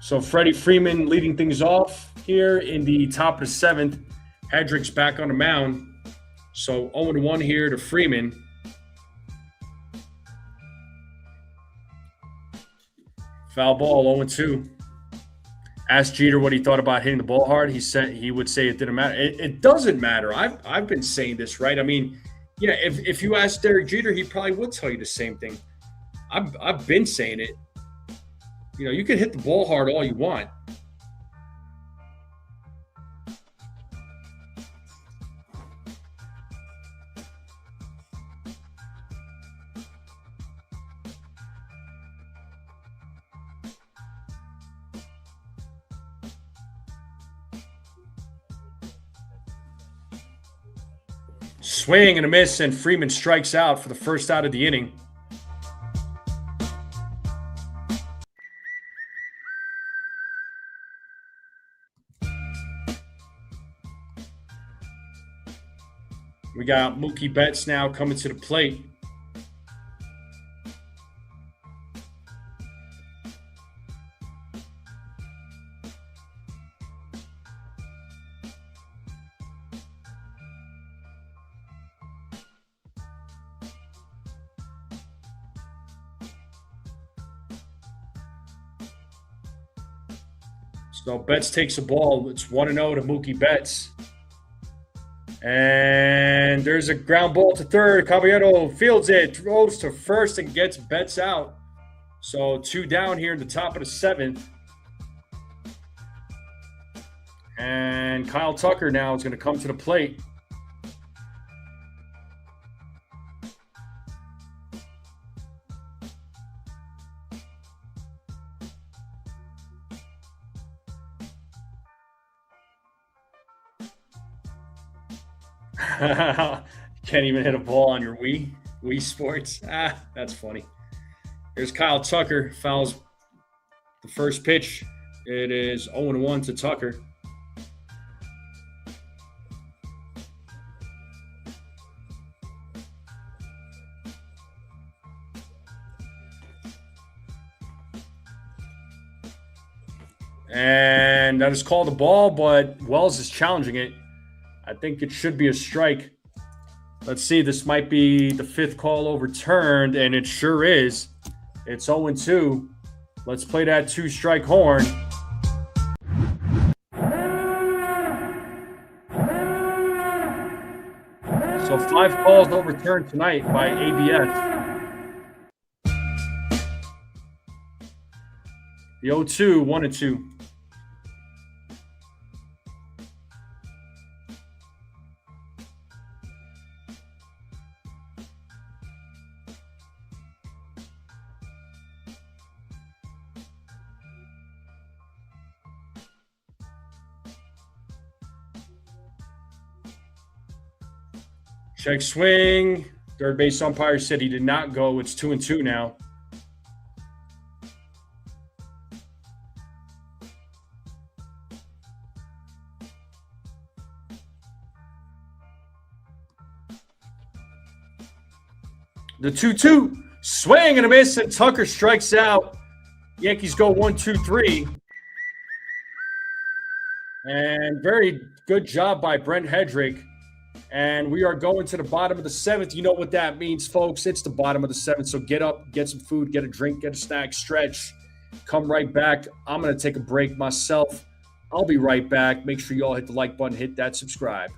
Speaker 1: so Freddie Freeman leading things off here in the top of the seventh. Hedrick's back on the mound. So 0-1 here to Freeman. Foul ball, 0-2. Asked Jeter what he thought about hitting the ball hard. He said he would say it didn't matter. It doesn't matter. I've been saying this, right? I mean, yeah, if you asked Derek Jeter, he probably would tell you the same thing. I've been saying it. You know, you can hit the ball hard all you want. Swing and a miss, and Freeman strikes out for the first out of the inning. We got Mookie Betts now coming to the plate. So Betts takes the ball. It's 1-0 to Mookie Betts. And there's a ground ball to third. Caballero fields it, throws to first, and gets Betts out. So 2 down here in the top of the seventh. And Kyle Tucker now is going to come to the plate. Can't even hit a ball on your Wii Sports. That's funny. Here's Kyle Tucker, fouls the first pitch. It is 0-1 to Tucker. And that is called a ball, but Wells is challenging it. I think it should be a strike. Let's see. This might be the 5th call overturned, and it sure is. It's 0-2. Let's play that 2-strike horn. So 5 calls overturned tonight by ABS. The 0-2, 1-2. Check swing. Third base umpire said he did not go. It's 2-2 now. The 2-2. Swing and a miss, and Tucker strikes out. Yankees go 1-2-3. And very good job by Brent Hedrick. And we are going to the bottom of the 7th. You know what that means, folks. It's the bottom of the 7th. So get up, get some food, get a drink, get a snack, stretch. Come right back. I'm going to take a break myself. I'll be right back. Make sure you all hit the like button, hit that subscribe.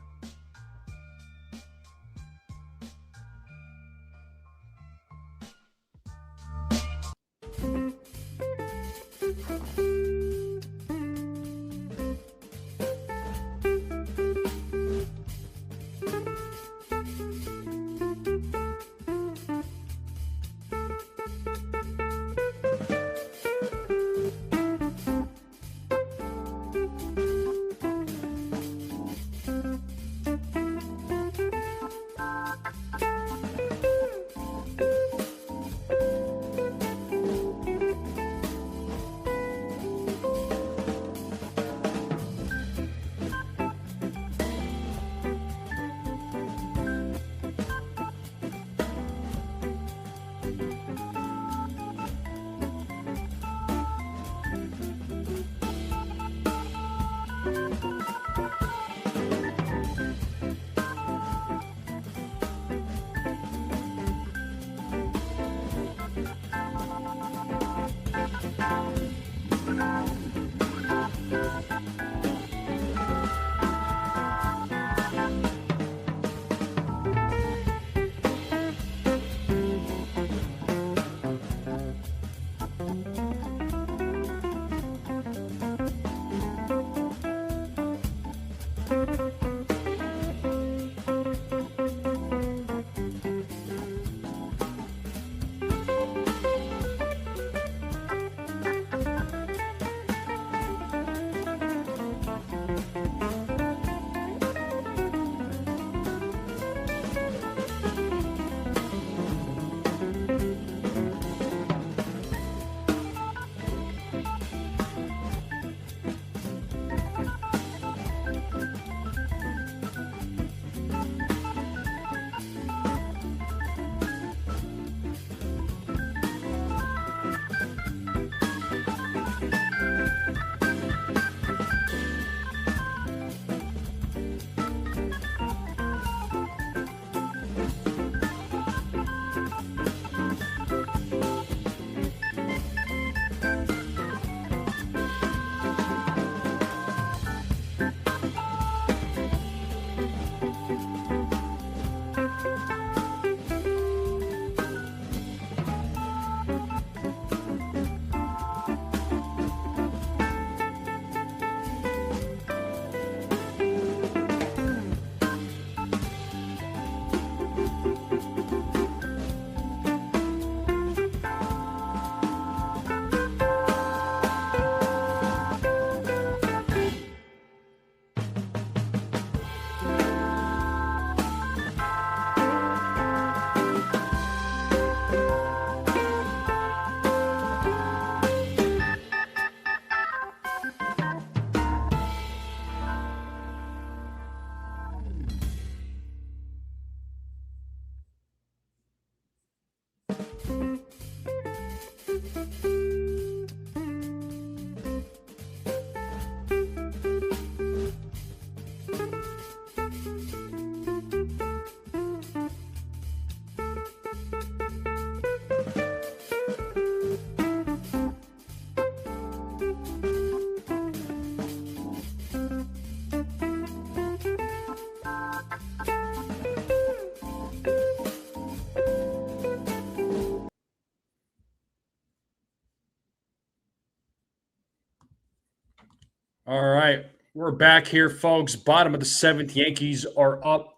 Speaker 1: All right, we're back here, folks. Bottom of the seventh, Yankees are up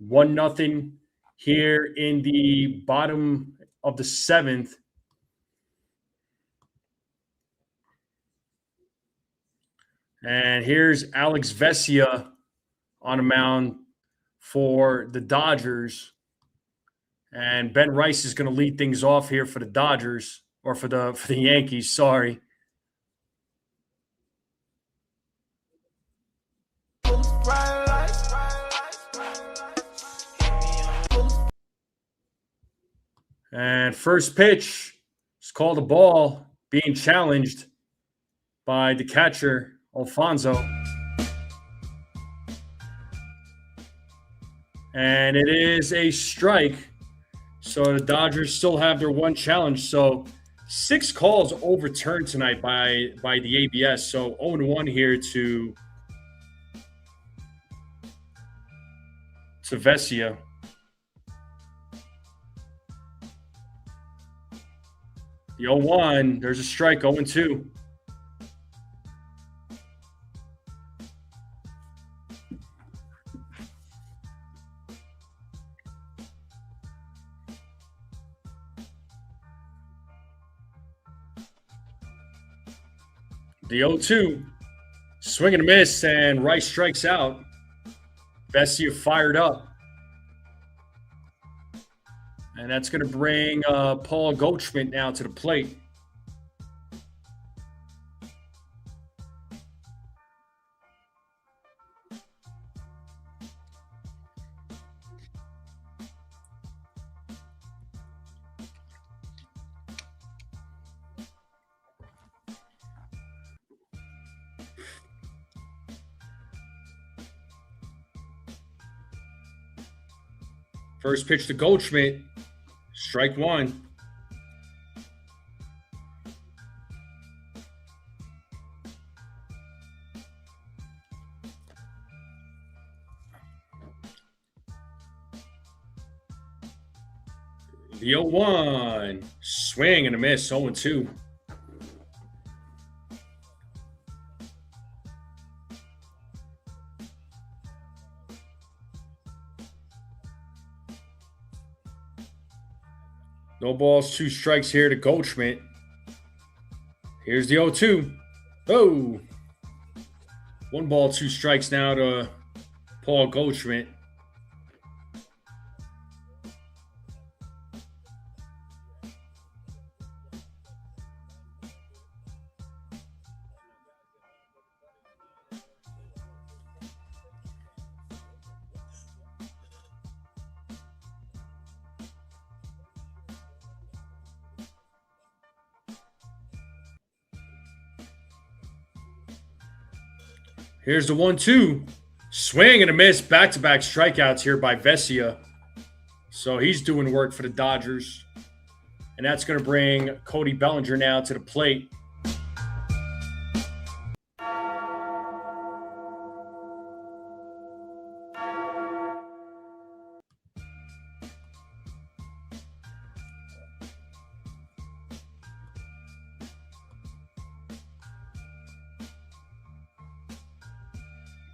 Speaker 1: 1-0 here in the bottom of the seventh. And here's Alex Vesia on a mound for the Dodgers. And Ben Rice is going to lead things off here for the Dodgers, or for the Yankees, sorry. And first pitch is called a ball, being challenged by the catcher, Alfonso. And it is a strike. So the Dodgers still have their one challenge. So 6 calls overturned tonight by the ABS. So 0-1 here to Vesia. The 0-1, there's a strike, 0-2. The 0-2, swing and a miss, and Rice strikes out. Vesia fired up. And that's going to bring Paul Goldschmidt now to the plate. First pitch to Goldschmidt, strike 1. The 0-1, swing and a miss, 0-2. No balls, 2 strikes here to Goldschmidt. Here's the 0-2. Oh! 1 ball, 2 strikes now to Paul Goldschmidt. Here's the 1-2. Swing and a miss. Back-to-back strikeouts here by Vesia. So he's doing work for the Dodgers. And that's going to bring Cody Bellinger now to the plate.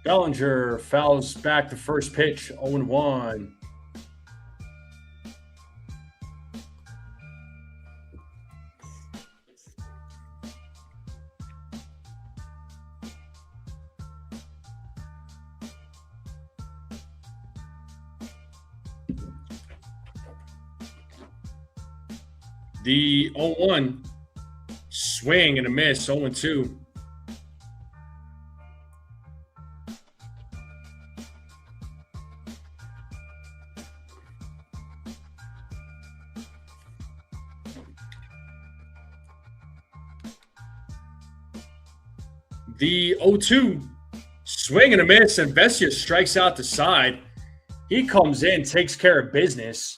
Speaker 1: Bellinger fouls back the first pitch, 0-1. The 0-1, swing and a miss, 0-2. The 0-2, swing and a miss, and Vesia strikes out the side. He comes in, takes care of business,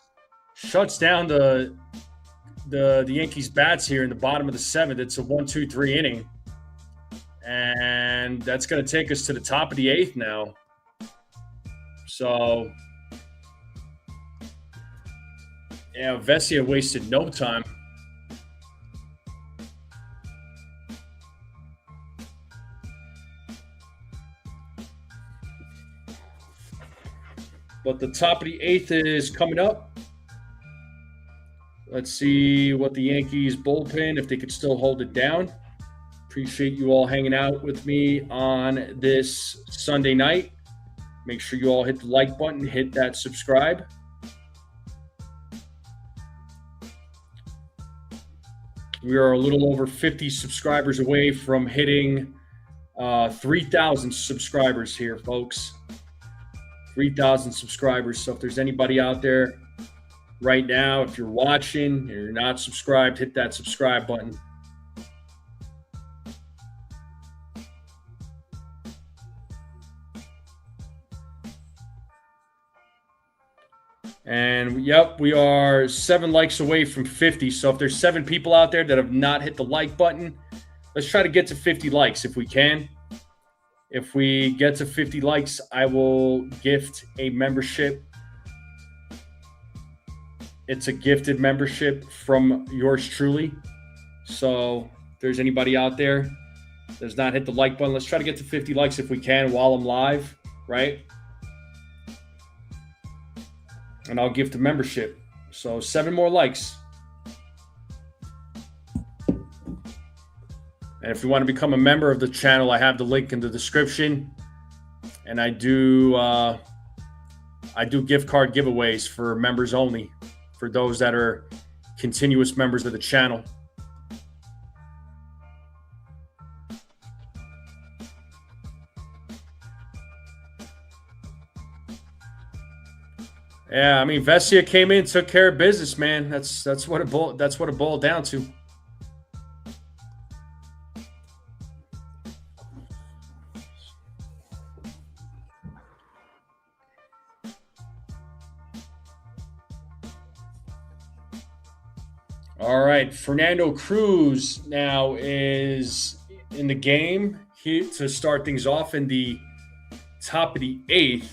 Speaker 1: shuts down the Yankees bats here in the bottom of the seventh. It's a 1-2-3 inning. And that's going to take us to the top of the eighth now. So, yeah, Vesia wasted no time. But the top of the 8th is coming up. Let's see what the Yankees bullpen, if they could still hold it down. Appreciate you all hanging out with me on this Sunday night. Make sure you all hit the like button, hit that subscribe. We are a little over 50 subscribers away from hitting 3,000 subscribers here, folks. 3,000 subscribers. So if there's anybody out there right now, if you're watching and you're not subscribed, hit that subscribe button. And yep, we are 7 likes away from 50. So if there's 7 people out there that have not hit the like button, let's try to get to 50 likes if we can. If we get to 50 likes, I will gift a membership. It's a gifted membership from yours truly. So if there's anybody out there that has not hit the like button, let's try to get to 50 likes if we can while I'm live, right? And I'll gift a membership. So 7 more likes. And if you want to become a member of the channel, I have the link in the description. And I do gift card giveaways for members only, for those that are continuous members of the channel. Yeah, I mean, Vesia came in, took care of business, man. That's what it boiled down to. All right, Fernando Cruz now is in the game here to start things off in the top of the 8th.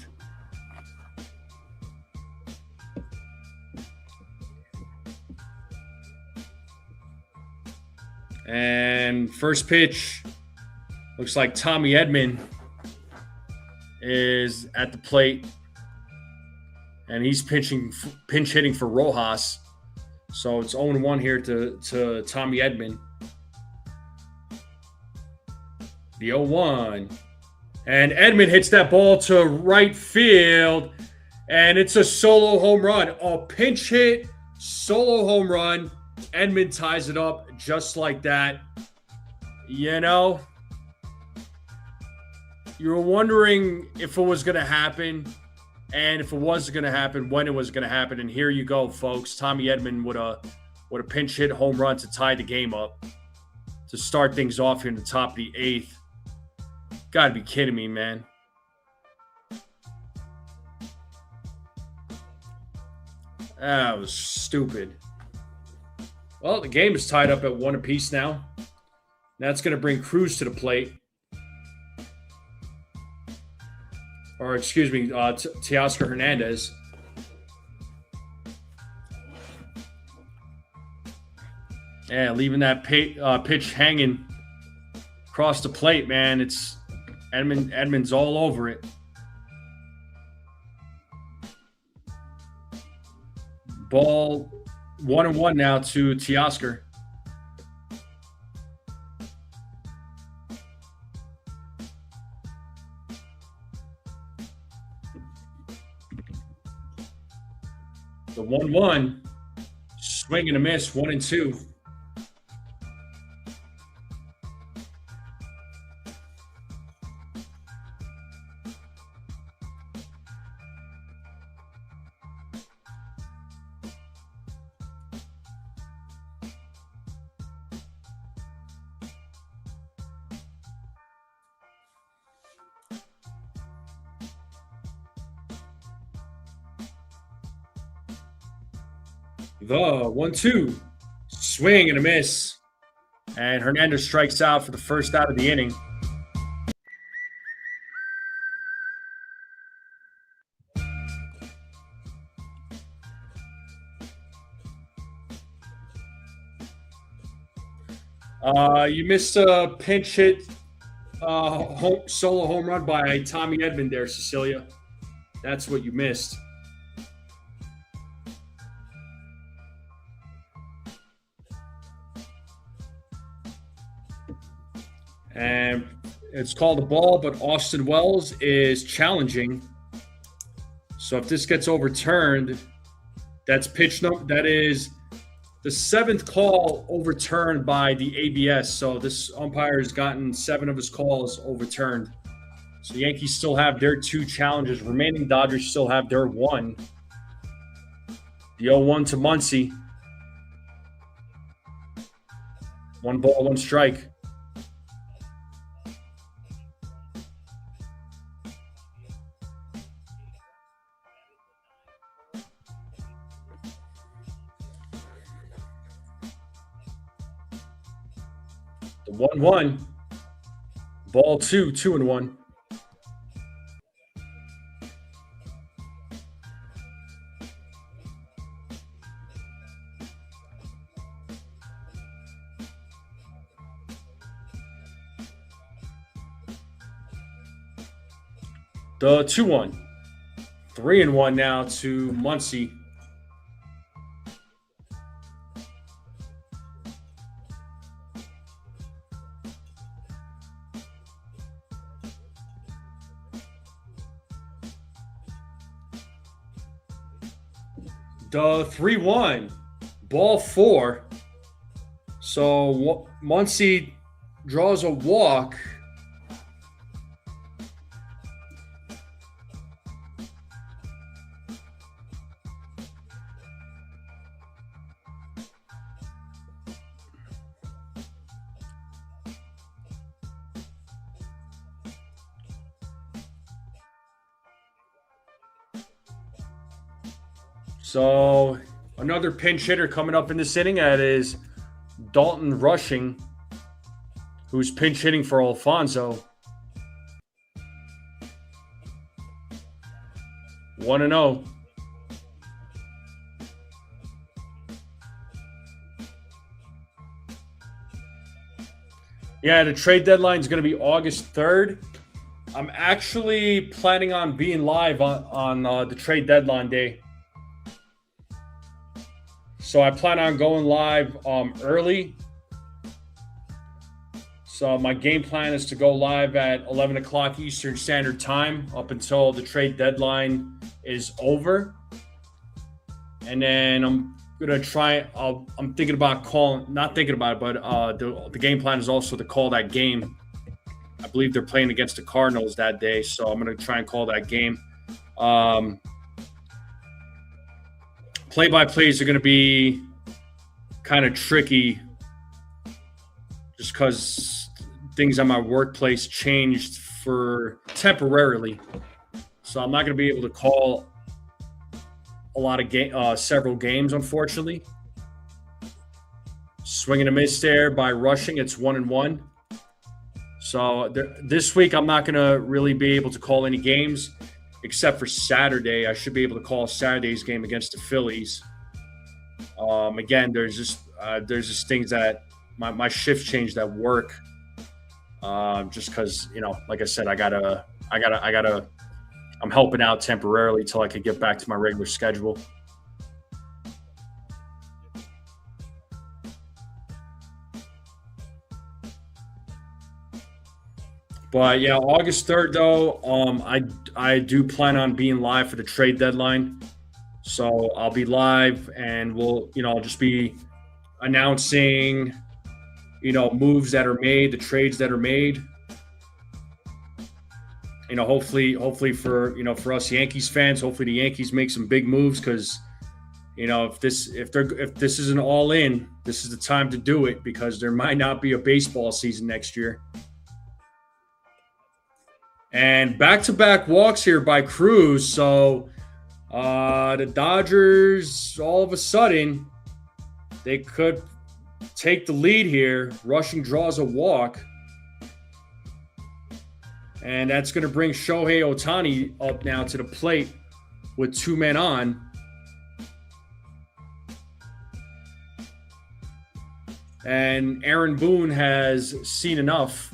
Speaker 1: And first pitch, looks like Tommy Edman is at the plate. And he's pinch hitting for Rojas. So it's 0-1 here to Tommy Edman. The 0-1. And Edman hits that ball to right field. And it's a solo home run. A pinch hit, solo home run. Edman ties it up just like that. You know, you were wondering if it was going to happen, and if it was going to happen, when it was going to happen. And here you go, folks. Tommy Edman with a pinch hit home run to tie the game up, to start things off here in the top of the 8th. Got to be kidding me, man. That was stupid. Well, the game is tied up at 1 apiece now. That's going to bring Cruz to the plate. Or, excuse me, Teoscar Hernandez. Yeah, leaving that pitch hanging across the plate, man. It's Edman's all over it. Ball 1-1 now to Teoscar. The 1-1, swing and a miss, 1-2. The 1-2, swing and a miss. And Hernandez strikes out for the first out of the inning. You missed a pinch hit solo home run by Tommy Edman there, Cecilia. That's what you missed. And it's called a ball, but Austin Wells is challenging. So if this gets overturned, that's that is the 7th call overturned by the ABS. So this umpire has gotten 7 of his calls overturned. So the Yankees still have their 2 challenges remaining. Dodgers still have their 1. The 0-1 to Muncy. 1 ball, 1 strike. The 1-1. Ball 2, 2-1. The 2-1. 3-1 now to Muncy. The 3-1. Ball 4. So Muncy draws a walk. So another pinch hitter coming up in this inning. That is Dalton Rushing, who's pinch hitting for Alfonso. 1-0. Yeah, the trade deadline is going to be August 3rd. I'm actually planning on being live on the trade deadline day. So I plan on going live early. So my game plan is to go live at 11 o'clock Eastern Standard Time up until the trade deadline is over. And then I'm going to try, I'm thinking about not thinking about it, but the game plan is also to call that game. I believe they're playing against the Cardinals that day, so I'm going to try and call that game. Play-by-plays are going to be kind of tricky just because things on my workplace changed for temporarily. So I'm not going to be able to call a lot of several games, unfortunately. Swing and a miss there by Rushing. It's 1-1. So this week I'm not going to really be able to call any games. Except for Saturday, I should be able to call Saturday's game against the Phillies. Again, there's just things that my shift changed at work. Just because, like I said, I'm helping out temporarily till I could get back to my regular schedule. But yeah, August 3rd though, I do plan on being live for the trade deadline. So I'll be live and I'll just be announcing, moves that are made, the trades that are made. Hopefully for us Yankees fans, hopefully the Yankees make some big moves because, if this isn't all in, this is the time to do it because there might not be a baseball season next year. And back-to-back walks here by Cruz. So the Dodgers, all of a sudden, they could take the lead here. Rushing draws a walk. And that's going to bring Shohei Ohtani up now to the plate with 2 men on. And Aaron Boone has seen enough.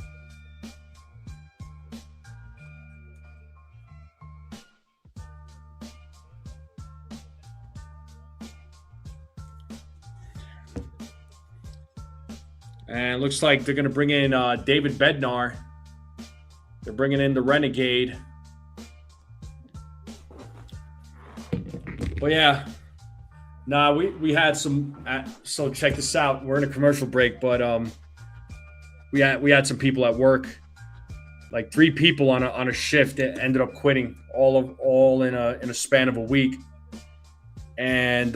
Speaker 1: And man. Looks like they're going to bring in David Bednar. They're bringing in the Renegade. But yeah, nah, we had some. So check this out. We're in a commercial break, but we had some people at work, like 3 people on a shift that ended up quitting all in a span of a week, and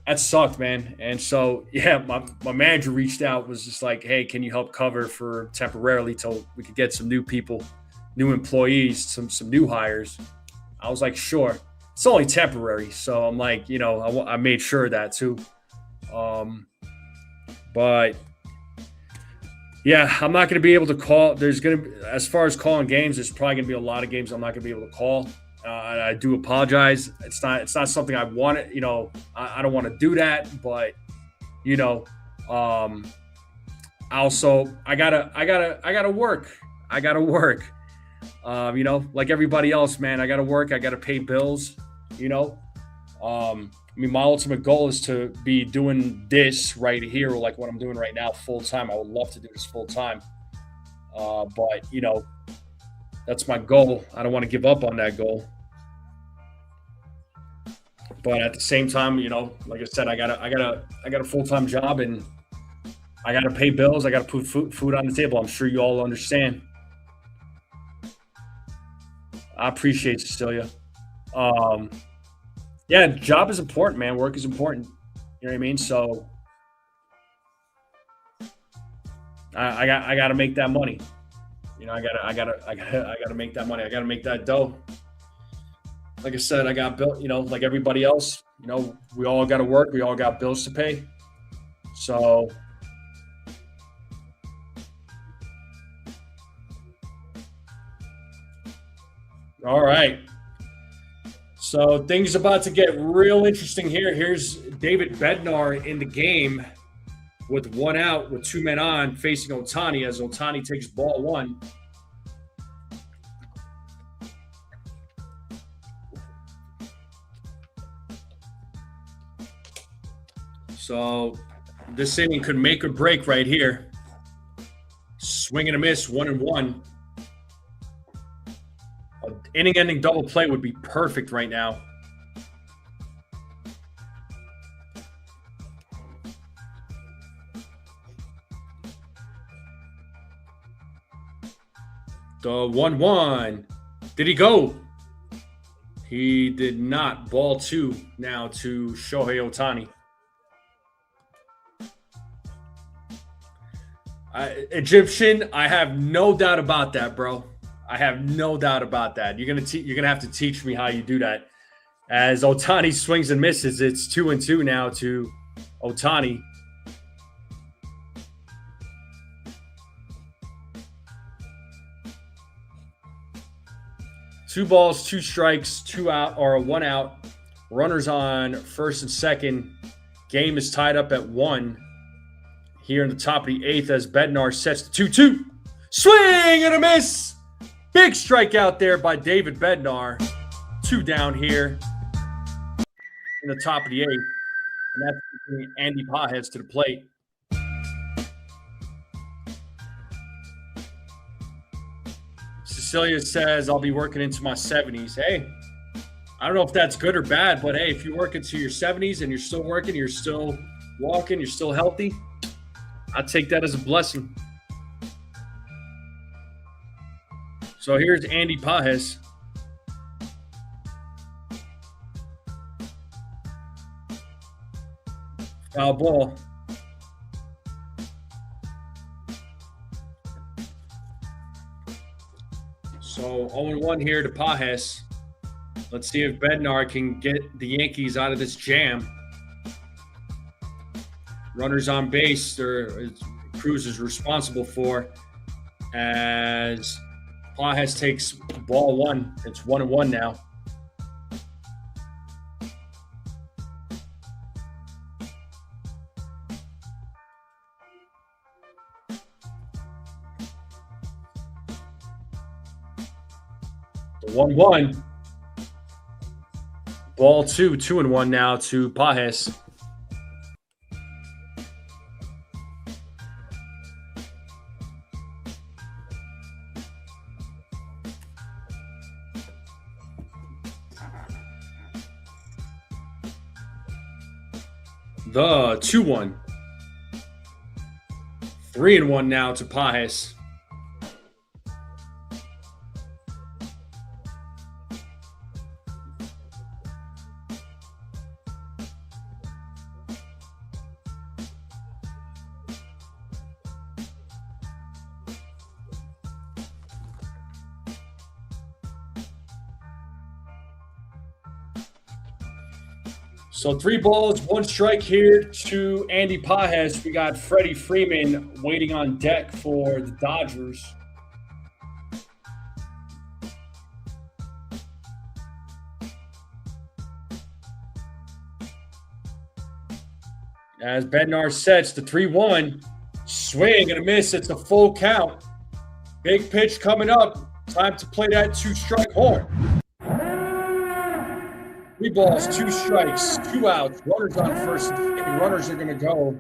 Speaker 1: that sucked, man. And so yeah, my manager reached out, was just like, hey, can you help cover for temporarily till we could get some new people, new employees, some new hires. I was like, sure. It's only temporary. So I'm like, I made sure of that too. But yeah, I'm not going to be able to call. As far as calling games, there's probably going to be a lot of games I'm not going to be able to call. I do apologize. It's not something I want to, I don't want to do that, but also I gotta work. Like everybody else, man, I got to work. I got to pay bills, my ultimate goal is to be doing this right here, like what I'm doing right now, full time. I would love to do this full time. But that's my goal. I don't want to give up on that goal. But at the same time, like I said, I got a full-time job, and I got to pay bills. I got to put food on the table. I'm sure you all understand. I appreciate Cecilia. Yeah, job is important, man. Work is important. You know what I mean? So I got to make that money. I gotta make that money. I gotta make that dough. Like I said, I got built. Like everybody else. We all got to work. We all got bills to pay. So. All right. So things about to get real interesting here. Here's David Bednar in the game with 1 out, with 2 men on, facing Ohtani as Ohtani takes ball 1. So this inning could make or break right here. Swing and a miss, 1-1. An inning-ending double play would be perfect right now. The 1-1. Did he go? He did not. Ball 2 now to Shohei Ohtani. Egyptian, I have no doubt about that, bro. I have no doubt about that. You're gonna have to teach me how you do that. As Ohtani swings and misses, it's 2-2 now to Ohtani. Two balls, 2 strikes, 2 out, or 1 out. Runners on first and second. Game is tied up at 1. Here in the top of the 8th as Bednar sets the 2-2. Swing and a miss. Big strikeout there by David Bednar. 2 down here in the top of the 8th. And that's bringing Andy Pajes to the plate. Cecilia says, I'll be working into my 70s. Hey, I don't know if that's good or bad, but hey, if you work into your 70s and you're still working, you're still walking, you're still healthy, I take that as a blessing. So here's Andy Pajes. Foul ball. So 0-1 here to Pajes. Let's see if Bednar can get the Yankees out of this jam. Runners on base, Cruz is responsible for, as Pajes takes ball 1. It's 1-1 now. The 1-1. Ball 2, 2-1 now to Pajes. The 2-1. 3-1 now to Pajes. So 3 balls, 1 strike here to Andy Pajes. We got Freddie Freeman waiting on deck for the Dodgers. As Bednar sets the 3-1, swing and a miss. It's a full count. Big pitch coming up. Time to play that 2-strike horn. 3 balls, 2 strikes, 2 outs. Runners on first. Runners are going to go.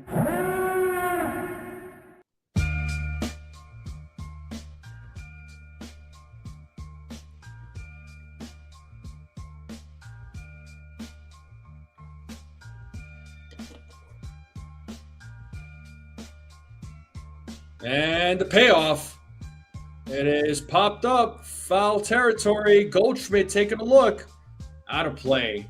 Speaker 1: And the payoff. It is popped up. Foul territory. Goldschmidt taking a look. Out of play.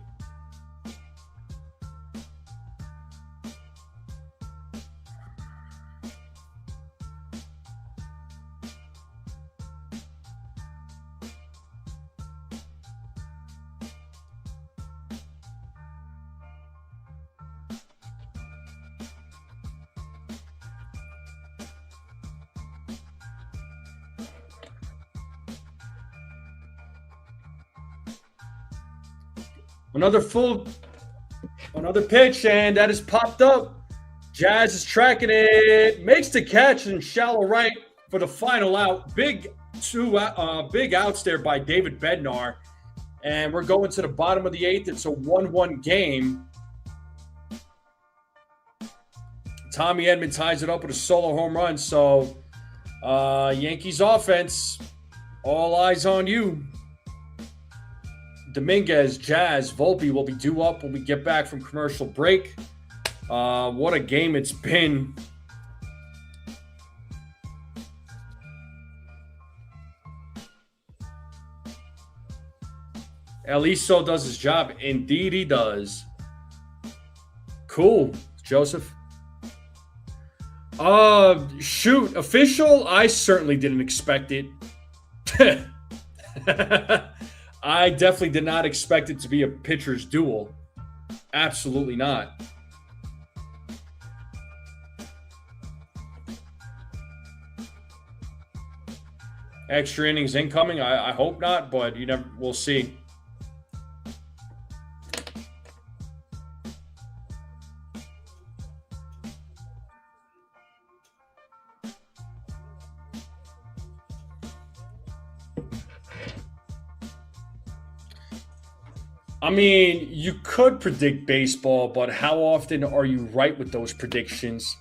Speaker 1: Another pitch, and that is popped up. Jazz is tracking it, makes the catch in shallow right for the final out. Big outs there by David Bednar, and we're going to the bottom of the 8th. It's a 1-1 game. Tommy Edman ties it up with a solo home run. So Yankees offense, all eyes on you. Dominguez, Jazz, Volpe will be due up when we get back from commercial break. What a game it's been. Eliso does his job. Indeed he does. Cool, Joseph. Shoot, official? I certainly didn't expect it. I definitely did not expect it to be a pitcher's duel. Absolutely not. Extra innings incoming? I hope not, but we'll see. I mean, you could predict baseball, but how often are you right with those predictions?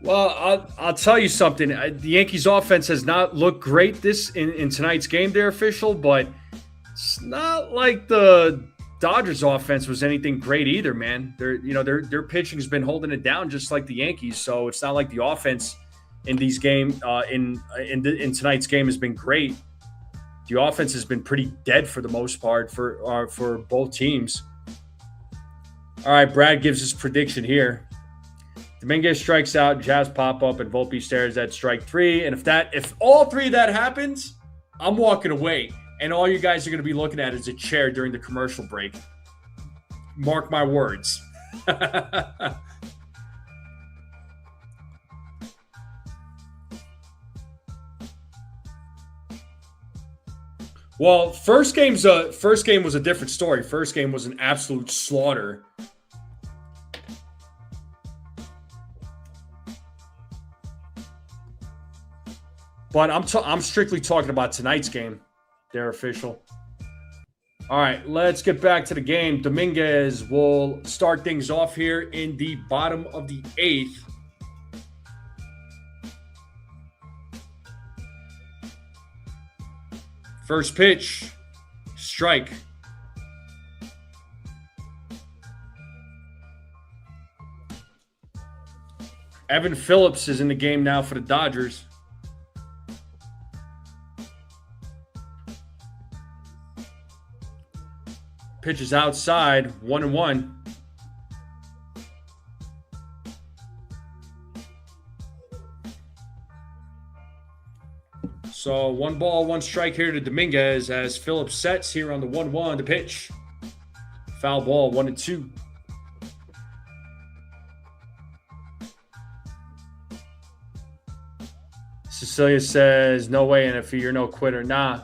Speaker 1: Well, I'll tell you something. The Yankees offense has not looked great in tonight's game there, official, but it's not like the Dodgers offense was anything great either, man. Their pitching's been holding it down just like the Yankees, so it's not like the offense in these game in tonight's game has been great. The offense has been pretty dead for the most part for both teams. All right, Brad gives his prediction here. Dominguez strikes out, Jazz pop up, and Volpe stares at strike 3. And if all 3 of that happens, I'm walking away. And all you guys are going to be looking at is a chair during the commercial break. Mark my words. Well, first game was a different story. First game was an absolute slaughter. But I'm strictly talking about tonight's game. They're official. All right, let's get back to the game. Dominguez will start things off here in the bottom of the 8th. First pitch, strike. Evan Phillips is in the game now for the Dodgers. Pitches outside, 1-1. So 1 ball, 1 strike here to Dominguez as Phillips sets here on the 1-1 to pitch. Foul ball, 1-2. Cecilia says, "No way, NFE, you're no quitter." Nah.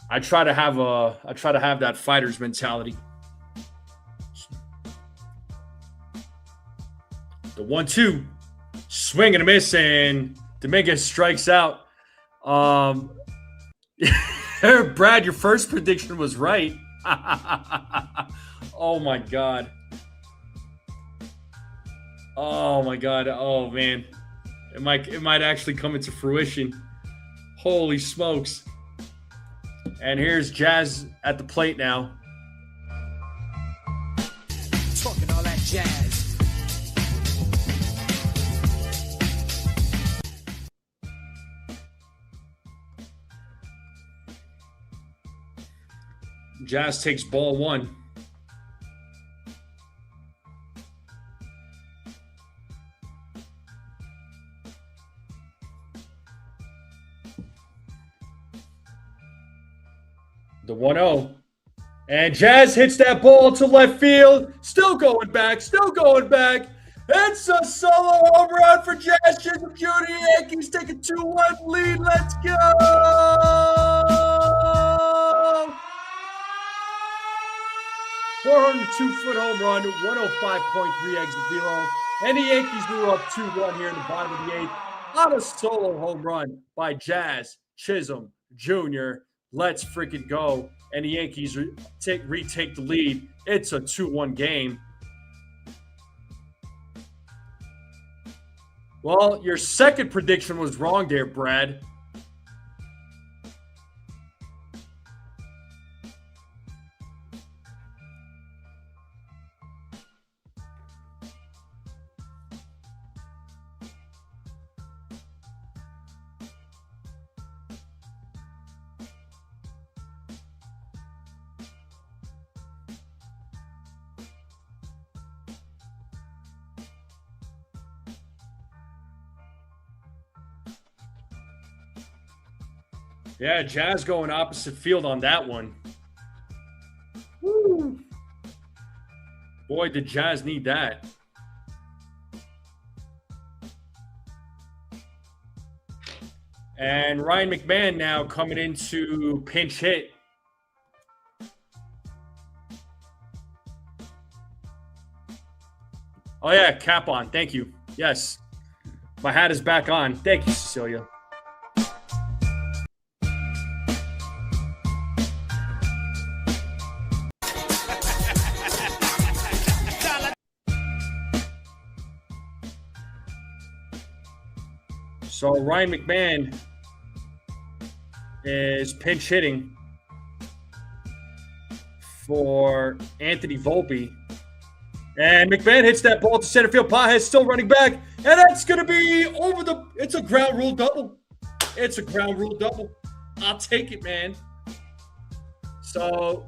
Speaker 1: I try to have that fighter's mentality. The 1-2, swing and a miss, and Dominguez strikes out. Brad, your first prediction was right. Oh my god. Oh my god. Oh man. It might actually come into fruition. Holy smokes. And here's Jazz at the plate now.
Speaker 2: Talking all that jazz.
Speaker 1: Jazz takes ball 1. The 1-0. And Jazz hits that ball to left field. Still going back. It's a solo home run for Jazz Chisholm Jr. Yankees take a 2-1 lead. Let's go! 402-foot home run, 105.3 exit velo. And the Yankees were up 2-1 here in the bottom of the 8th on a solo home run by Jazz Chisholm Jr. Let's freaking go. And the Yankees retake the lead. It's a 2-1 game. Well, your second prediction was wrong there, Brad. Yeah, Jazz going opposite field on that one. Woo. Boy, did Jazz need that. And Ryan McMahon now coming into pinch hit. Oh, yeah, cap on. Thank you. Yes. My hat is back on. Thank you, Cecilia. So Ryan McMahon is pinch hitting for Anthony Volpe. And McMahon hits that ball to center field. Pages still running back. And that's going to be over the – it's a ground rule double. It's a ground rule double. I'll take it, man. So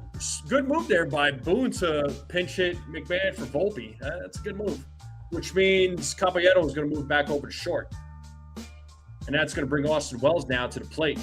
Speaker 1: good move there by Boone to pinch hit McMahon for Volpe. That's a good move, which means Caballero is going to move back over to short. And that's going to bring Austin Wells now to the plate.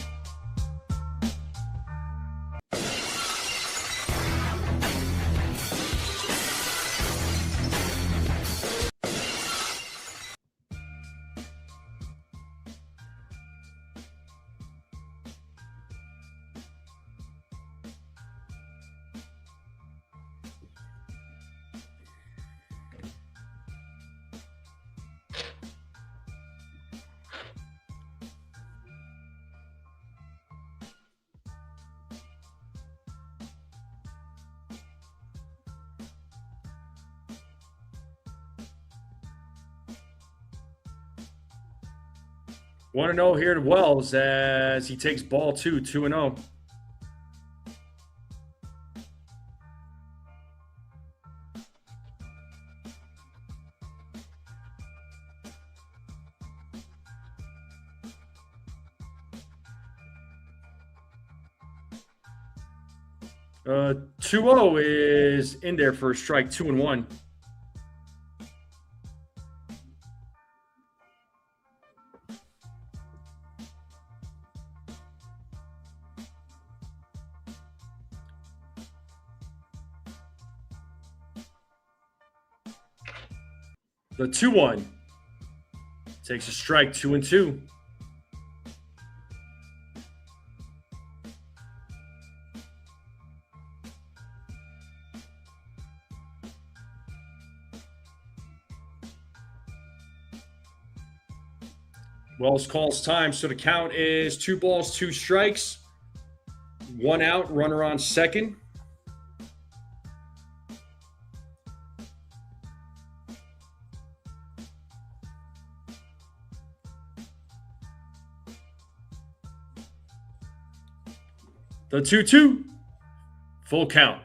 Speaker 1: Want to know here to Wells as he takes ball 2, 2-0. 2-0 is in there for a strike, 2-1. The 2-1 takes a strike, 2-2. Wells calls time, so the count is 2 balls, 2 strikes, 1 out, runner on second. The 2-2, full count.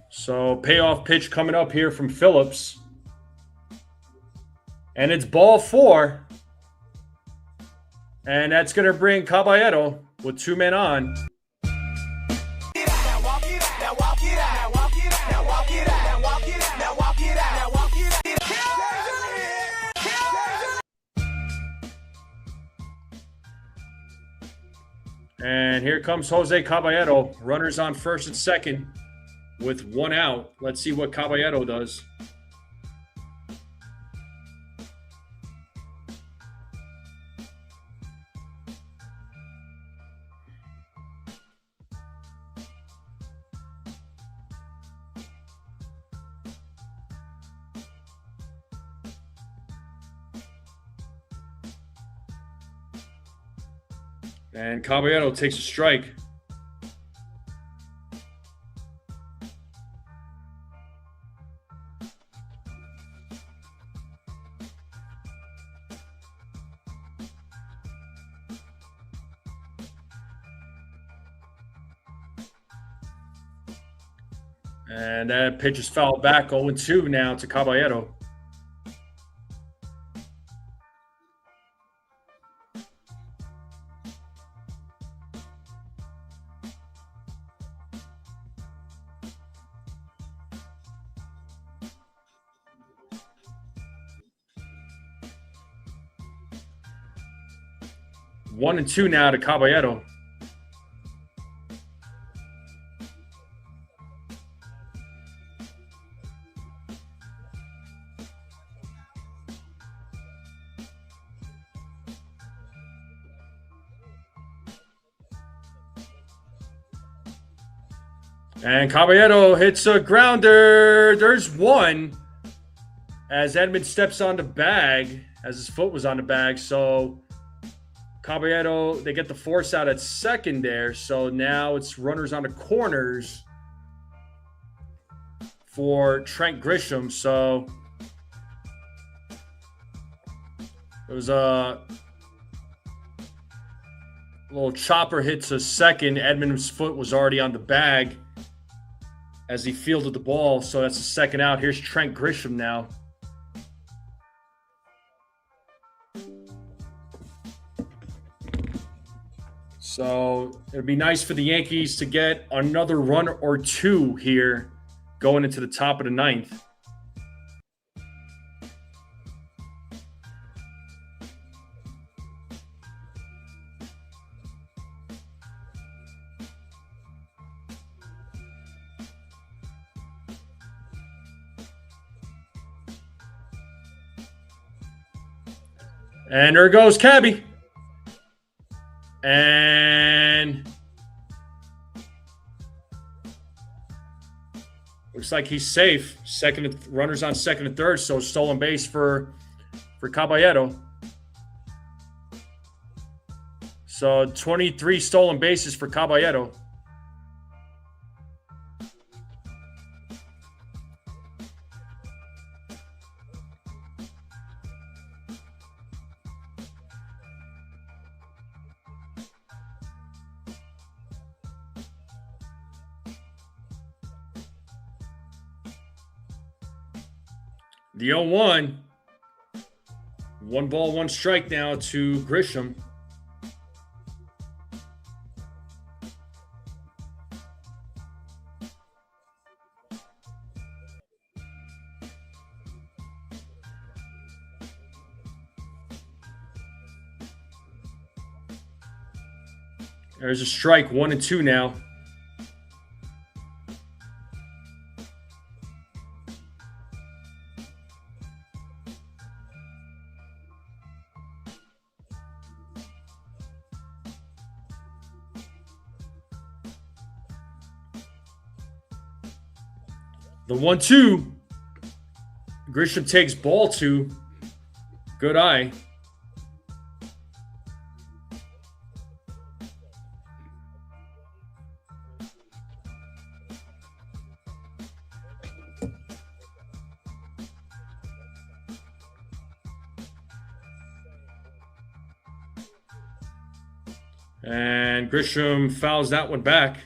Speaker 1: So payoff pitch coming up here from Phillips. And it's ball 4. And that's going to bring Caballero with 2 men on. And here comes Jose Caballero. Runners on first and second with 1 out. Let's see what Caballero does. And Caballero takes a strike. And that pitch is fouled back, 0-2 now to Caballero. One and two now to Caballero. And Caballero hits a grounder. There's one as Edmund steps on the bag, as his foot was on the bag. So Caballero, they get the force out at second there. So now it's runners on the corners for Trent Grisham. So it was a little chopper hit to second. Edmund's foot was already on the bag as he fielded the ball. So that's the second out. Here's Trent Grisham now. So it would be nice for the Yankees to get another run or two here going into the top of the ninth. And there goes Cabby. And looks like he's safe. Runners on second and third, so stolen base for Caballero. So 23 stolen bases for Caballero. The 0-1. 1 ball, 1 strike now to Grisham. There's a strike, 1-2 now. The 1-2. Grisham takes ball 2. Good eye. And Grisham fouls that one back.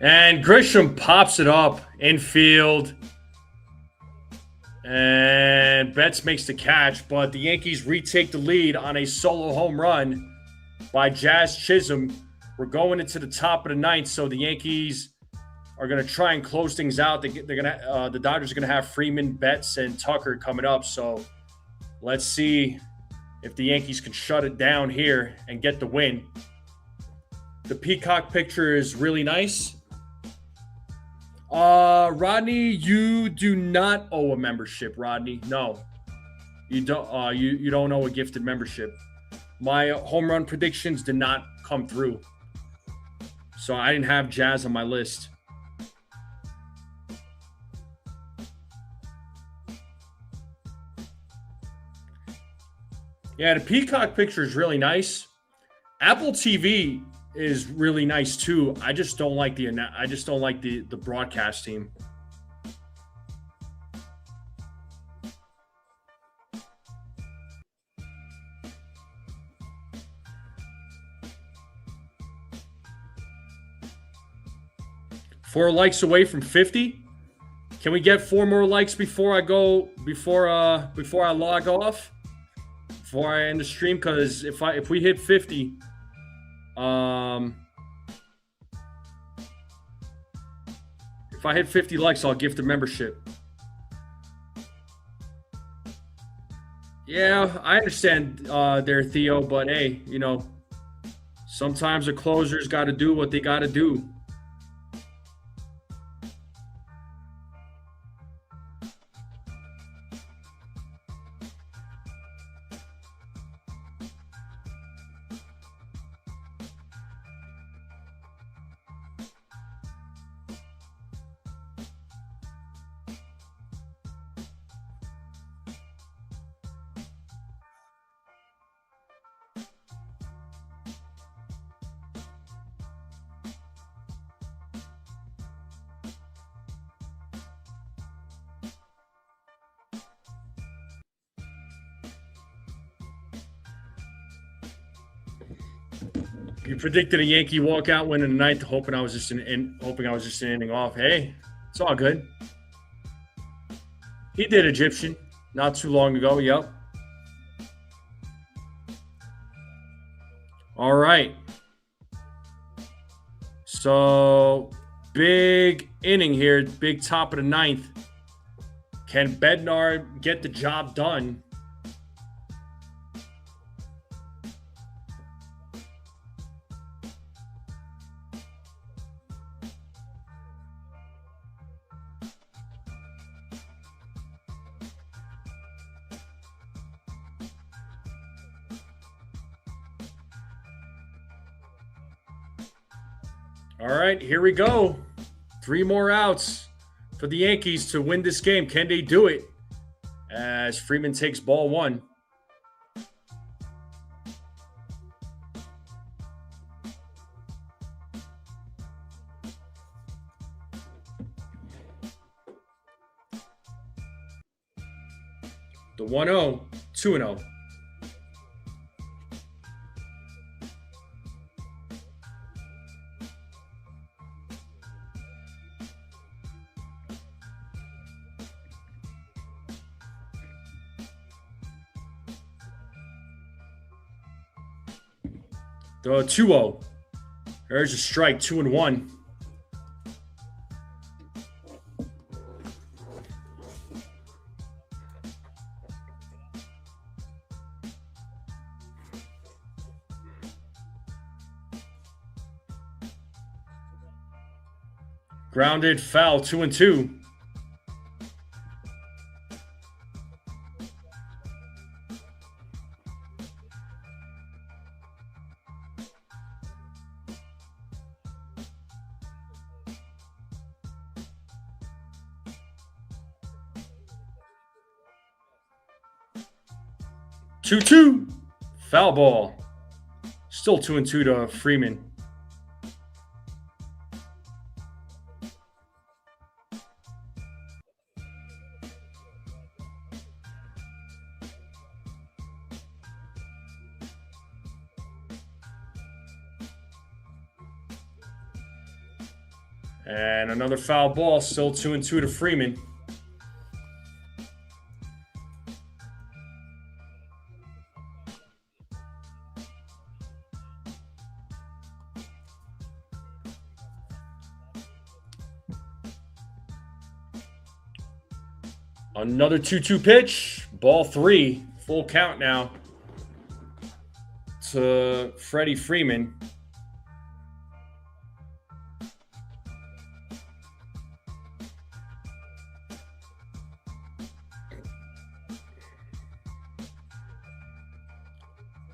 Speaker 1: And Grisham pops it up infield. And Betts makes the catch, but the Yankees retake the lead on a solo home run by Jazz Chisholm. We're going into the top of the 9th, so the Yankees are going to try and close things out. The Dodgers are going to have Freeman, Betts, and Tucker coming up. So let's see if the Yankees can shut it down here and get the win. The Peacock picture is really nice. Rodney, you do not owe a membership, Rodney. No, you don't. You don't owe a gifted membership. My home run predictions did not come through, so I didn't have Jazz on my list. Yeah, the Peacock picture is really nice. Apple TV is really nice too. I just don't like the broadcast team. Four likes away from 50. Can we get 4 more likes before I log off? Before I end the stream? Because if we hit 50, if I hit 50 likes, I'll gift a membership. Yeah, I understand there, Theo, but hey, sometimes the closers got to do what they got to do. You predicted a Yankee walkout win in the 9th, hoping I was just an inning off. Hey, it's all good. He did Egyptian not too long ago. Yep. All right. So big inning here, big top of the 9th. Can Bednar get the job done? All right, here we go. 3 more outs for the Yankees to win this game. Can they do it? As Freeman takes ball 1. 1-0, 2-0. The 2-0. There's a strike, 2-1. Grounded foul, 2-2. Two, foul ball. Still 2-2 to Freeman. And another foul ball, still 2-2 to Freeman. Another 2-2 pitch, ball 3, full count now to Freddie Freeman.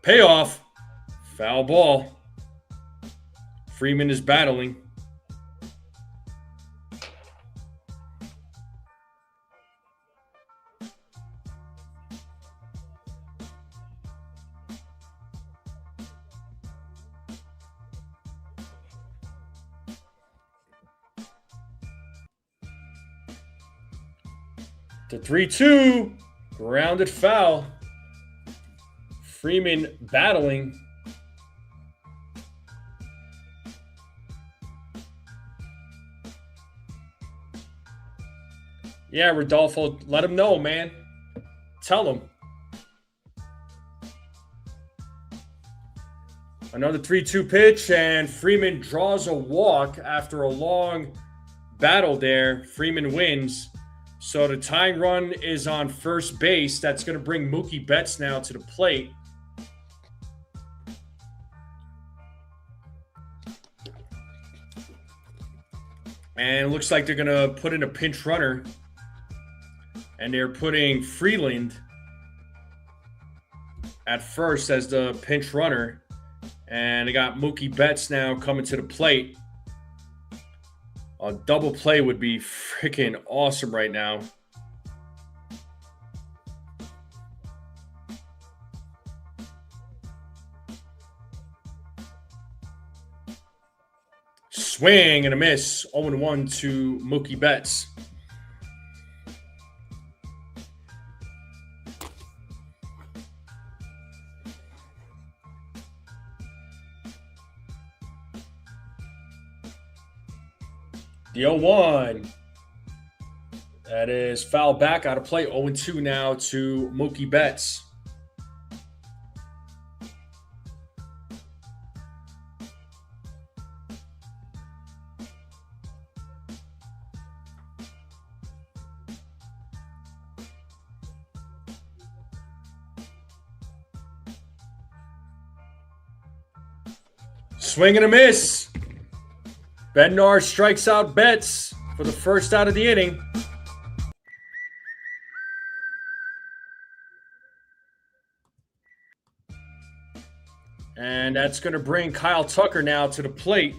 Speaker 1: Payoff, foul ball. Freeman is battling. The 3-2, grounded foul. Freeman battling. Yeah, Rodolfo, let him know, man. Tell him. Another 3-2 pitch, and Freeman draws a walk after a long battle there. Freeman wins. So the tying run is on first base. That's going to bring Mookie Betts now to the plate. And it looks like they're going to put in a pinch runner. And they're putting Freeland at first as the pinch runner. And they got Mookie Betts now coming to the plate. A double play would be freaking awesome right now. Swing and a miss. 0-1 to Mookie Betts. The 0-1. That is foul back out of play. 0-2 now to Mookie Betts. Swing and a miss. Bednar strikes out Betts for the first out of the inning. And that's going to bring Kyle Tucker now to the plate.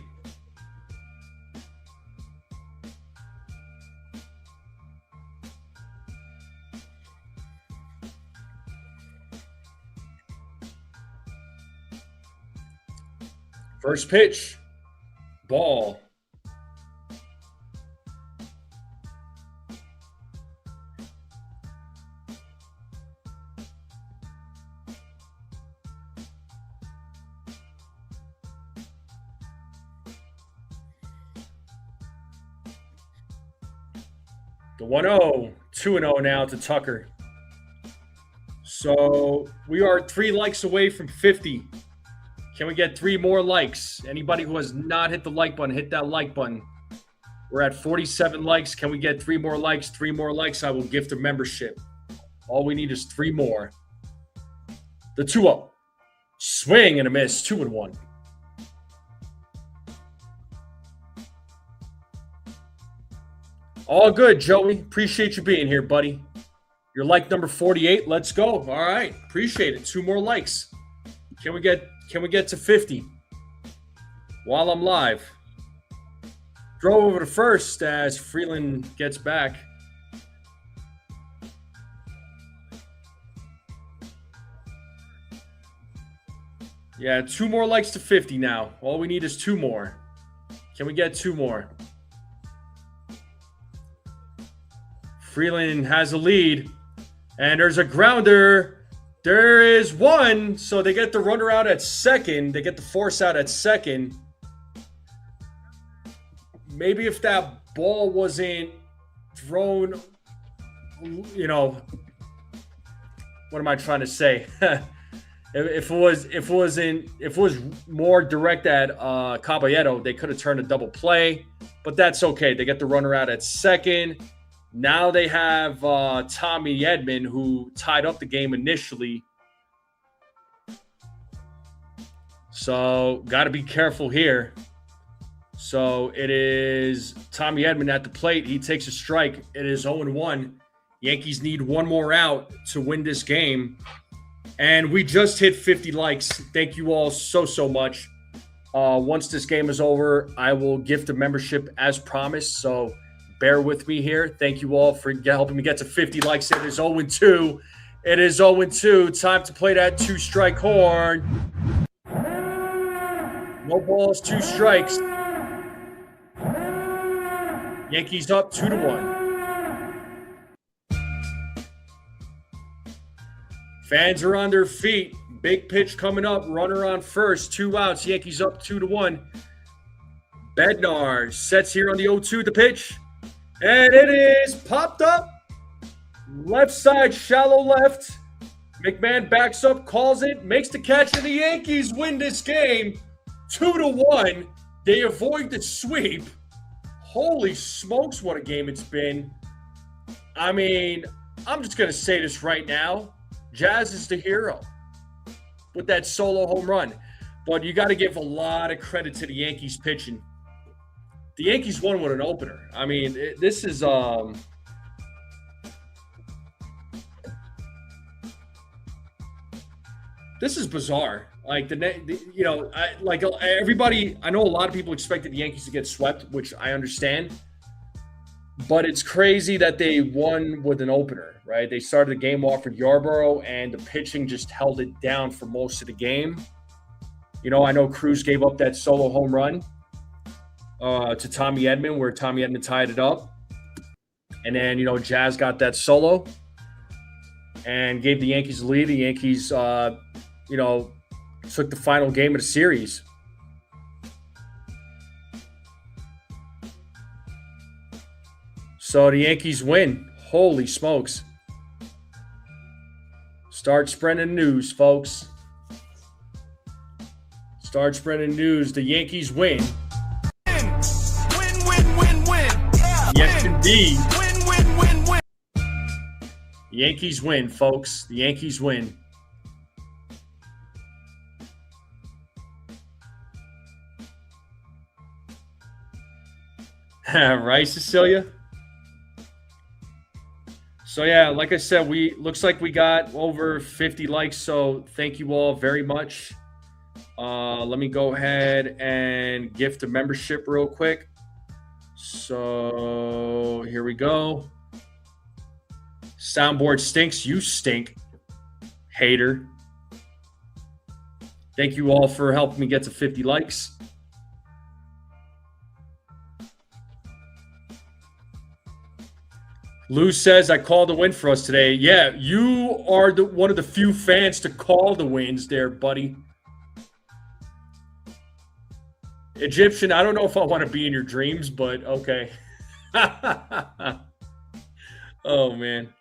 Speaker 1: First pitch, ball. The 1-0, 2-0 now to Tucker. So we are 3 likes away from 50. Can we get 3 more likes? Anybody who has not hit the like button, hit that like button. We're at 47 likes. Can we get 3 more likes? 3 more likes, I will gift a membership. All we need is 3 more. The 2-0. Swing and a miss, 2-1. All good, Joey. Appreciate you being here, buddy. You're like number 48. Let's go. All right. Appreciate it. 2 more likes. Can we get to 50 while I'm live? Throw over to first as Freeland gets back. Yeah, 2 more likes to 50 now. All we need is 2 more. Can we get 2 more? Freeland has a lead. And there's a grounder. There is 1. So they get the runner out at second. They get the force out at second. Maybe if that ball wasn't thrown, you know, what am I trying to say? If it was more direct at Caballero, they could have turned a double play, but that's okay. They get the runner out at second. Now they have Tommy Edman, who tied up the game initially. So got to be careful here. So it is Tommy Edman at the plate. He takes a strike. It is 0-1. Yankees need 1 more out to win this game. And we just hit 50 likes. Thank you all so much. Once this game is over, I will gift a membership as promised. So bear with me here. Thank you all for helping me get to 50 likes. It is 0-2. It is 0-2. Time to play that 2-strike horn. No balls, 2 strikes. Yankees up 2-1. Fans are on their feet. Big pitch coming up. Runner on first. 2 outs. Yankees up 2-1. Bednar sets here on the 0-2 the pitch. And it is popped up. Left side, shallow left. McMahon backs up, calls it, makes the catch, and the Yankees win this game 2-1. They avoid the sweep. Holy smokes, what a game it's been. I mean, I'm just going to say this right now. Jazz is the hero with that solo home run. But you got to give a lot of credit to the Yankees pitching. The Yankees won with an opener. I mean, this is bizarre. Like everybody. I know a lot of people expected the Yankees to get swept, which I understand. But it's crazy that they won with an opener, right? They started the game off with Yarborough, and the pitching just held it down for most of the game. You know, I know Cruz gave up that solo home run to Tommy Edman, where Tommy Edman tied it up. And then, Jazz got that solo and gave the Yankees the lead. The Yankees, took the final game of the series. So the Yankees win. Holy smokes. Start spreading news, folks. Start spreading news. The Yankees win.
Speaker 2: Win, win, win, win. Yeah,
Speaker 1: yes, indeed.
Speaker 2: Win, win, win, win.
Speaker 1: The Yankees win, folks. The Yankees win. Right, Cecilia? So yeah, like I said, looks like we got over 50 likes. So thank you all very much. Let me go ahead and gift a membership real quick. So here we go. Soundboard stinks. You stink, hater. Thank you all for helping me get to 50 likes. Lou says, I called the win for us today. Yeah, you are one of the few fans to call the wins there, buddy. Egyptian, I don't know if I want to be in your dreams, but okay. Oh man.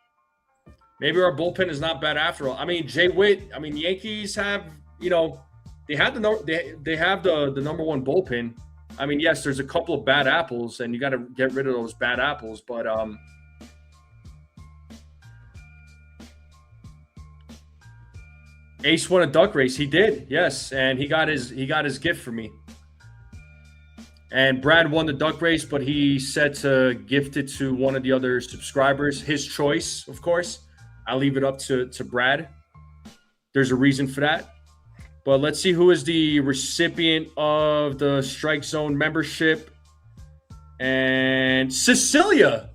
Speaker 1: Maybe our bullpen is not bad after all. I mean, Jay Witt. I mean, the Yankees have, they have they have the number one bullpen. I mean, yes, there's a couple of bad apples, and you got to get rid of those bad apples. But Ace won a duck race. He did, yes, and he got his gift for me. And Brad won the duck race, but he said to gift it to one of the other subscribers. His choice, of course. I'll leave it up to Brad. There's a reason for that. But let's see who is the recipient of the Strike Zone membership. And Cecilia,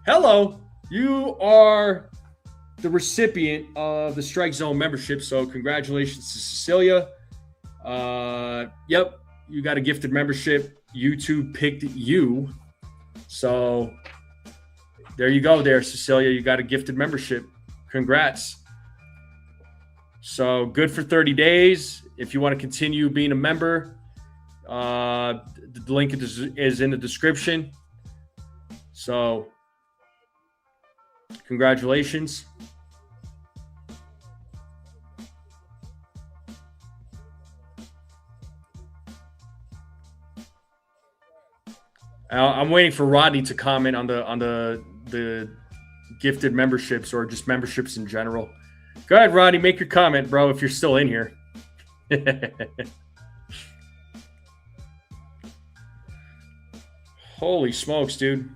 Speaker 1: hello. You are the recipient of the Strike Zone membership. So congratulations to Cecilia. Yep, you got a gifted membership. YouTube picked you. So there you go there, Cecilia. You got a gifted membership. Congrats. So good for 30 days. If you want to continue being a member, the link is in the description. So congratulations. I'm waiting for Rodney to comment on the gifted memberships or just memberships in general. Go ahead, Rodney, make your comment, bro, if you're still in here. Holy smokes, dude.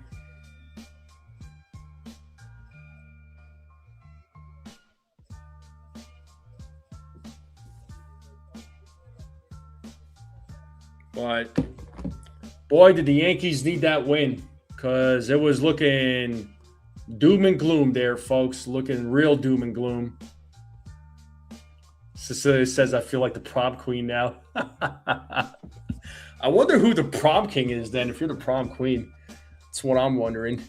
Speaker 1: But boy, did the Yankees need that win, because it was looking doom and gloom there, folks. Looking real doom and gloom. Cecilia says, I feel like the prom queen now. I wonder who the prom king is then, if you're the prom queen. That's what I'm wondering.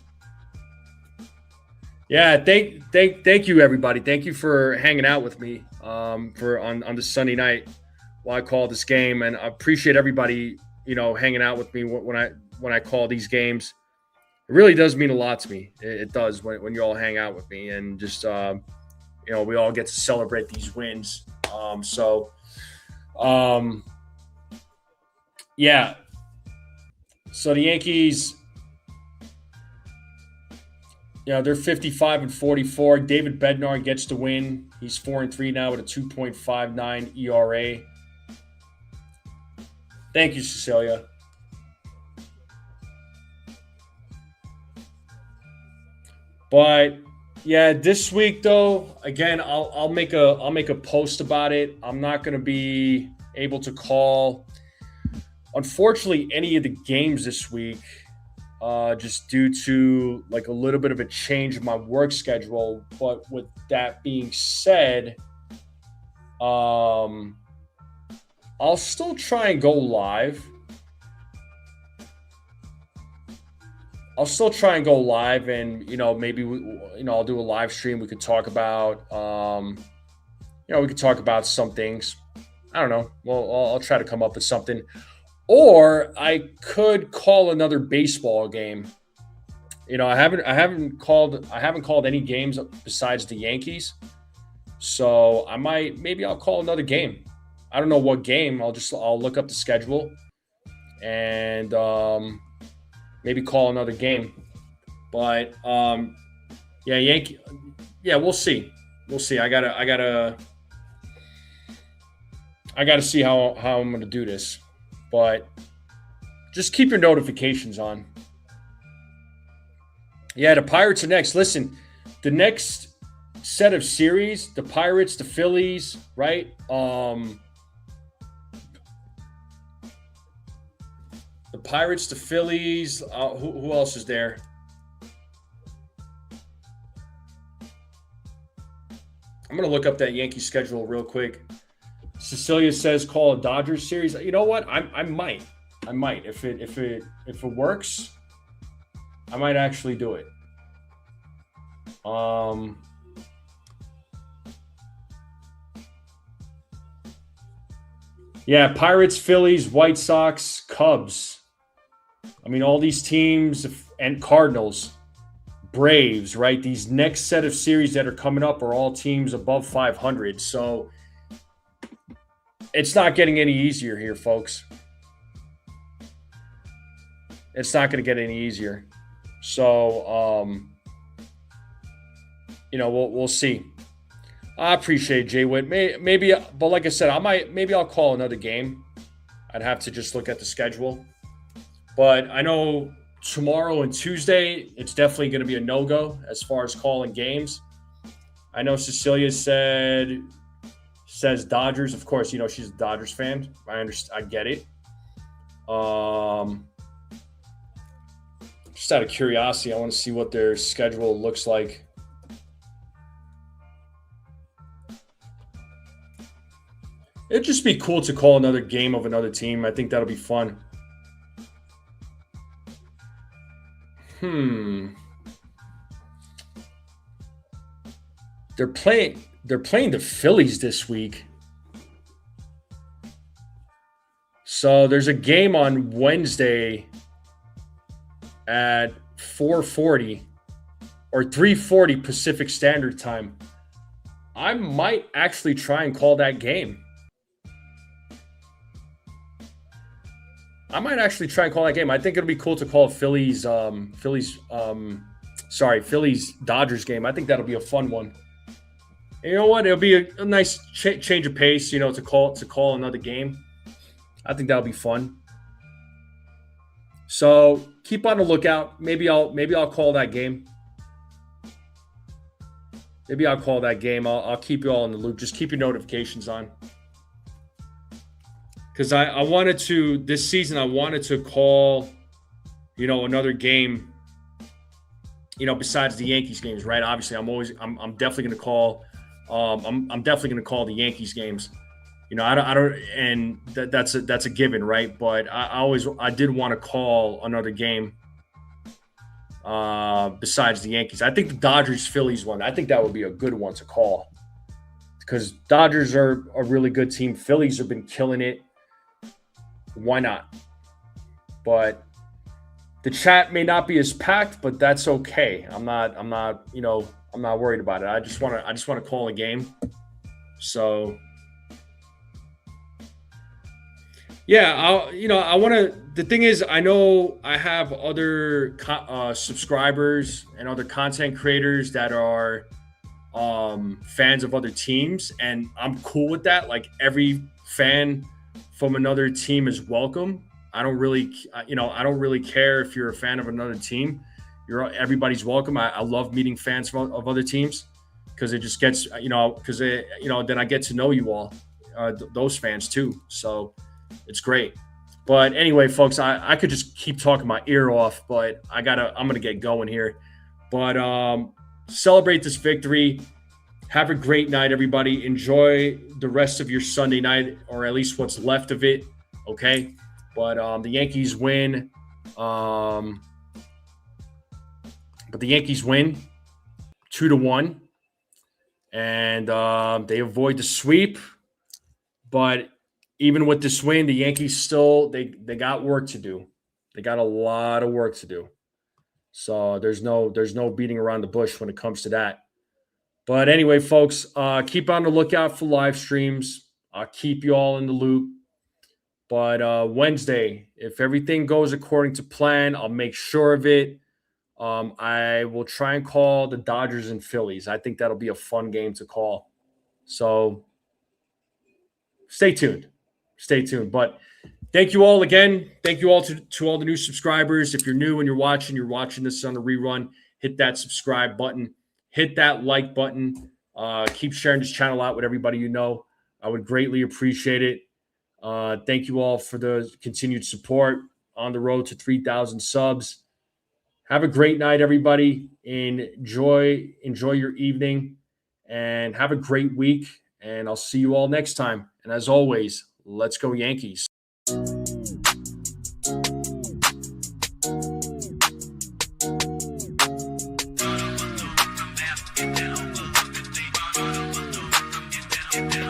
Speaker 1: Yeah, thank you, everybody. Thank you for hanging out with me on this Sunday night while I call this game. And I appreciate everybody, hanging out with me when I call these games. It really does mean a lot to me. It does when you all hang out with me and just, we all get to celebrate these wins. Yeah. So the Yankees, they're 55-44. David Bednar gets the win. He's 4-3 now with a 2.59 ERA. Thank you, Cecilia. But yeah, this week though, again, I'll make a post about it. I'm not going to be able to call, unfortunately, any of the games this week, just due to like a little bit of a change in my work schedule. But with that being said, I'll still try and go live. And, maybe, I'll do a live stream. We could talk about, some things. I don't know. Well, I'll try to come up with something. Or I could call another baseball game. I haven't called any games besides the Yankees. So I'll call another game. I don't know what game. I'll look up the schedule and, maybe call another game. But Yankee. Yeah, we'll see. I gotta see how I'm gonna do this. But just keep your notifications on. Yeah, the Pirates are next. Listen, the next set of series, the Pirates, the Phillies, right? The Pirates, the Phillies. Who else is there? I'm going to look up that Yankee schedule real quick. Cecilia says call a Dodgers series. You know what? I might. If it works, I might actually do it. Yeah, Pirates, Phillies, White Sox, Cubs. I mean, all these teams and Cardinals, Braves, right? These next set of series that are coming up are all teams above 500. So it's not getting any easier here, folks. It's not going to get any easier. So, we'll see. I appreciate Jay Witt. Maybe, but like I said, I'll call another game. I'd have to just look at the schedule. But I know tomorrow and Tuesday, it's definitely going to be a no-go as far as calling games. I know Cecilia says Dodgers. Of course, she's a Dodgers fan. I get it. Just out of curiosity, I want to see what their schedule looks like. It'd just be cool to call another game of another team. I think that'll be fun. They're playing the Phillies this week. So there's a game on Wednesday at 4:40 or 3:40 Pacific Standard Time. I might actually try and call that game. I think it'll be cool to call Phillies Dodgers game. I think that'll be a fun one. And you know what? It'll be a nice change of pace, to call another game. I think that'll be fun. So keep on the lookout. Maybe I'll call that game. I'll keep you all in the loop. Just keep your notifications on. Because I wanted to, this season, I wanted to call, another game, besides the Yankees games, right? Obviously, I'm definitely going to call, I'm definitely going to call the Yankees games. That's a given, right? But I did want to call another game besides the Yankees. I think the Dodgers-Phillies one, I think that would be a good one to call. Because Dodgers are a really good team. Phillies have been killing it. Why not? But the chat may not be as packed, but that's okay. I'm not worried about it. I just want to call a game. So yeah, the thing is, I know I have other subscribers and other content creators that are fans of other teams, and I'm cool with that. Like, every fan from another team is welcome. I don't really care if you're a fan of another team. Everybody's welcome. I love meeting fans of other teams because it just gets, then I get to know you all, those fans too. So it's great. But anyway, folks, I could just keep talking my ear off, but I'm going to get going here. But celebrate this victory. Have a great night, everybody. Enjoy the rest of your Sunday night, or at least what's left of it, okay? But the Yankees win. But the Yankees win 2-1, and they avoid the sweep. But even with this win, the Yankees still they got work to do. They got a lot of work to do. So there's no beating around the bush when it comes to that. But anyway, folks, keep on the lookout for live streams. I'll keep you all in the loop. But Wednesday, if everything goes according to plan, I'll make sure of it. I will try and call the Dodgers and Phillies. I think that'll be a fun game to call. So stay tuned. But thank you all again. Thank you all to all the new subscribers. If you're new and you're watching this on the rerun, hit that subscribe button. Hit that like button. Keep sharing this channel out with everybody you know. I would greatly appreciate it. Thank you all for the continued support on the road to 3,000 subs. Have a great night, everybody. Enjoy your evening, and have a great week. And I'll see you all next time. And as always, let's go Yankees.
Speaker 2: Yeah.